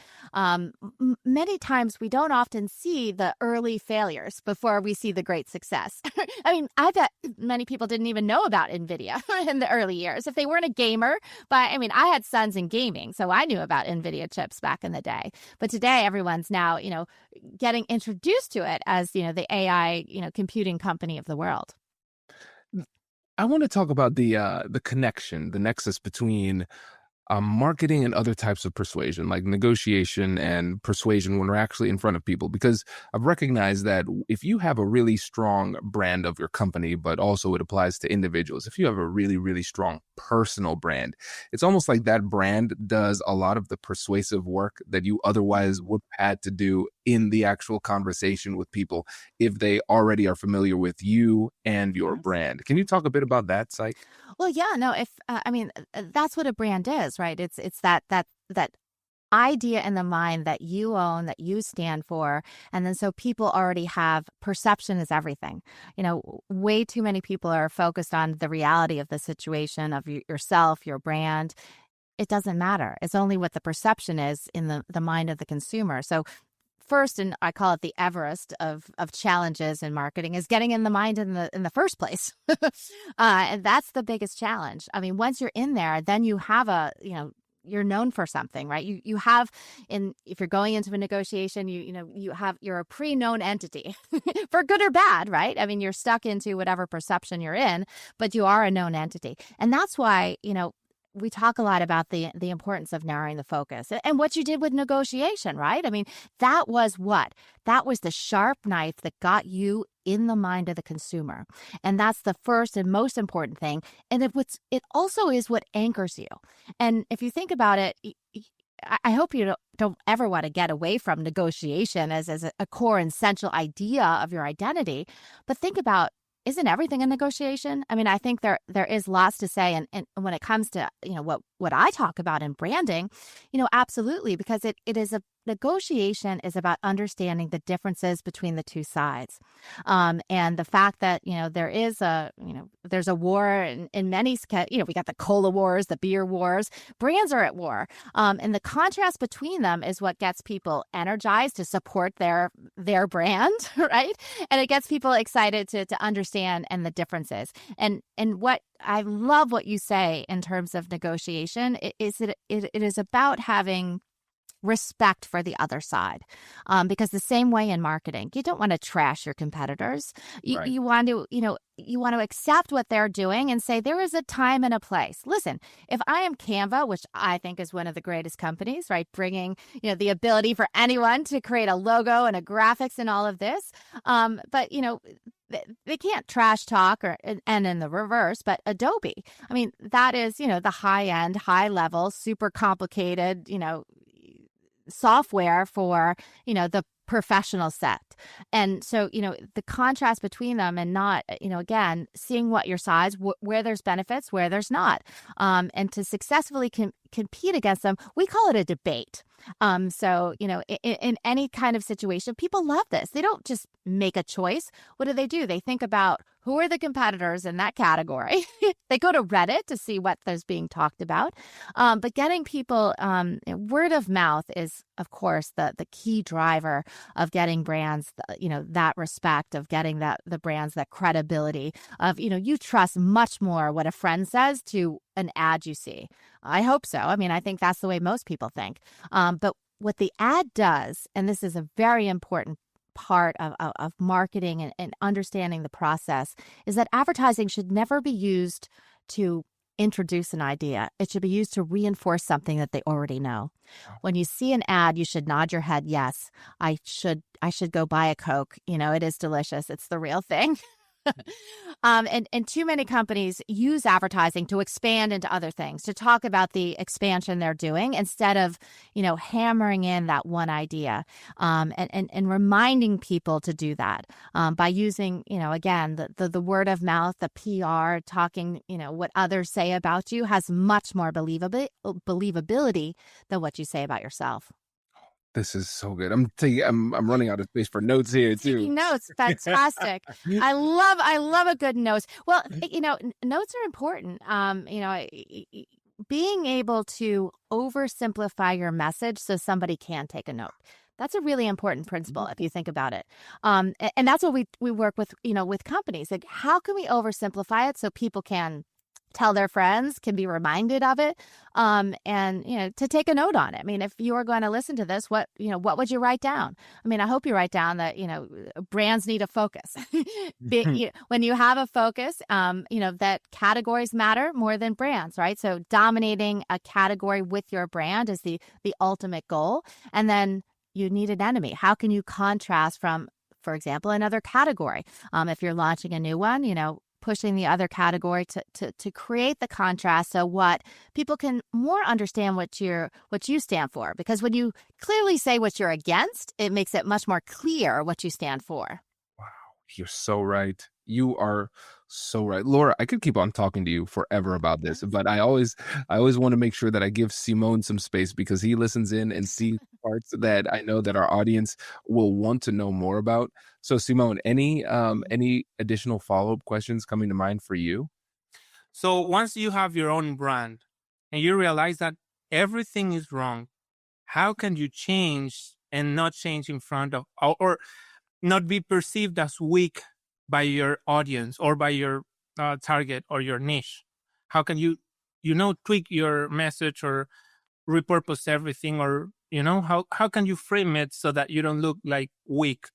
Many times we don't often see the early failures before we see the great success. I mean, I bet many people didn't even know about NVIDIA in the early years if they weren't a gamer. But I mean, I had sons in gaming, so I knew about NVIDIA chips back in the day. But today, everyone's now, getting introduced to it as, the AI, computing company of the world. I want to talk about the connection, the nexus between marketing and other types of persuasion, like negotiation and persuasion when we're actually in front of people. Because I've recognized that if you have a really strong brand of your company, but also it applies to individuals, if you have a really, really strong personal brand, it's almost like that brand does a lot of the persuasive work that you otherwise would have had to do in the actual conversation with people if they already are familiar with you and your brand. Can you talk a bit about that, Psych? Well, yeah, no, that's what a brand is, right? It's that idea in the mind that you own, that you stand for. And then so people already have perception is everything. Way too many people are focused on the reality of the situation, of yourself, your brand. It doesn't matter. It's only what the perception is in the mind of the consumer. So first, and I call it the Everest of challenges in marketing, is getting in the mind in the first place. And that's the biggest challenge. I mean, once you're in there, then you have you're known for something, right? You have, if you're going into a negotiation, you're a pre-known entity for good or bad, right? I mean, you're stuck into whatever perception you're in, but you are a known entity. And that's why, we talk a lot about the importance of narrowing the focus and what you did with negotiation, right? I mean, that was what? That was the sharp knife that got you in the mind of the consumer. And that's the first and most important thing. And it also is what anchors you. And if you think about it, I hope you don't ever want to get away from negotiation as a core and central idea of your identity. But think about, isn't everything a negotiation? I mean, I think there is lots to say. And when it comes to, what I talk about in branding, absolutely, because it is a negotiation is about understanding the differences between the two sides. And the fact that, there's a war in many, we got the cola wars, the beer wars, brands are at war. And the contrast between them is what gets people energized to support their brand, right? And it gets people excited to understand and the differences. And what I love what you say in terms of negotiation is it is about having respect for the other side, because the same way in marketing, you don't want to trash your competitors. Right. You want to, you want to accept what they're doing and say there is a time and a place. Listen, if I am Canva, which I think is one of the greatest companies, right, bringing the ability for anyone to create a logo and a graphics and all of this, but they can't trash talk and in the reverse. But Adobe, I mean, that is the high end, high level, super complicated, software for the professional set. And so the contrast between them, and not again seeing what your size, where there's benefits, where there's not, and to successfully compete against them, we call it a debate. So in any kind of situation, people love this. They don't just make a choice. What do? They think about who are the competitors in that category. They go to Reddit to see what there's being talked about. But getting people, word of mouth is, of course, the key driver of getting brands, that respect, of getting the brands, that credibility of, you trust much more what a friend says to an ad you see. I hope so. I mean, I think that's the way most people think. But what the ad does, and this is a very important part of marketing and understanding the process, is that advertising should never be used to introduce an idea. It should be used to reinforce something that they already know. When you see an ad, you should nod your head, yes, I should go buy a Coke. It is delicious. It's the real thing. And too many companies use advertising to expand into other things, to talk about the expansion they're doing, instead of, hammering in that one idea, and reminding people to do that, by using, again, the word of mouth, the PR, talking, what others say about you has much more believability than what you say about yourself. This is so good. I'm running out of space for notes here too. Taking notes, fantastic. I love a good notes. Well, notes are important. Being able to oversimplify your message so somebody can take a note. That's a really important principle if you think about it. And that's what we work with, with companies. Like, how can we oversimplify it so people can tell their friends, can be reminded of it, and to take a note on it. I mean, if you are going to listen to this, what would you write down? I mean, I hope you write down that brands need a focus. When you have a focus, that categories matter more than brands, right? So dominating a category with your brand is the ultimate goal. And then you need an enemy. How can you contrast from, for example, another category? If you're launching a new one, pushing the other category to create the contrast, so what people can more understand what you stand for. Because when you clearly say what you're against, it makes it much more clear what you stand for. Wow, you're so right. You are so right, Laura. I could keep on talking to you forever about this, but I always want to make sure that I give Simone some space, because he listens in and sees parts that I know that our audience will want to know more about. So, Simone, any additional follow-up questions coming to mind for you? So once you have your own brand and you realize that everything is wrong, how can you change and not change in front of, or not be perceived as weak by your audience or by your target or your niche? How can you tweak your message or repurpose everything, or how can you frame it so that you don't look like weak?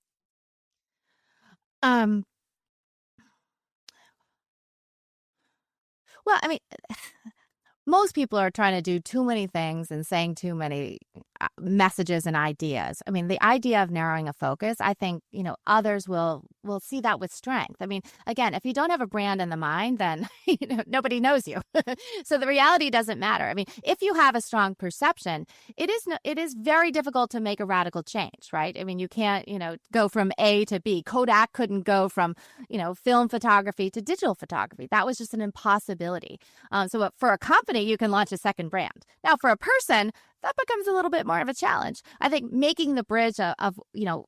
Well, I mean, most people are trying to do too many things and saying too many messages and ideas. I mean, the idea of narrowing a focus, I think, others will see that with strength. I mean, again, if you don't have a brand in the mind, then nobody knows you. So the reality doesn't matter. I mean, if you have a strong perception, it is very difficult to make a radical change, right? I mean, you can't, go from A to B. Kodak couldn't go from, film photography to digital photography. That was just an impossibility. So for a company, you can launch a second brand. Now, for a person, that becomes a little bit more of a challenge. I think making the bridge of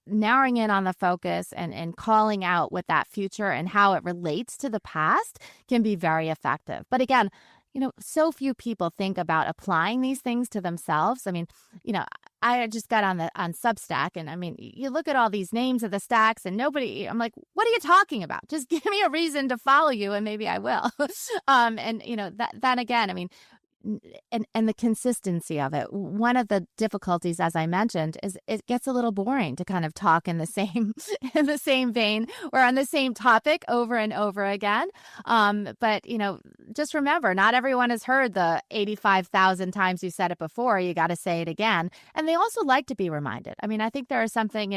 narrowing in on the focus and calling out what that future and how it relates to the past can be very effective. But again, so few people think about applying these things to themselves. I mean, I just got on Substack, and I mean, you look at all these names of the stacks, and I'm like, what are you talking about? Just give me a reason to follow you, and maybe I will. That again, I mean, and the consistency of it. One of the difficulties, as I mentioned, is it gets a little boring to kind of talk in the same in the same vein or on the same topic over and over again. But just remember, not everyone has heard the 85,000 times you said it before. You got to say it again. And they also like to be reminded. I mean, I think there is something,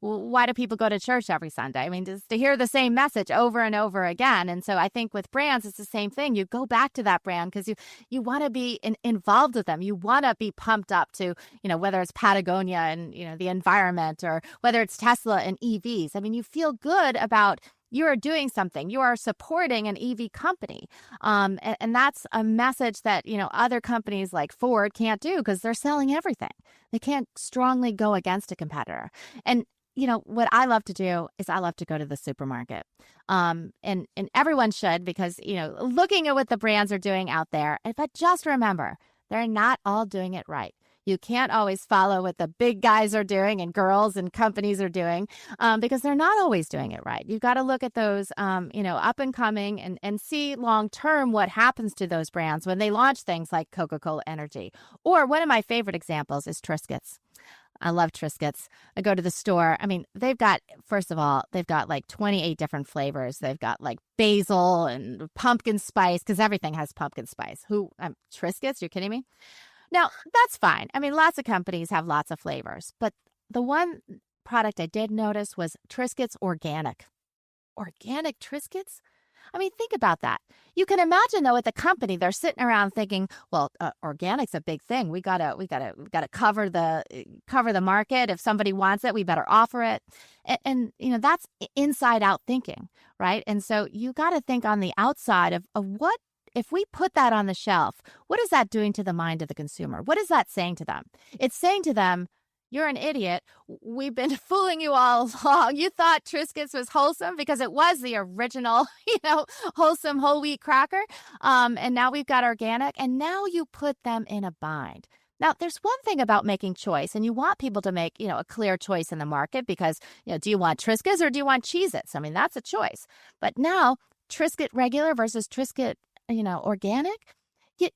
why do people go to church every Sunday? I mean, just to hear the same message over and over again. And so I think with brands, it's the same thing. You go back to that brand because you want to be involved with them. You want to be pumped up to, whether it's Patagonia and, the environment, or whether it's Tesla and EVs. I mean, you feel good about you are doing something. You are supporting an EV company. And that's a message that, other companies like Ford can't do because they're selling everything. They can't strongly go against a competitor. And what I love to do is I love to go to the supermarket. And everyone should, because, looking at what the brands are doing out there, but just remember, they're not all doing it right. You can't always follow what the big guys are doing and girls and companies are doing because they're not always doing it right. You've got to look at those, up and coming and see long term what happens to those brands when they launch things like Coca-Cola Energy. Or one of my favorite examples is Triscuits. I love Triscuits. I go to the store. I mean, first of all, they've got like 28 different flavors. They've got like basil and pumpkin spice, because everything has pumpkin spice. Triscuits? You're kidding me? Now, that's fine. I mean, lots of companies have lots of flavors. But the one product I did notice was Triscuits Organic. Organic Triscuits? I mean, think about that. You can imagine, though, at the company, they're sitting around thinking, well, organic's a big thing. We gotta cover the market. If somebody wants it, we better offer it. And that's inside out thinking, right? And so you got to think on the outside of what, if we put that on the shelf, what is that doing to the mind of the consumer? What is that saying to them? It's saying to them, you're an idiot. We've been fooling you all along. You thought Triscuits was wholesome because it was the original, wholesome whole wheat cracker. And now we've got organic, and now you put them in a bind. Now, there's one thing about making choice, and you want people to make, a clear choice in the market because, do you want Triscuits or do you want Cheez-Its? I mean, that's a choice. But now, Triscuit regular versus Triscuit, organic,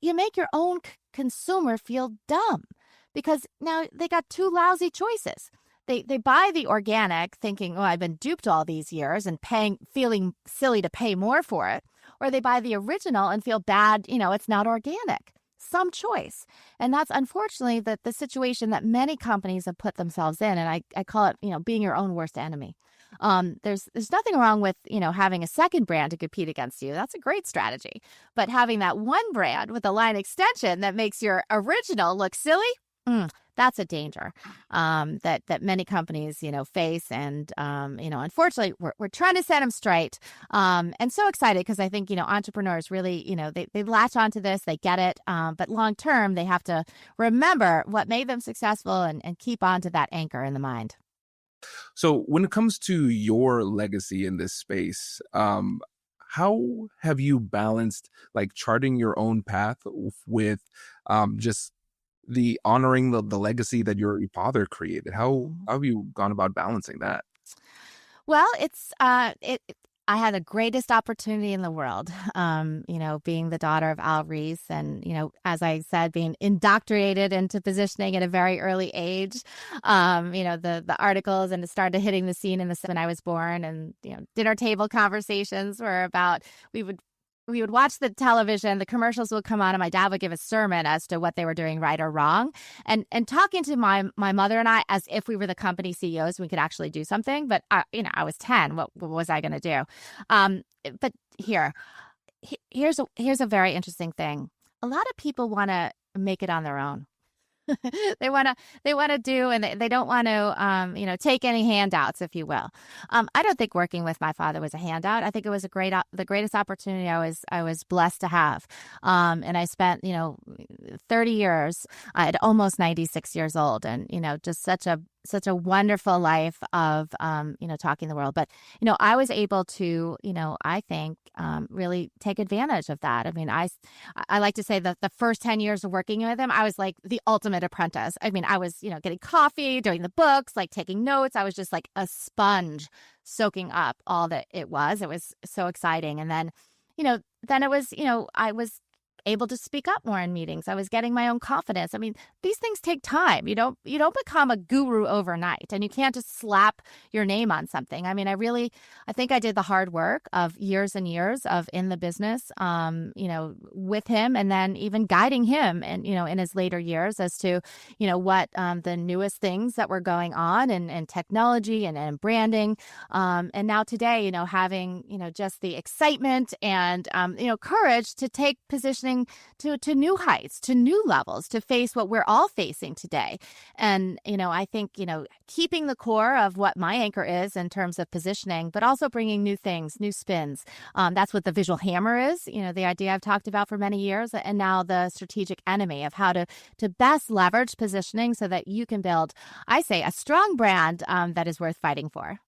you make your own consumer feel dumb. Because now they got two lousy choices. They buy the organic thinking, oh, I've been duped all these years and feeling silly to pay more for it. Or they buy the original and feel bad, it's not organic. Some choice. And that's unfortunately the situation that many companies have put themselves in. And I call it, being your own worst enemy. There's nothing wrong with, having a second brand to compete against you. That's a great strategy. But having that one brand with a line extension that makes your original look silly, that's a danger that many companies, face. And, unfortunately, we're trying to set them straight. And so excited because I think, entrepreneurs really, they latch onto this, they get it. But long term, they have to remember what made them successful and keep on to that anchor in the mind. So when it comes to your legacy in this space, how have you balanced like charting your own path with just the honoring the legacy that your father created? How have you gone about balancing that? Well, I had the greatest opportunity in the world, being the daughter of Al Reese and, as I said, being indoctrinated into positioning at a very early age. The articles and it started hitting the scene when I was born, and, dinner table conversations were about, we would we would watch the television, the commercials would come on, and my dad would give a sermon as to what they were doing right or wrong. And talking to my mother and I as if we were the company CEOs, we could actually do something. But I was 10. What was I going to do? But here's a very interesting thing. A lot of people want to make it on their own. they want to do, and they don't want to, take any handouts, if you will. I don't think working with my father was a handout. I think it was the greatest opportunity I was blessed to have. And I spent, 30 years at almost 96 years old, and, just such a wonderful life of, talking the world. But, I was able to, I think, really take advantage of that. I mean, I like to say that the first 10 years of working with him, I was like the ultimate apprentice. I mean, I was, getting coffee, doing the books, like taking notes. I was just like a sponge soaking up all that it was. It was so exciting. And then, then it was, I was able to speak up more in meetings. I was getting my own confidence. I mean, these things take time. You don't become a guru overnight, and you can't just slap your name on something. I mean, I think I did the hard work of years and years of in the business, with him, and then even guiding him and, in his later years as to, what the newest things that were going on and technology and branding. And now today, having, just the excitement and, courage to take positioning to new heights, to new levels, to face what we're all facing today. And, I think, keeping the core of what my anchor is in terms of positioning, but also bringing new things, new spins. That's what the visual hammer is, the idea I've talked about for many years, and now the strategic enemy of how to best leverage positioning so that you can build, I say, a strong brand that is worth fighting for.